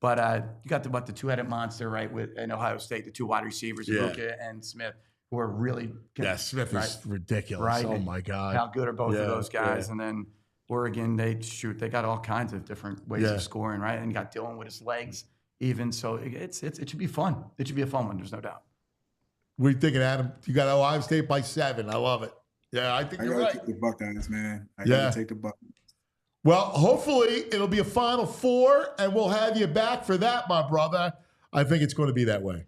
But you got the two-headed monster, right, in Ohio State, the 2 wide receivers, Luka and Smith, who are really Smith is ridiculous. Right? Oh my God. How good are both of those guys? And then Oregon, they got all kinds of different ways of scoring, right? And you got Dylan with his legs even. So it should be fun. It should be a fun one, there's no doubt. What are you thinking, Adam? You got Ohio State by 7. I love it. Yeah, I think you're right. I gotta take the Buckeyes, man. I gotta take the Buckeyes. Well, hopefully it'll be a Final Four, and we'll have you back for that, my brother. I think it's going to be that way.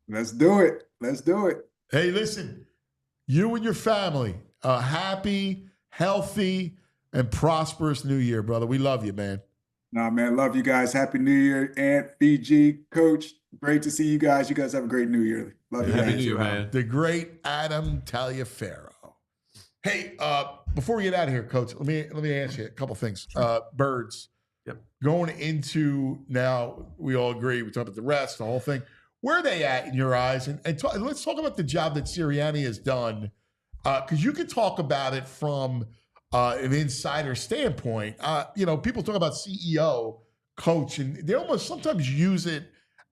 Let's do it. Hey, listen, you and your family, a happy, healthy, and prosperous New Year, brother. We love you, man. Nah, man, love you guys. Happy New Year, Ant, BG, Coach. Great to see you guys. You guys have a great New Year. Love you guys. Happy New Year, man. The great Adam Taliaferro. Hey, before we get out of here, Coach, let me ask you a couple things. Birds. Yep. Going into now, we all agree. We talk about the rest, the whole thing. Where are they at in your eyes? And let's talk about the job that Sirianni has done, because you can talk about it from an insider standpoint. People talk about CEO, coach, and they almost sometimes use it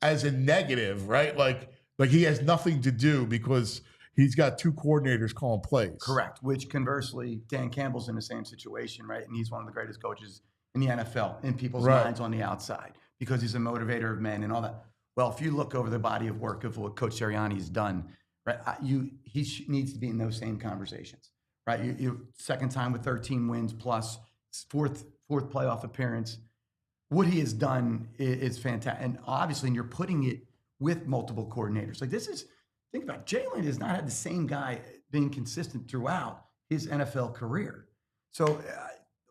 as a negative, right? Like he has nothing to do because he's got 2 coordinators calling plays. Correct. Which conversely, Dan Campbell's in the same situation, right? And he's one of the greatest coaches in the NFL, in people's minds on the outside, because he's a motivator of men and all that. Well, if you look over the body of work of what Coach Sirianni's done, right, he needs to be in those same conversations, right? You second time with 13 wins plus fourth playoff appearance. What he has done is fantastic, and obviously, you're putting it with multiple coordinators. Like think about it. Jalen has not had the same guy being consistent throughout his NFL career. So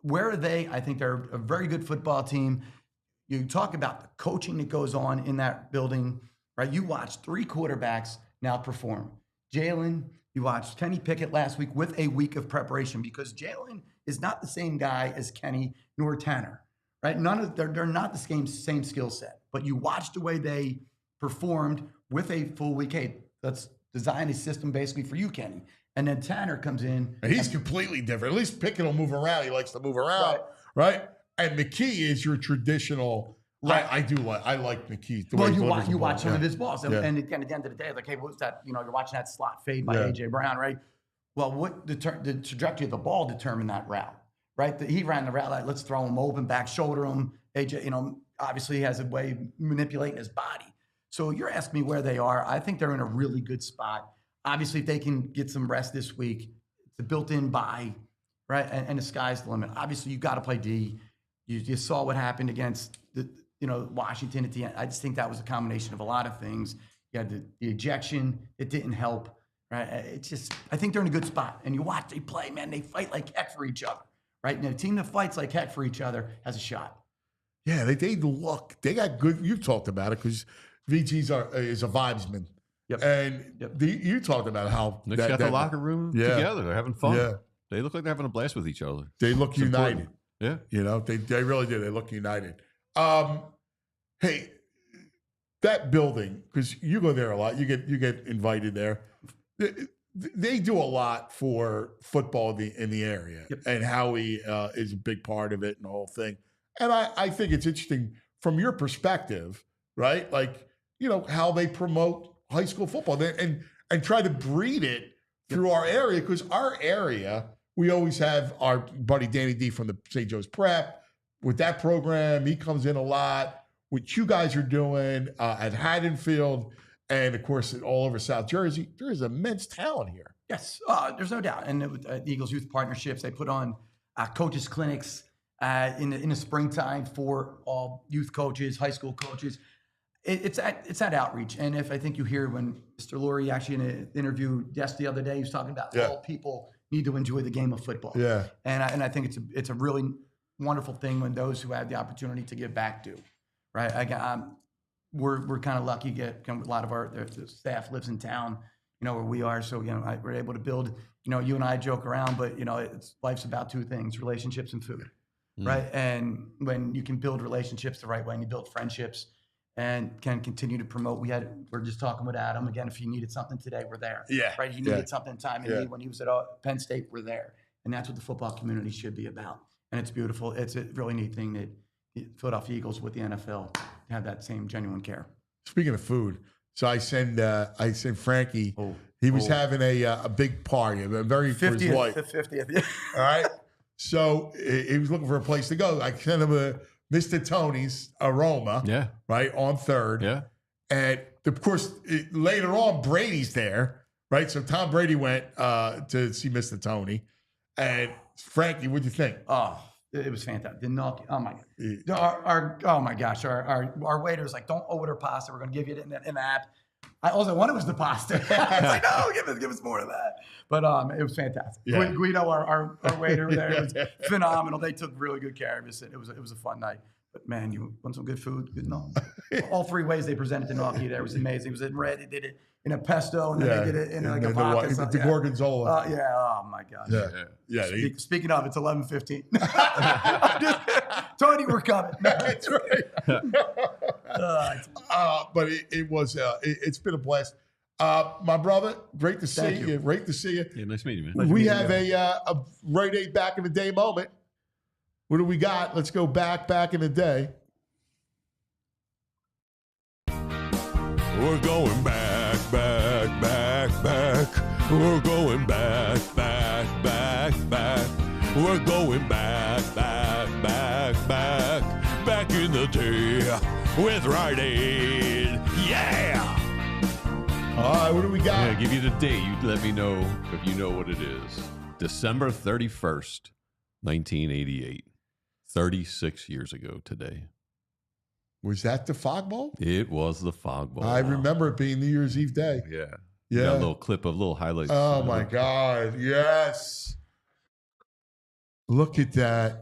where are they? I think they're a very good football team. You talk about the coaching that goes on in that building, right? You watch 3 quarterbacks now perform. Jalen, you watched Kenny Pickett last week with a week of preparation, because Jalen is not the same guy as Kenny nor Tanner, right? They're not the same skill set, but you watch the way they performed with a full week. Hey, let's design a system basically for you, Kenny. And then Tanner comes in. And he's completely different. At least Pickett will move around. He likes to move around, right? And McKee is your traditional. Right. I like McKee. You watch some of his balls. And again, at the end of the day, like, hey, what's that? You're watching that slot fade by A.J. Brown, right? Well, what the trajectory of the ball determined that route, right? He ran the route like, let's throw him open, back shoulder him. AJ, obviously he has a way of manipulating his body. So you're asking me where they are. I think they're in a really good spot. Obviously, if they can get some rest this week, it's a built-in bye, right? And the sky's the limit. Obviously, you got to play D. You saw what happened against Washington at the end. I just think that was a combination of a lot of things. You had the ejection. It didn't help, right? I think they're in a good spot. And you watch, they play, man, they fight like heck for each other, right? And a team that fights like heck for each other has a shot. Yeah, they look. They got good. You've talked about it because VG's is a vibesman. Yep. And you talked about how they got the locker room together. They're having fun. Yeah. They look like they're having a blast with each other. They look united. Yeah. They really do. They look united. Hey, that building, because you go there a lot. You get invited there. They do a lot for football in the area. Yep. And Howie is a big part of it and the whole thing. And I think it's interesting from your perspective, right? Like, how they promote high school football and try to breed it through our area, because our area, we always have our buddy Danny D from the St. Joe's Prep with that program. He comes in a lot. What you guys are doing at Haddonfield and, of course, all over South Jersey, there is immense talent here. Yes, there's no doubt. And the Eagles Youth Partnerships, they put on coaches clinics in the springtime for all youth coaches, high school coaches. It's that outreach. And if I think you hear when Mr. Lurie actually in an interview the other day, he was talking about all people need to enjoy the game of football. Yeah. And I think it's a really wonderful thing when those who have the opportunity to give back do, right? We're kind of lucky. A lot of the staff lives in town, where we are. So, we're able to build, you and I joke around, but, life's about two things, relationships and food, right? And when you can build relationships the right way and you build friendships, and can continue to promote. We're just talking with Adam again. If he needed something today, we're there. Yeah. Right. He needed something time and need when he was at Penn State, we're there. And that's what the football community should be about. And it's beautiful. It's a really neat thing that the Philadelphia Eagles with the NFL have that same genuine care. Speaking of food, so I send Frankie. He was having a big party, a very 50th, for his wife. The 50th. Yeah. All right. So he was looking for a place to go. I sent him a Mr. Tony's Aroma, right, on 3rd. Yeah. And, of course, later on, Brady's there, right? So Tom Brady went to see Mr. Tony. And, Frankie, what'd you think? Oh, it was fantastic. Oh, my God. Oh, my gosh. Our waiter's like, don't order pasta. We're going to give you it in the app. All I wanted was the pasta. I was like, no, give us more of that. But it was fantastic. Yeah. Guido, our waiter there, was phenomenal. They took really good care of us. It was a fun night. But man, you want some good food? Good no. All three ways they presented the gnocchi there was amazing. It was in red. They did it in a pesto, and then they did it in like a vodka. The gorgonzola. Oh my gosh. Yeah. Speaking of, it's 11:15. Tony, we're coming. That's right. But it's been a blast. My brother, great to see you. Great to see you. Yeah, nice meeting you, man. We have a Rite Aid back in the day moment. What do we got? Let's go back in the day. We're going back. We're going back. We're going back in the day with Rite Aid. Yeah! All right, what do we got? I'm going to give you the date. You let me know if you know what it is. December 31st, 1988. 36 years ago today. Was that the Fog Bowl? It was the Fog Bowl. I remember it being New Year's Eve day. Yeah. Yeah. Got a little clip of little highlights. Oh, my God. Yes. Look at that.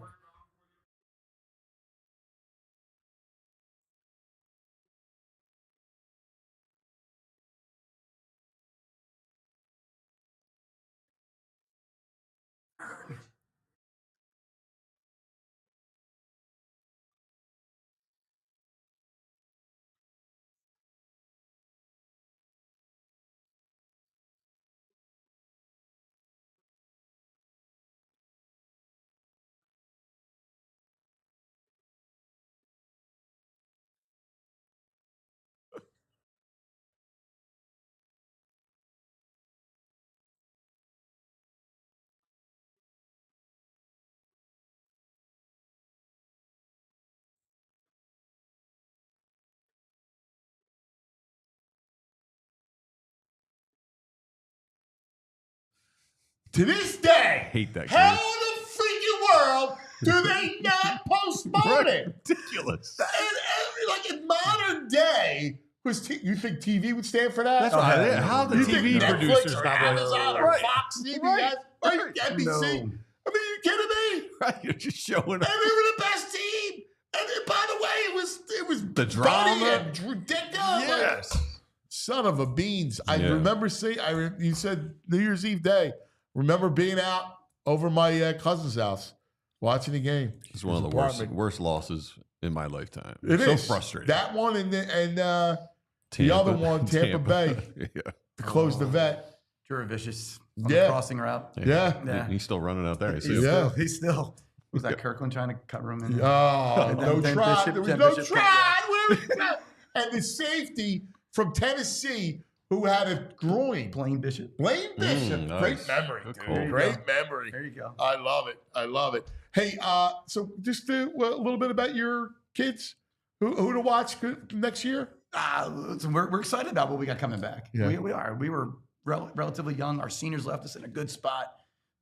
To this day, hate that how game. in the freaking world do they not postpone it? Ridiculous. And in modern day, you think TV would stand for that? That's right. How the you TV think producers Netflix or not Amazon or Fox CBS, NBC? No. I mean, you kidding me? Right, you're just showing And up. they were the best team. And then, by the way, it was The drama. funny and ridiculous. Yes. Son of a beans. I Yeah. remember seeing, you said New Year's Eve day. Remember being out over my cousin's house watching the game. It's one of the worst losses in my lifetime. It so is. frustrating. That one and the other one, Tampa Bay, Yeah. to close the vet. Drew Vicious on Yeah. the crossing route. Yeah. He's still running out there. I see him. He's still. Was that Kirkland trying to cover him in? Oh, no then try. Bishop- There was then no Bishop- try. And the safety from Tennessee who had a groin. Blaine Bishop. Blaine Bishop. Nice. Great memory, Good dude. call. Great memory. There you go. I love it. I love it. Hey, so just a little bit about your kids. Who to watch next year? Listen, we're excited about what we got coming back. Yeah. We are. We were relatively young. Our seniors left us in a good spot.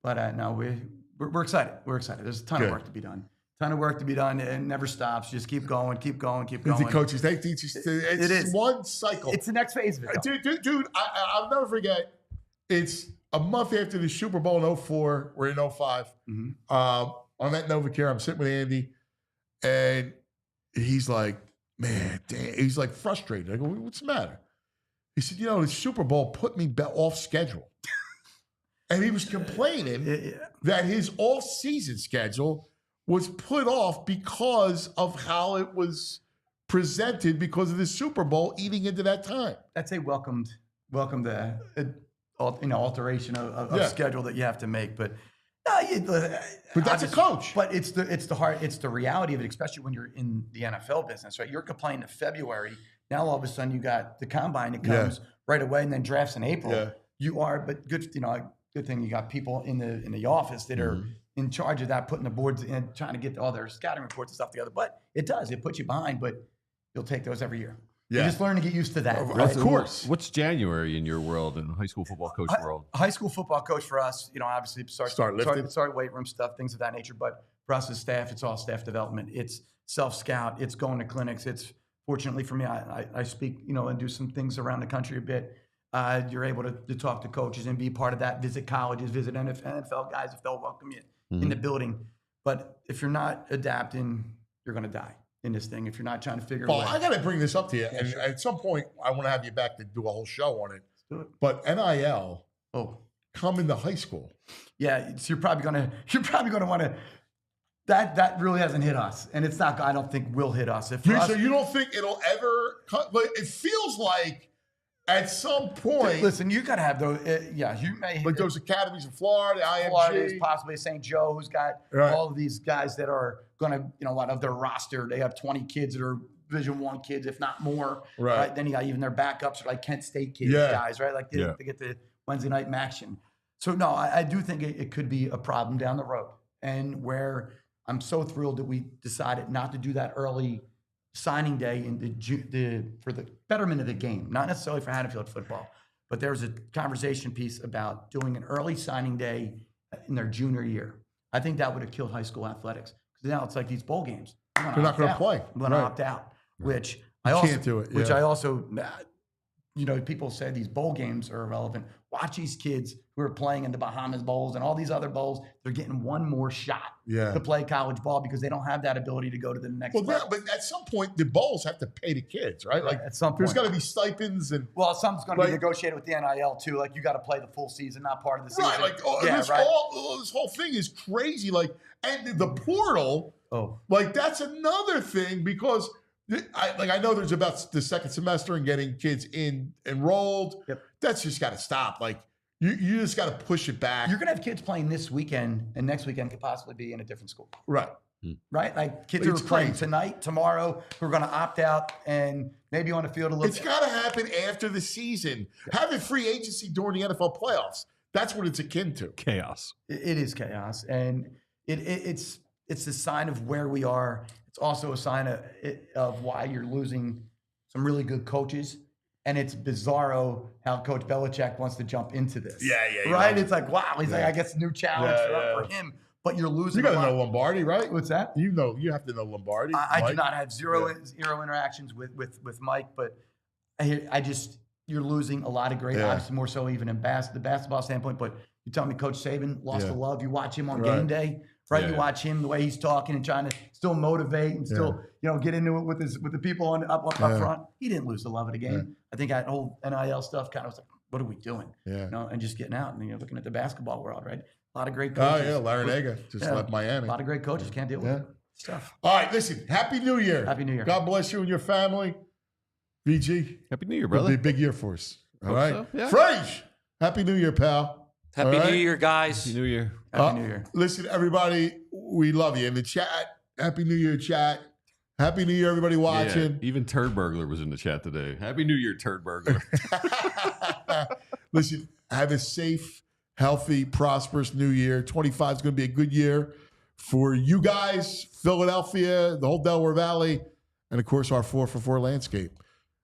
But no, we're excited. We're excited. There's a ton of work to be done. Ton of work to be done. It never stops. Just keep going, keep going, keep going. The coaches, they teach us. It's It is. one cycle. It's the next phase of it. Dude, I'll never forget. It's a month after the Super Bowl in 04. We're in 05. Mm-hmm. I'm at NovaCare. I'm sitting with Andy, and he's like, man, damn. He's like frustrated. I go, what's the matter? He said, the Super Bowl put me off schedule. And he was complaining that his off-season schedule was put off because of how it was presented because of the Super Bowl eating into that time. That's a welcomed alteration of schedule that you have to make. But that's a coach. But it's the reality of it, especially when you're in the NFL business, right? You're complaining in February. Now all of a sudden you got the combine that comes right away, and then drafts in April. Yeah. You are, but good thing you got people in the office that are in charge of that, putting the boards and trying to get all their scouting reports and stuff together. But it puts you behind, but you'll take those every year. Yeah. You just learn to get used to that. Of course. What's January in your world, in high school football coach world? High school football coach for us, obviously start weight room stuff, things of that nature. But for us as staff, it's all staff development. It's self-scout. It's going to clinics. It's fortunately for me, I speak, and do some things around the country a bit. You're able to talk to coaches and be part of that, visit colleges, visit NFL guys if they'll welcome you in the building. But if you're not adapting, you're going to die in this thing if you're not trying to figure it out. I got to bring this up to you. And at some point, I want to have you back to do a whole show on it. Let's do it. But NIL come into high school. Yeah, so you're probably going to want to. That really hasn't hit us, and it's not. I don't think will hit us. So you don't think it'll ever? But it feels like at some point. Listen, you got to have those. You may like those academies in Florida, IMG, Florida, possibly St. Joe, who's got all of these guys that are going to, out of their roster, they have 20 kids that are Division I kids, if not more. Right. Then you got even their backups are like Kent State kids, guys, right? Like they get the Wednesday night action. So no, I do think it could be a problem down the road, and where I'm so thrilled that we decided not to do that early signing day in for the betterment of the game, not necessarily for Haddonfield football, but there was a conversation piece about doing an early signing day in their junior year. I think that would have killed high school athletics, because now it's like these bowl games. They're not going to play. I'm going to opt out, which can't do it. Which I also, people say these bowl games are irrelevant. Watch these kids who are playing in the Bahamas Bowls and all these other bowls. They're getting one more shot to play college ball because they don't have that ability to go to the next level. But at some point, the bowls have to pay the kids, right? Like at some point, there's got to be stipends and. Well, something's going to be negotiated with the NIL too. Like you got to play the full season, not part of the season. Right. This whole thing is crazy. Like, and the portal. Like that's another thing because. I know there's about the second semester and getting kids enrolled. Yep. That's just got to stop. Like you just got to push it back. You're gonna have kids playing this weekend, and next weekend could possibly be in a different school. Right. Right. Like kids who are playing tonight, tomorrow, who are going to opt out and maybe on the field a little. It's got to happen after the season. Having free agency during the NFL playoffs. That's what it's akin to. Chaos. It is chaos, and it's the sign of where we are. It's also a sign of why you're losing some really good coaches And it's bizarro how Coach Belichick wants to jump into this. Yeah. Right? It's like, wow. He's like, I guess a new challenge for him. But you're losing. You got to know Lombardi, right? What's that? You have to know Lombardi. I do not have zero interactions with Mike, but you're losing a lot of great, obviously more so even in the basketball standpoint. But you tell me Coach Saban lost the love. You watch him on game day, right? You watch him, the way he's talking and trying to still motivate and still, get into it with the people up front. He didn't lose the love of the game. I think that whole NIL stuff kind of was like, what are we doing? And just getting out and looking at the basketball world, right? A lot of great coaches. Oh, yeah, Larinaga just left Miami. A lot of great coaches can't deal with stuff. All right, listen, Happy New Year. Happy New Year. God bless you and your family. VG. Happy New Year, brother. It'll be a big year for us. All right. So, yeah. Frage, Happy New Year, pal. Happy New Year, guys. Happy New Year. Happy New Year. Listen, everybody, we love you. In the chat, Happy New Year, chat. Happy New Year, everybody watching. Yeah, even Turd Burglar was in the chat today. Happy New Year, Turd Burglar. Listen, have a safe, healthy, prosperous new year. 25 is going to be a good year for you guys, Philadelphia, the whole Delaware Valley, and, of course, our 4for4 landscape.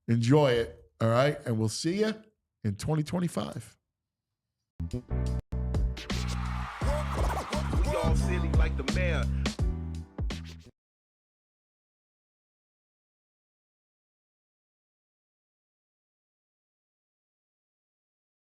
Enjoy it, all right? And we'll see you in 2025. We all silly like the mayor.